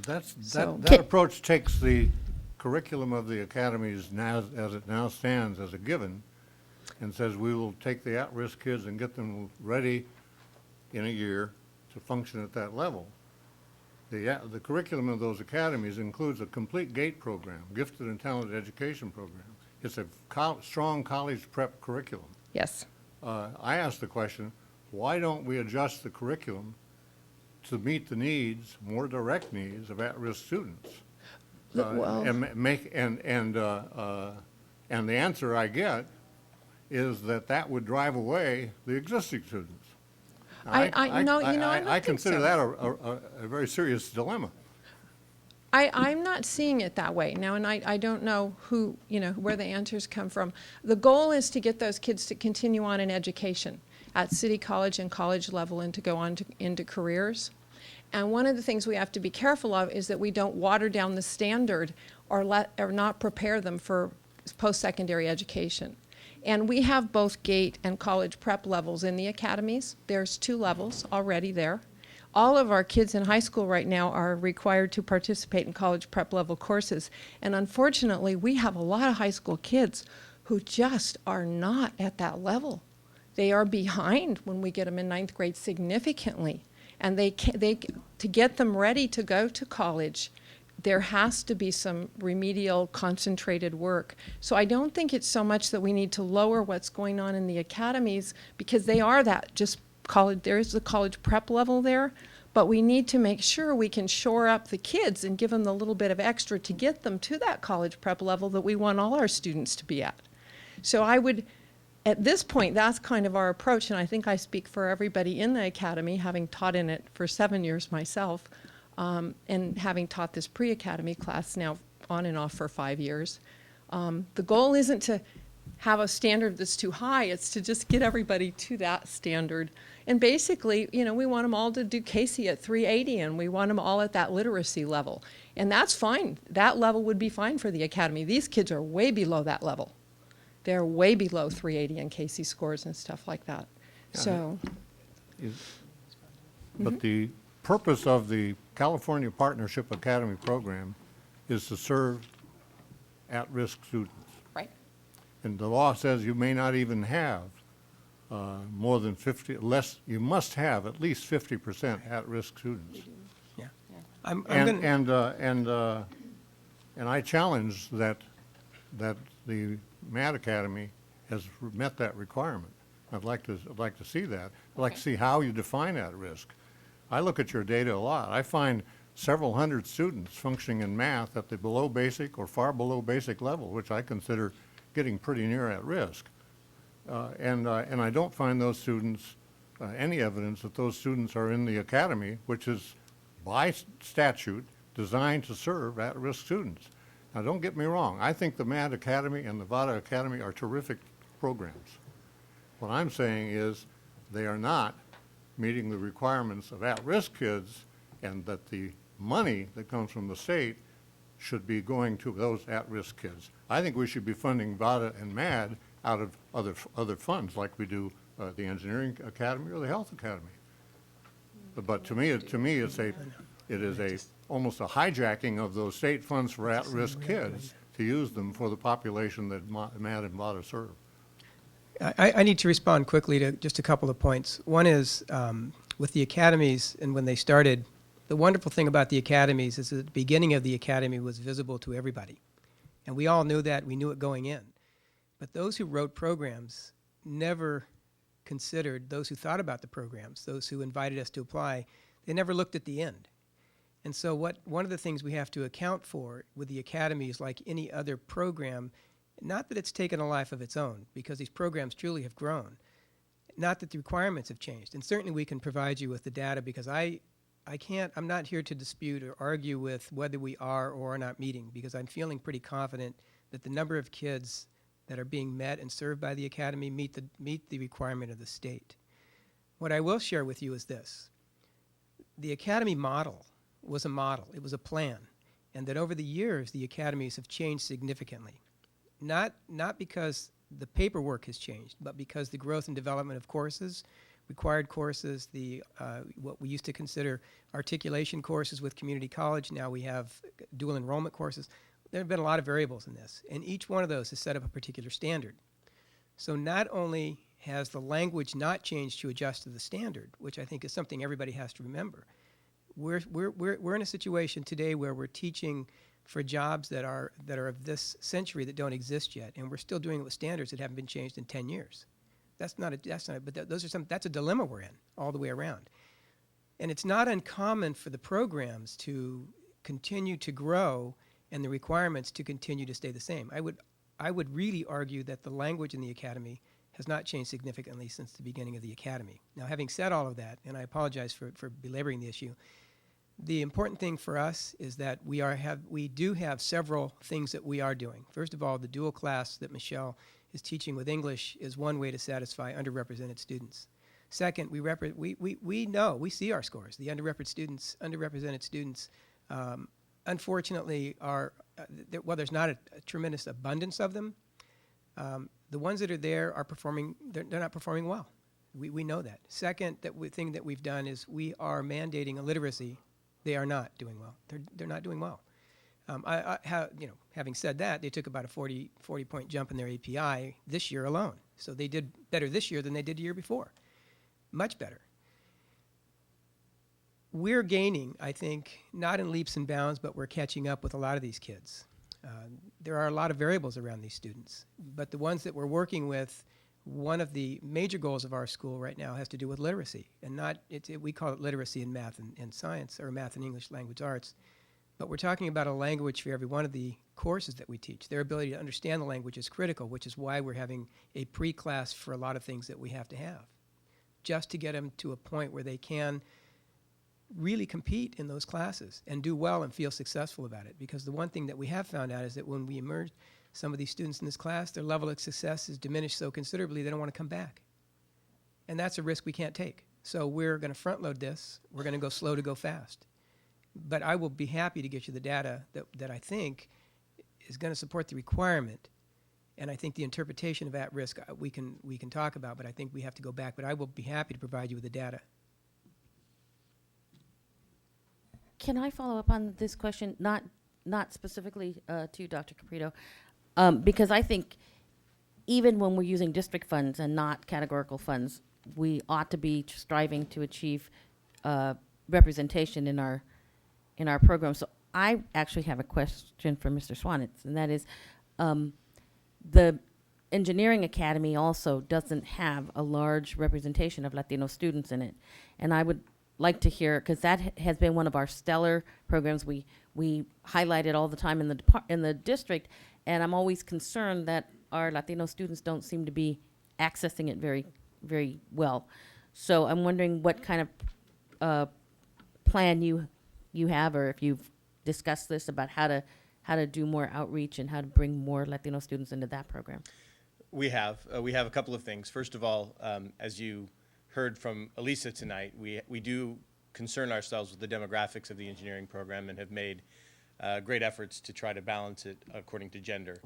That approach takes the curriculum of the academies now, as it now stands, as a given, and says we will take the at-risk kids and get them ready in a year to function at that level. The curriculum of those academies includes a complete GATE program, Gifted and Talented Education Program. It's a strong college prep curriculum. Yes. I asked the question, why don't we adjust the curriculum to meet the needs, more direct needs of at-risk students? And the answer I get is that would drive away the existing students. I consider that a very serious dilemma. I'm not seeing it that way now, and I don't know who, where the answers come from. The goal is to get those kids to continue on in education at city college and college level and to go on into careers. And one of the things we have to be careful of is that we don't water down the standard or not prepare them for post-secondary education. And we have both GATE and college prep levels in the academies. There's 2 levels already there. All of our kids in high school right now are required to participate in college prep level courses. And unfortunately, we have a lot of high school kids who just are not at that level. They are behind when we get them in 9th grade significantly. And to get them ready to go to college, there has to be some remedial, concentrated work. So I don't think it's so much that we need to lower what's going on in the academies, because they are that just college, there is the college prep level there, but we need to make sure we can shore up the kids and give them the little bit of extra to get them to that college prep level that we want all our students to be at. So I would, at this point, that's kind of our approach, and I think I speak for everybody in the academy, having taught in it for 7 years myself, and having taught this pre-academy class now on and off for 5 years. The goal isn't to have a standard that's too high, it's to just get everybody to that standard. And basically, we want them all to do Casey at 380, and we want them all at that literacy level. And that's fine. That level would be fine for the academy. These kids are way below that level. They're way below 380 and Casey scores and stuff like that. So. But the purpose of the California Partnership Academy program is to serve at-risk students. Right. And the law says you may not even have more than 50, you must have at least 50% at-risk students. Yeah. And I challenge that the Mad Academy has met that requirement. I'd like to see that. I'd like to see how you define at-risk. I look at your data a lot. I find several hundred students functioning in math at the below basic or far below basic level, which I consider getting pretty near at risk. And I don't find those students, any evidence that those students are in the academy, which is by statute designed to serve at-risk students. Now, don't get me wrong. I think the MAD Academy and the VADA Academy are terrific programs. What I'm saying is they are not meeting the requirements of at-risk kids, and that the money that comes from the state should be going to those at-risk kids. I think we should be funding VADA and MAD out of other funds, like we do the Engineering Academy or the Health Academy. But to me, it is almost a hijacking of those state funds for at-risk kids to use them for the population that Matt and Vada serve. I need to respond quickly to just a couple of points. One is with the academies, and when they started, the wonderful thing about the academies is that the beginning of the academy was visible to everybody. And we all knew that. We knew it going in. But those who wrote programs never considered, those who thought about the programs, those who invited us to apply, they never looked at the end. And so one of the things we have to account for with the academies, like any other program, not that it's taken a life of its own, because these programs truly have grown, not that the requirements have changed. And certainly we can provide you with the data, because I'm not here to dispute or argue with whether we are or are not meeting, because I'm feeling pretty confident that the number of kids that are being met and served by the academy meet the requirement of the state. What I will share with you is this. The academy model was a model. It was a plan. And that over the years, the academies have changed significantly. Not because the paperwork has changed, but because the growth and development of courses, required courses, what we used to consider articulation courses with community college, now we have dual enrollment courses. There have been a lot of variables in this, and each one of those has set up a particular standard. So not only has the language not changed to adjust to the standard, which I think is something everybody has to remember, we're in a situation today where we're teaching for jobs that are of this century that don't exist yet, and we're still doing it with standards that haven't been changed in 10 years. That's a dilemma we're in all the way around. And it's not uncommon for the programs to continue to grow and the requirements to continue to stay the same. I would really argue that the language in the academy has not changed significantly since the beginning of the academy. Now, having said all of that, and I apologize for belaboring the issue, the important thing for us is that we do have several things that we are doing. First of all, the dual class that Michelle is teaching with English is one way to satisfy underrepresented students. Second, we see our scores. The underrepresented students, unfortunately, there's not a tremendous abundance of them. The ones that are there are performing. They're not performing well. We know that. Second, thing that we've done is we are mandating illiteracy. They are not doing well. They're not doing well. Having said that, they took about a 40-point jump in their API this year alone. So they did better this year than they did the year before. Much better. We're gaining, I think, not in leaps and bounds, but we're catching up with a lot of these kids. There are a lot of variables around these students, but the ones that we're working with, one of the major goals of our school right now has to do with literacy, and we call it literacy in math and science, or math and English language arts, but we're talking about a language for every one of the courses that we teach. Their ability to understand the language is critical, which is why we're having a pre-class for a lot of things that we have to have, just to get them to a point where they can really compete in those classes and do well and feel successful about it. Because the one thing that we have found out is that when we immerse some of these students in this class, their level of success is diminished so considerably they don't want to come back. And that's a risk we can't take. So we're going to front load this. We're going to go slow to go fast. But I will be happy to get you the data that I think is going to support the requirement. And I think the interpretation of at risk we can talk about, but I think we have to go back. But I will be happy to provide you with the data. Can I follow up on this question, not specifically to Dr. Caprito, because I think even when we're using district funds and not categorical funds, we ought to be striving to achieve representation in our program. So I actually have a question for Mr. Swanitz, and that is, the Engineering Academy also doesn't have a large representation of Latino students in it, and I would like to hear, because that has been one of our stellar programs. We highlight it all the time in the district, and I'm always concerned that our Latino students don't seem to be accessing it very, very well. So I'm wondering what kind of plan you have, or if you've discussed this about how to do more outreach and how to bring more Latino students into that program. We have a couple of things. First of all, as you heard from Elisa tonight, we do concern ourselves with the demographics of the engineering program and have made great efforts to try to balance it according to gender.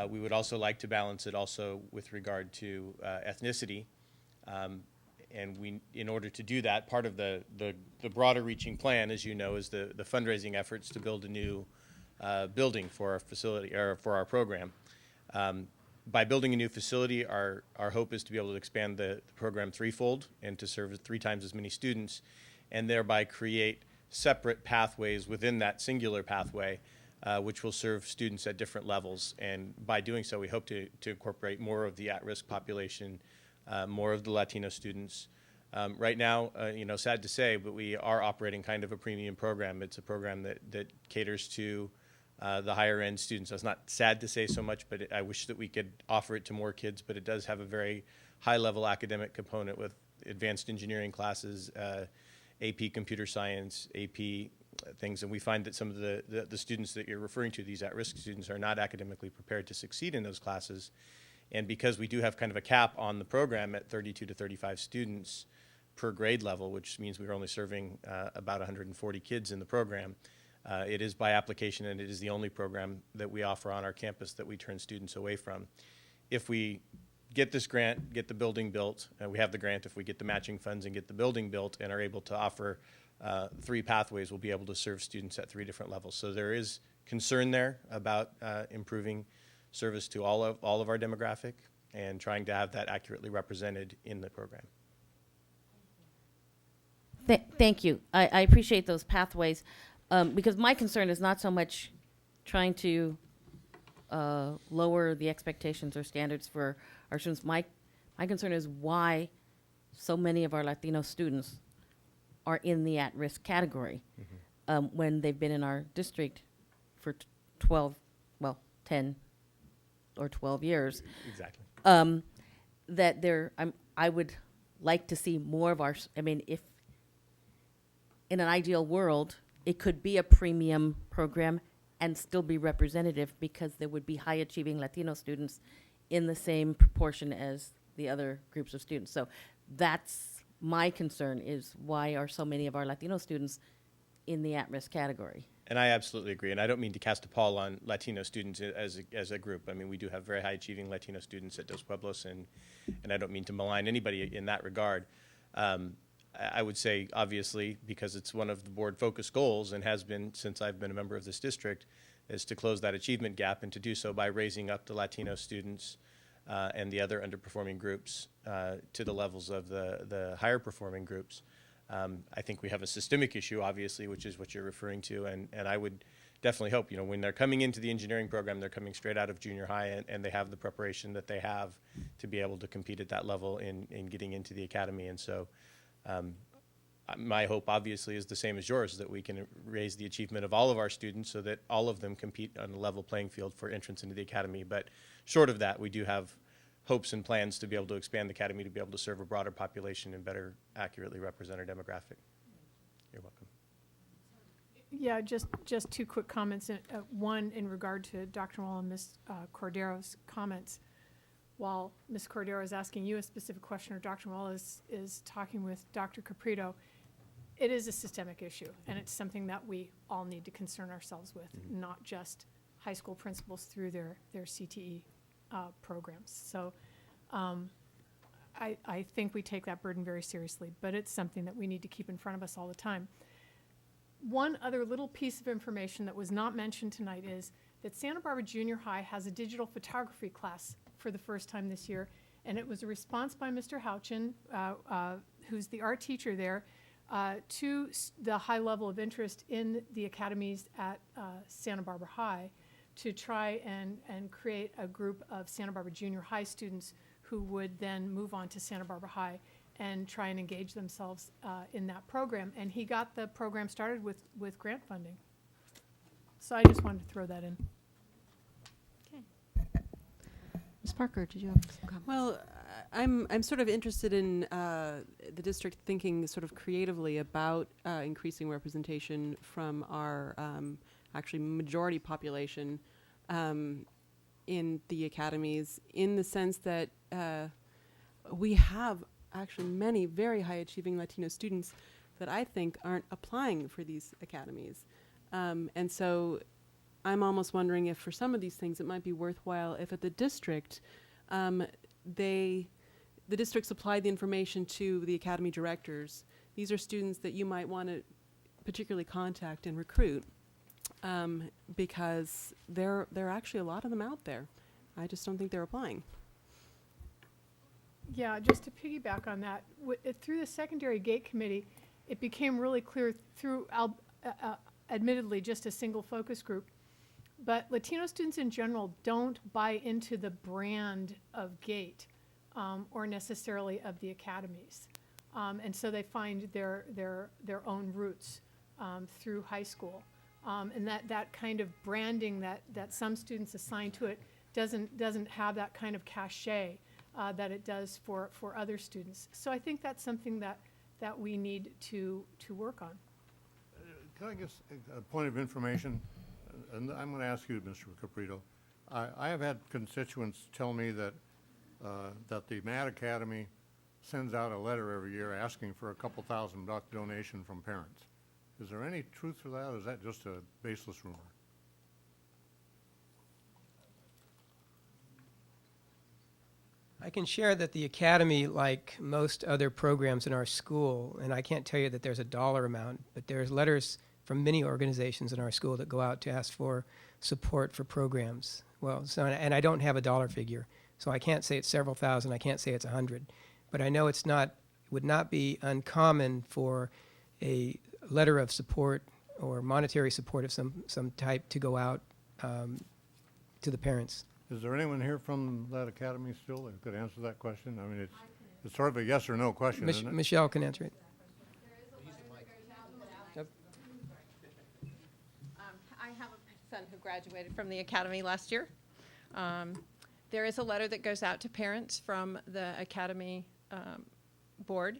We would also like to balance it also with regard to ethnicity. And we, in order to do that, part of the broader reaching plan, as you know, is the fundraising efforts to build a new building for our facility, or for our program. By building a new facility, our hope is to be able to expand the program threefold and to serve 3 times as many students, and thereby create separate pathways within that singular pathway, which will serve students at different levels. And by doing so, we hope to incorporate more of the at-risk population, more of the Latino students. Right now, you know, sad to say, but we are operating kind of a premium program. It's a program that caters to the higher end students. That's not sad to say so much, but I wish that we could offer it to more kids, but it does have a very high level academic component with advanced engineering classes, AP computer science, AP things, and we find that some of the students that you're referring to, these at-risk students, are not academically prepared to succeed in those classes. And because we do have kind of a cap on the program at 32 to 35 students per grade level, which means we're only serving about 140 kids in the program, it is by application, and it is the only program that we offer on our campus that we turn students away from. If we get this grant, get the building built, we have the grant, if we get the matching funds and get the building built and are able to offer 3 pathways, we'll be able to serve students at 3 different levels. So there is concern there about improving service to all of our demographic and trying to have that accurately represented in the program. Thank you. I appreciate those pathways, because my concern is not so much trying to lower the expectations or standards for our students. My concern is why so many of our Latino students are in the at-risk category when they've been in our district for 10 or 12 years. Exactly. That I would like to see more of our, I mean, if in an ideal world, it could be a premium program and still be representative, because there would be high achieving Latino students in the same proportion as the other groups of students. So that's my concern, is why are so many of our Latino students in the at-risk category? And I absolutely agree. And I don't mean to cast a pall on Latino students as a group. I mean, we do have very high achieving Latino students at Dos Pueblos, and I don't mean to malign anybody in that regard. I would say, obviously, because it's one of the board focus goals and has been since I've been a member of this district, is to close that achievement gap, and to do so by raising up the Latino students and the other underperforming groups to the levels of the higher performing groups. I think we have a systemic issue, obviously, which is what you're referring to, and I would definitely hope, you know, when they're coming into the engineering program, they're coming straight out of junior high, and they have the preparation that they have to be able to compete at that level in getting into the academy. And so my hope, obviously, is the same as yours, that we can raise the achievement of all of our students so that all of them compete on a level playing field for entrance into the academy. But short of that, we do have hopes and plans to be able to expand the academy to be able to serve a broader population and better accurately represent our demographic. You're welcome. Yeah, just 2 quick comments. One, in regard to Dr. Wall and Ms. Cordero's comments. While Ms. Cordero is asking you a specific question, or Dr. Wall is talking with Dr. Caprito, it is a systemic issue, and it's something that we all need to concern ourselves with, not just high school principals through their CTE programs. So I think we take that burden very seriously, but it's something that we need to keep in front of us all the time. One other little piece of information that was not mentioned tonight is that Santa Barbara Junior High has a digital photography class for the first time this year, and it was a response by Mr. Houchin, who's the art teacher there, to the high level of interest in the academies at Santa Barbara High, to try and create a group of Santa Barbara Junior High students who would then move on to Santa Barbara High and try and engage themselves in that program. And he got the program started with grant funding. So I just wanted to throw that in. Ms. Parker, did you have some comments? Well, I'm sort of interested in the district thinking sort of creatively about increasing representation from our actually majority population in the academies, in the sense that we have actually many very high achieving Latino students that I think aren't applying for these academies. And so I'm almost wondering if for some of these things it might be worthwhile if at the district, the district supplied the information to the academy directors. These are students that you might want to particularly contact and recruit, because there are actually a lot of them out there. I just don't think they're applying. Yeah, just to piggyback on that, through the secondary gate committee, it became really clear through, admittedly, just a single focus group, but Latino students in general don't buy into the brand of GATE or necessarily of the academies. And so they find their own roots through high school. And that kind of branding that some students assign to it doesn't have that kind of cachet that it does for other students. So I think that's something that we need to work on. Can I guess a point of information? And I'm going to ask you, Mr. Caprito. I have had constituents tell me that that the Mad Academy sends out a letter every year asking for a couple $1,000 donation from parents. Is there any truth to that, or is that just a baseless rumor? I can share that the Academy, like most other programs in our school, and I can't tell you that there's a dollar amount, but there's letters from many organizations in our school that go out to ask for support for programs. Well, so, and I don't have a dollar figure, so I can't say it's several thousand, I can't say it's 100. But I know it would not be uncommon for a letter of support or monetary support of some type to go out to the parents. Is there anyone here from that academy still that could answer that question? I mean, it's sort of a yes or no question, isn't it? Michelle can answer it. I have a son who graduated from the academy last year. There is a letter that goes out to parents from the academy board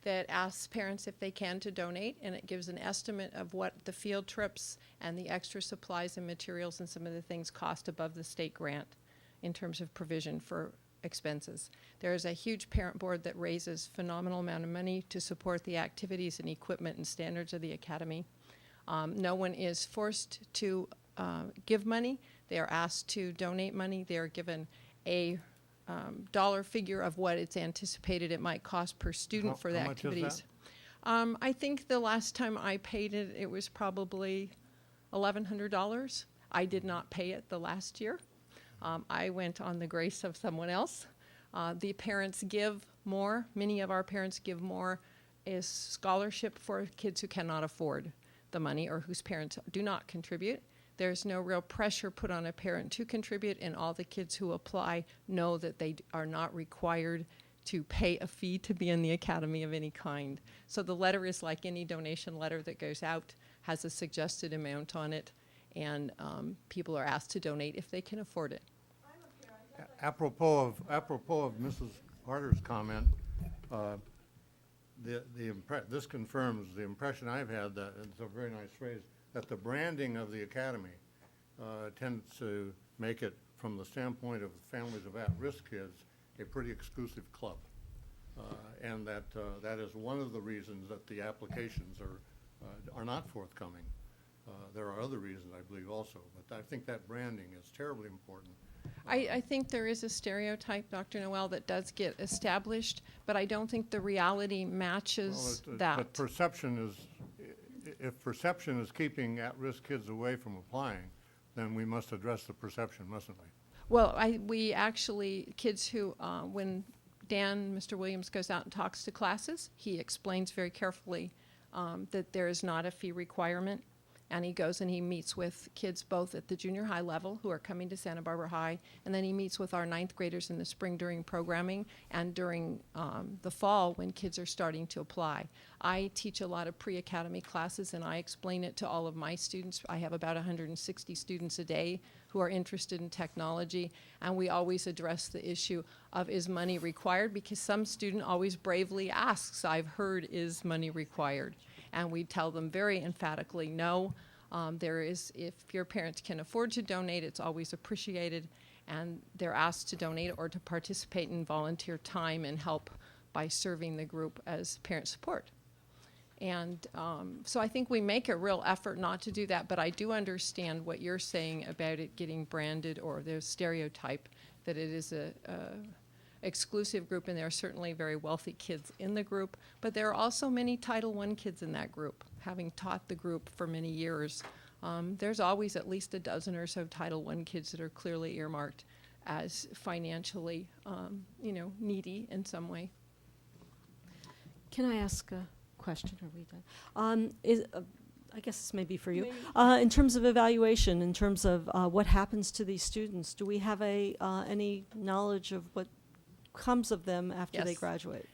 that asks parents if they can to donate, and it gives an estimate of what the field trips and the extra supplies and materials and some of the things cost above the state grant in terms of provision for expenses. There is a huge parent board that raises phenomenal amount of money to support the activities and equipment and standards of the academy. No one is forced to give money. They are asked to donate money. They are given a dollar figure of what it's anticipated it might cost per student for the activities. Much is that? I think the last time I paid it, it was probably $1,100. I did not pay it the last year. I went on the grace of someone else. The parents give more. Many of our parents give more as scholarship for kids who cannot afford the money or whose parents do not contribute. There's no real pressure put on a parent to contribute, and all the kids who apply know that they are not required to pay a fee to be in the academy of any kind. So the letter is like any donation letter that goes out, has a suggested amount on it, and people are asked to donate if they can afford it. Apropos of Mrs. Harder's comment, this confirms the impression I've had, that it's a very nice phrase, that the branding of the academy tends to make it, from the standpoint of families of at-risk kids, a pretty exclusive club. And that is one of the reasons that the applications are not forthcoming. There are other reasons, I believe, also, but I think that branding is terribly important. I think there is a stereotype, Dr. Noel, that does get established, but I don't think the reality matches that. But perception is, if perception is keeping at-risk kids away from applying, then we must address the perception, mustn't we? Well, we actually, kids who, when Mr. Williams goes out and talks to classes, he explains very carefully that there is not a fee requirement. And he goes and he meets with kids both at the junior high level who are coming to Santa Barbara High, and then he meets with our 9th graders in the spring during programming and during the fall when kids are starting to apply. I teach a lot of pre-academy classes, and I explain it to all of my students. I have about 160 students a day who are interested in technology, and we always address the issue of, is money required? Because some student always bravely asks, I've heard, is money required? And we tell them very emphatically, no. There is, if your parents can afford to donate, it's always appreciated, and they're asked to donate or to participate in volunteer time and help by serving the group as parent support. And so I think we make a real effort not to do that, but I do understand what you're saying about it getting branded or the stereotype that it is a exclusive group, and there are certainly very wealthy kids in the group, but there are also many Title I kids in that group. Having taught the group for many years, there's always at least a dozen or so Title I kids that are clearly earmarked as financially, needy in some way. Can I ask a question? Are we done? I guess this may be for you. In terms of evaluation, in terms of what happens to these students, do we have any knowledge of what comes of them after they Yes. graduate?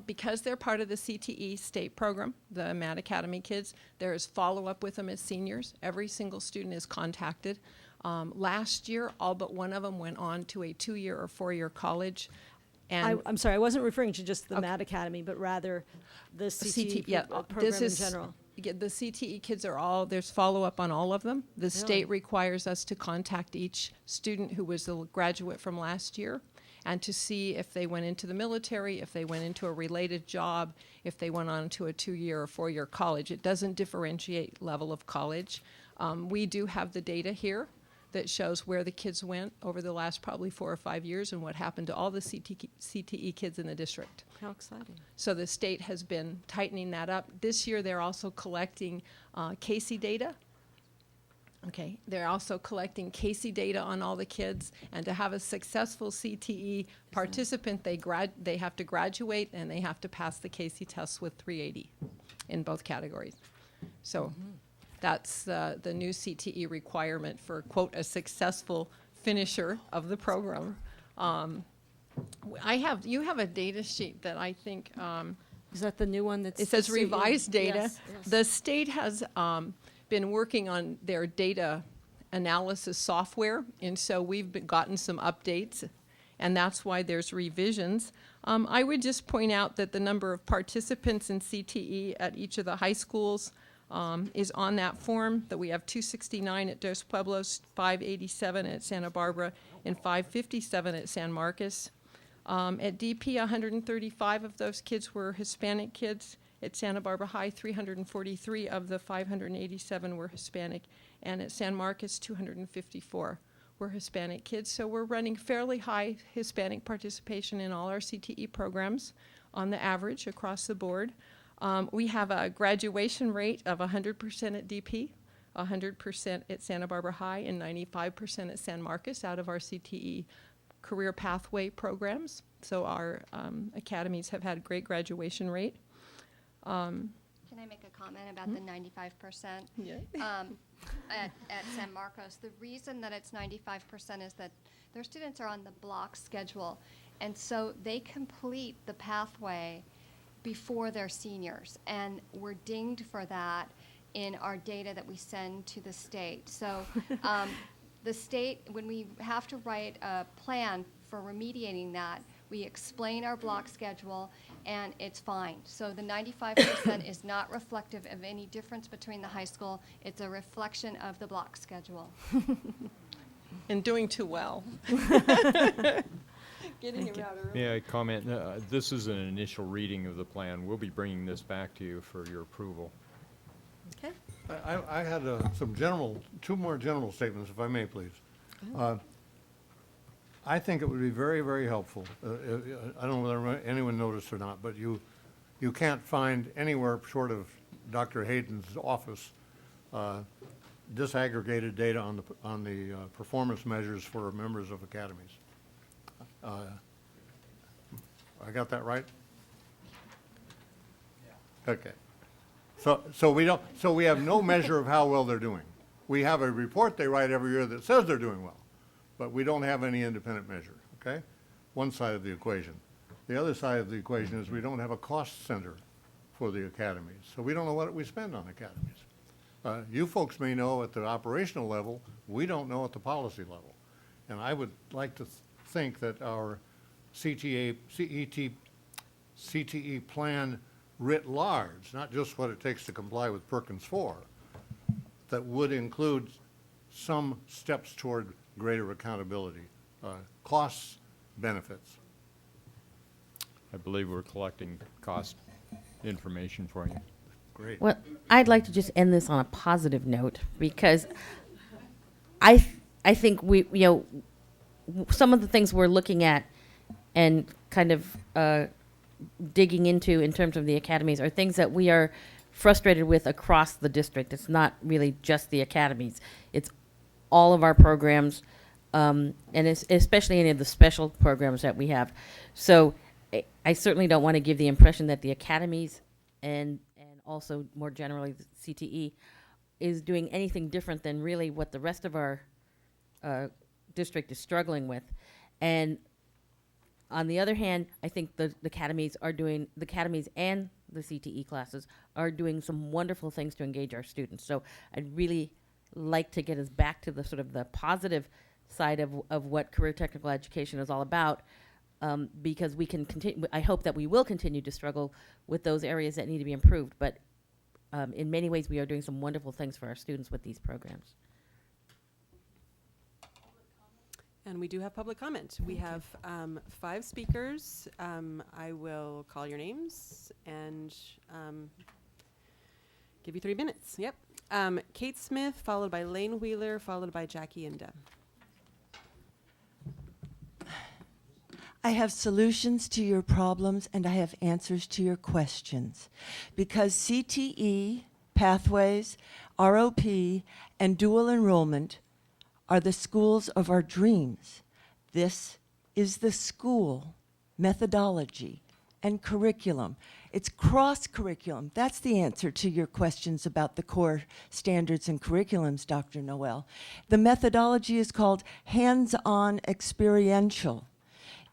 Because they're part of the CTE state program, the Mad Academy kids, there is follow-up with them as seniors. Every single student is contacted. Last year, all but one of them went on to a 2-year or 4-year college. And I'm sorry, I wasn't referring to just the Mad Academy, but rather the CTE program in general. The CTE kids are all, there's follow-up on all of them. The state requires us to contact each student who was a graduate from last year and to see if they went into the military, if they went into a related job, if they went on to a 2-year or 4-year college. It doesn't differentiate level of college. We do have the data here that shows where the kids went over the last probably 4 or 5 years and what happened to all the CTE kids in the district. How exciting. So the state has been tightening that up. This year they're also collecting Casey data. Okay, they're also collecting Casey data on all the kids, and to have a successful CTE participant, they have to graduate and they have to pass the Casey tests with 380 in both categories. So that's the new CTE requirement for, quote, a successful finisher of the program. You have a data sheet that I think is that the new one that's it says the revised data. Yes, yes. The state has been working on their data analysis software, and so we've gotten some updates, and that's why there's revisions. I would just point out that the number of participants in CTE at each of the high schools is on that form, that we have 269 at Dos Pueblos, 587 at Santa Barbara, and 557 at San Marcos. At DP, 135 of those kids were Hispanic kids. At Santa Barbara High, 343 of the 587 were Hispanic, and at San Marcos, 254 were Hispanic kids. So we're running fairly high Hispanic participation in all our CTE programs on the average across the board. We have a graduation rate of 100% at DP, 100% at Santa Barbara High, and 95% at San Marcos out of our CTE career pathway programs. So our academies have had great graduation rate. Can I make a comment about the 95%? Yeah. At San Marcos, the reason that it's 95% is that their students are on the block schedule, and so they complete the pathway before they're seniors, and we're dinged for that in our data that we send to the state. So the state, when we have to write a plan for remediating that, we explain our block schedule, and it's fine. So the 95% is not reflective of any difference between the high school. It's a reflection of the block schedule. And doing too well. Getting it out early. May I comment? This is an initial reading of the plan. We'll be bringing this back to you for your approval. Okay. I had two more general statements, if I may, please. I think it would be very, very helpful. I don't know whether anyone noticed or not, but you can't find anywhere short of Dr. Hayden's office disaggregated data on the performance measures for members of academies. I got that right? Okay. So we have no measure of how well they're doing. We have a report they write every year that says they're doing well, but we don't have any independent measure, okay? One side of the equation. The other side of the equation is we don't have a cost center for the academies, so we don't know what we spend on academies. You folks may know at the operational level, we don't know at the policy level. And I would like to think that our CTE plan writ large, not just what it takes to comply with Perkins 4, that would include some steps toward greater accountability, costs, benefits. I believe we're collecting cost information for you. Great. Well, I'd like to just end this on a positive note because I think some of the things we're looking at and kind of digging into in terms of the academies are things that we are frustrated with across the district. It's not really just the academies. It's all of our programs, and it's especially any of the special programs that we have. So I certainly don't want to give the impression that the academies and also more generally the CTE is doing anything different than really what the rest of our district is struggling with. And on the other hand, I think the academies and the CTE classes are doing some wonderful things to engage our students. So I'd really like to get us back to the sort of the positive side of what career technical education is all about, because we can continue. I hope that we will continue to struggle with those areas that need to be improved. But in many ways, we are doing some wonderful things for our students with these programs. And we do have public comment. We have 5 speakers. I will call your names and give you 3 minutes. Yep. Kate Smith, followed by Lane Wheeler, followed by Jackie Inda. I have solutions to your problems and I have answers to your questions. Because CTE, Pathways, ROP, and dual enrollment are the schools of our dreams. This is the school methodology and curriculum. It's cross-curriculum. That's the answer to your questions about the core standards and curriculums, Dr. Noel. The methodology is called hands-on experiential.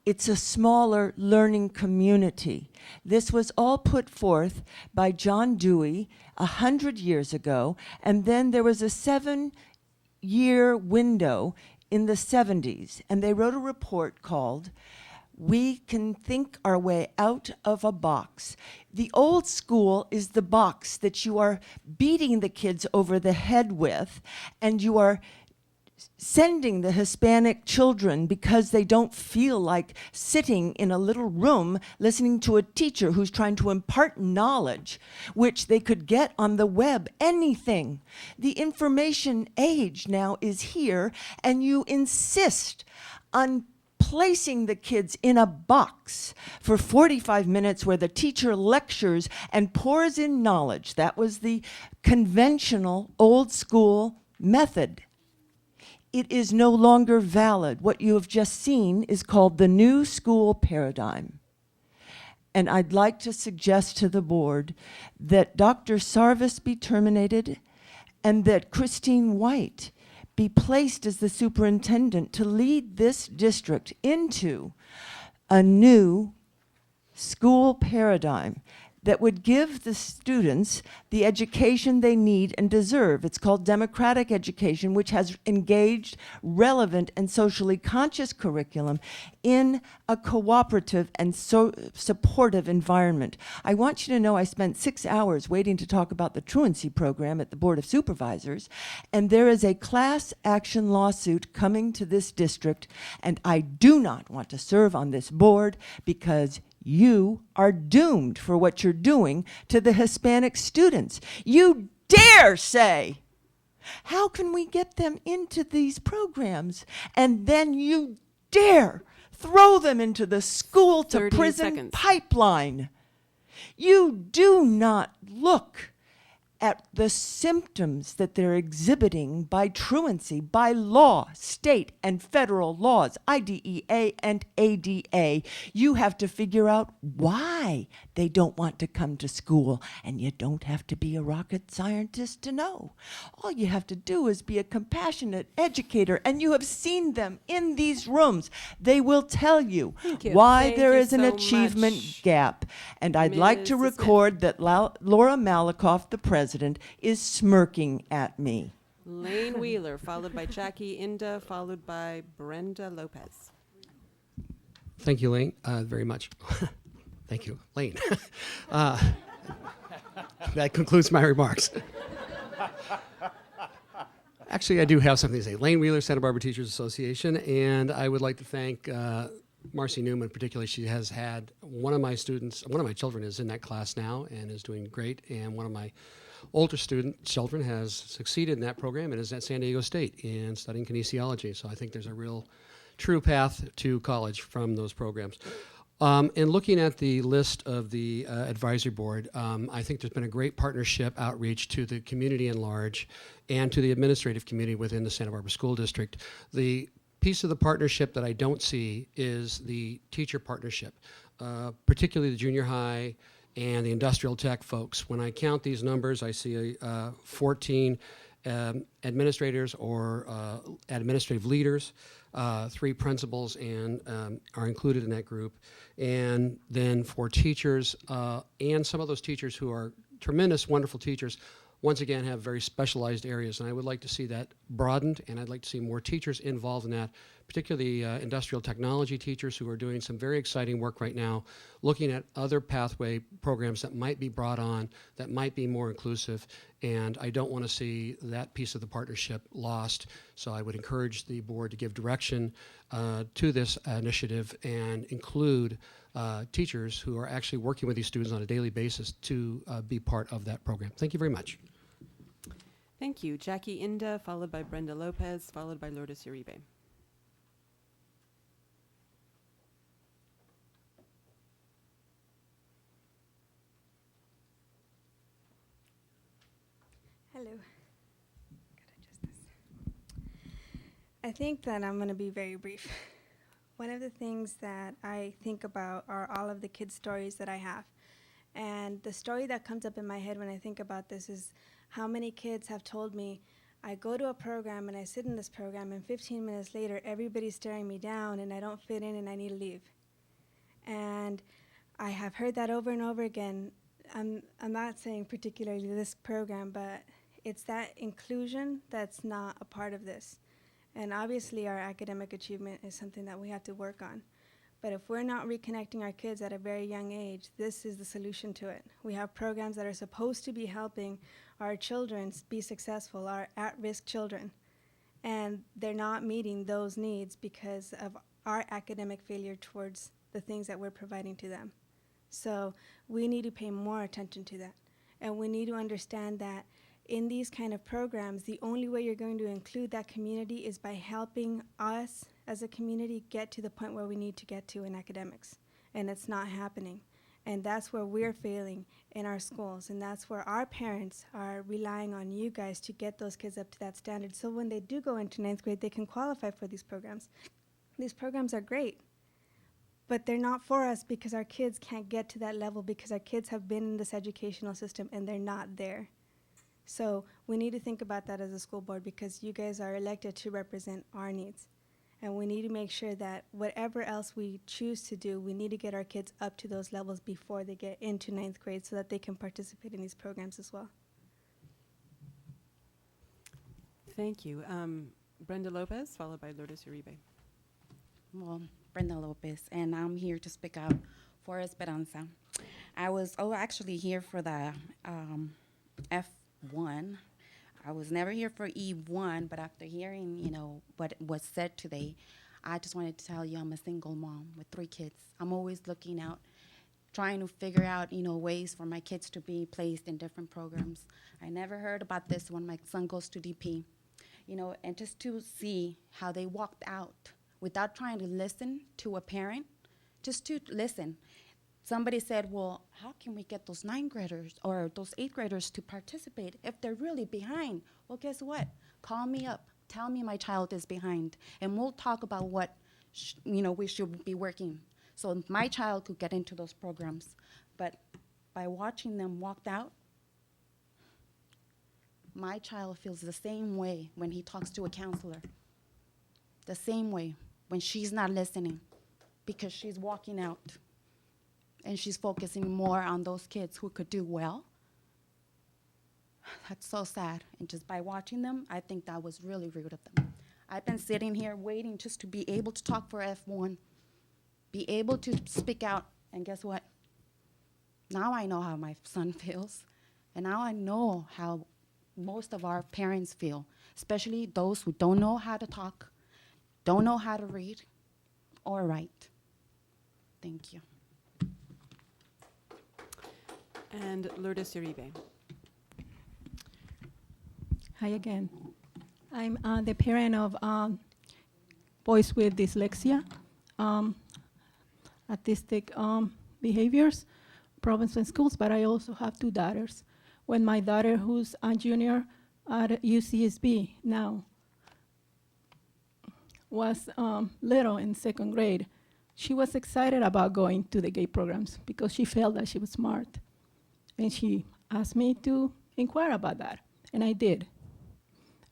It's a smaller learning community. This was all put forth by John Dewey 100 years ago, and then there was a 7-year window in the 70s, and they wrote a report called We Can Think Our Way Out of a Box. The old school is the box that you are beating the kids over the head with, and you are sending the Hispanic children because they don't feel like sitting in a little room listening to a teacher who's trying to impart knowledge, which they could get on the web, anything. The information age now is here, and you insist on placing the kids in a box for 45 minutes where the teacher lectures and pours in knowledge. That was the conventional old school method. It is no longer valid. What you have just seen is called the new school paradigm. And I'd like to suggest to the board that Dr. Sarvis be terminated and that Christine White be placed as the superintendent to lead this district into a new school paradigm that would give the students the education they need and deserve. It's called democratic education, which has engaged relevant and socially conscious curriculum in a cooperative and supportive environment. I want you to know I spent 6 hours waiting to talk about the truancy program at the Board of Supervisors, and there is a class action lawsuit coming to this district, and I do not want to serve on this board because you are doomed for what you're doing to the Hispanic students. You dare say, how can we get them into these programs? And then you dare throw them into the school to prison pipeline. You do not look at the symptoms that they're exhibiting by truancy, by law, state and federal laws, IDEA and ADA. You have to figure out why they don't want to come to school, and you don't have to be a rocket scientist to know. All you have to do is be a compassionate educator, and you have seen them in these rooms. They will tell you why there is an achievement gap. And I'd like to record that Laura Malakoff, the president, is smirking at me. Lane Wheeler, followed by Jackie Inda, followed by Brenda Lopez. Thank you, Lane, very much. Thank you, Lane. That concludes my remarks. Actually, I do have something to say. Lane Wheeler, Santa Barbara Teachers Association, and I would like to thank Marcy Newman particularly, she has had one of my children is in that class now and is doing great, and one of my older children has succeeded in that program and is at San Diego State and studying kinesiology. So I think there's a real true path to college from those programs. And looking at the list of the advisory board, I think there's been a great partnership outreach to the community in large and to the administrative community within the Santa Barbara School District. The piece of the partnership that I don't see is the teacher partnership, particularly the junior high and the industrial tech folks. When I count these numbers, I see 14 administrators or administrative leaders, 3 principals and are included in that group. And then for teachers, and some of those teachers who are tremendous, wonderful teachers, once again have very specialized areas. And I would like to see that broadened, and I'd like to see more teachers involved in that, particularly industrial technology teachers who are doing some very exciting work right now, looking at other pathway programs that might be brought on, that might be more inclusive. And I don't want to see that piece of the partnership lost. So I would encourage the board to give direction to this initiative and include teachers who are actually working with these students on a daily basis to be part of that program. Thank you very much. Thank you. Jackie Inda, followed by Brenda Lopez, followed by Lourdes Uribe. Hello. Gotta adjust this. I think that I'm going to be very brief. One of the things that I think about are all of the kids' stories that I have. And the story that comes up in my head when I think about this is how many kids have told me, I go to a program and I sit in this program and 15 minutes later everybody's staring me down and I don't fit in and I need to leave. And I have heard that over and over again. I'm not saying particularly this program, but it's that inclusion that's not a part of this. And obviously our academic achievement is something that we have to work on. But if we're not reconnecting our kids at a very young age, this is the solution to it. We have programs that are supposed to be helping our children be successful, our at-risk children. And they're not meeting those needs because of our academic failure towards the things that we're providing to them. So we need to pay more attention to that. And we need to understand that in these kind of programs, the only way you're going to include that community is by helping us as a community get to the point where we need to get to in academics. And it's not happening. And that's where we're failing in our schools. And that's where our parents are relying on you guys to get those kids up to that standard. So when they do go into 9th grade, they can qualify for these programs. These programs are great. But they're not for us because our kids can't get to that level because our kids have been in this educational system and they're not there. So we need to think about that as a school board because you guys are elected to represent our needs. And we need to make sure that whatever else we choose to do, we need to get our kids up to those levels before they get into 9th grade so that they can participate in these programs as well. Thank you. Brenda Lopez, followed by Lourdes Uribe. Well, Brenda Lopez, and I'm here to speak out for Esperanza. I was actually here for the F1. I was never here for E1, but after hearing, what was said today, I just wanted to tell you I'm a single mom with 3 kids. I'm always looking out, trying to figure out, ways for my kids to be placed in different programs. I never heard about this when my son goes to DP, and just to see how they walked out without trying to listen to a parent, just to listen. Somebody said, well, how can we get those 9th graders or those 8th graders to participate if they're really behind? Well, guess what? Call me up. Tell me my child is behind, and we'll talk about what we should be working so my child could get into those programs. But by watching them walked out, my child feels the same way when he talks to a counselor, the same way when she's not listening because she's walking out. And she's focusing more on those kids who could do well. That's so sad. And just by watching them, I think that was really rude of them. I've been sitting here waiting just to be able to talk for F1, be able to speak out. And guess what? Now I know how my son feels. And now I know how most of our parents feel, especially those who don't know how to talk, don't know how to read or write. Thank you. And Lourdes Uribe. Hi again. I'm the parent of boys with dyslexia, autistic behaviors, problems in schools, but I also have two daughters. When my daughter, who's a junior at UCSB now, was little in second grade, she was excited about going to the GATE programs because she felt that she was smart. And she asked me to inquire about that, and I did.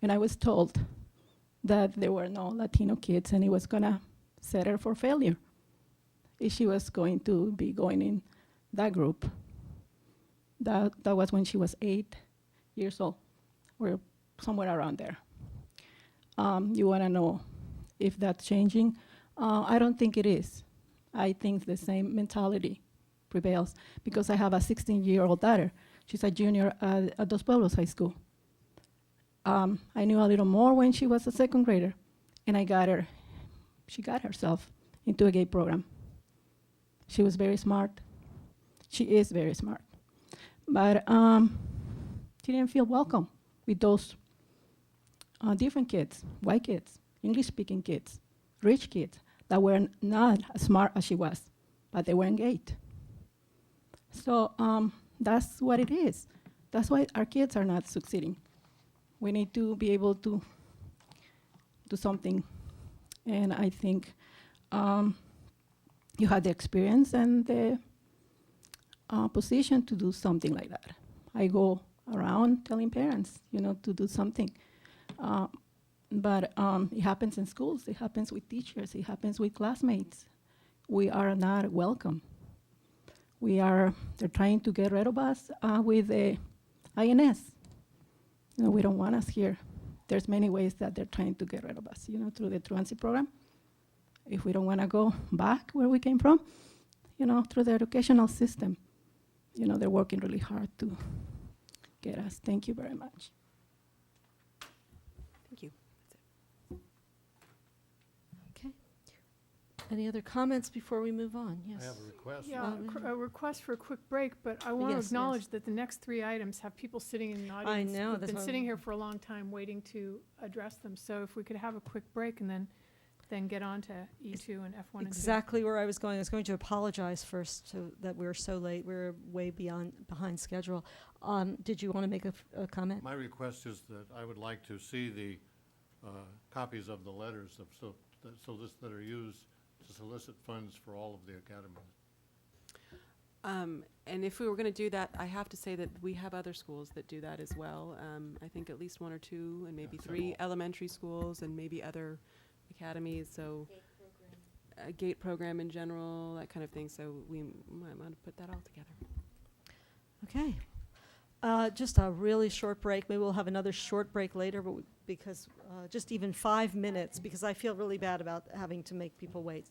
And I was told that there were no Latino kids and it was gonna set her for failure if she was going to be going in that group. That was when she was 8 years old, or somewhere around there. You wanna know if that's changing? I don't think it is. I think the same mentality prevails because I have a 16-year-old daughter. She's a junior at Dos Pueblos High School. I knew a little more when she was a second grader, and she got herself into a GATE program. She was very smart. She is very smart. But she didn't feel welcome with those different kids, white kids, English-speaking kids, rich kids that were not as smart as she was, but they were in GATE. So that's what it is. That's why our kids are not succeeding. We need to be able to do something. And I think you have the experience and the position to do something like that. I go around telling parents, to do something. But it happens in schools, it happens with teachers, it happens with classmates. We are not welcome. They're trying to get rid of us with the INS. We don't want us here. There's many ways that they're trying to get rid of us, through the truancy program. If we don't want to go back where we came from, through the educational system, they're working really hard to get us. Thank you very much. Thank you. Okay. Any other comments before we move on? Yes. I have a request. Yeah, a request for a quick break, but I want to Yes, acknowledge yes. that the next three items have people sitting in the I audience know, who've that's been why sitting I'm- here for a long time waiting to address them. So if we could have a quick break and then get on to E2 and F1 and 2. Exactly where I was going. I was going to apologize first that we were so late. We were way behind schedule. Did you want to make a comment? My request is that I would like to see the copies of the letters that are used to solicit funds for all of the academies. And if we were going to do that, I have to say that we have other schools that do that as well. I think at least 1 or 2 and maybe 3 elementary schools and maybe other academies. So a GATE program in general, that kind of thing. So we might want to put that all together. Okay. Just a really short break. Maybe we'll have another short break later, but because just even 5 minutes, because I feel really bad about having to make people wait.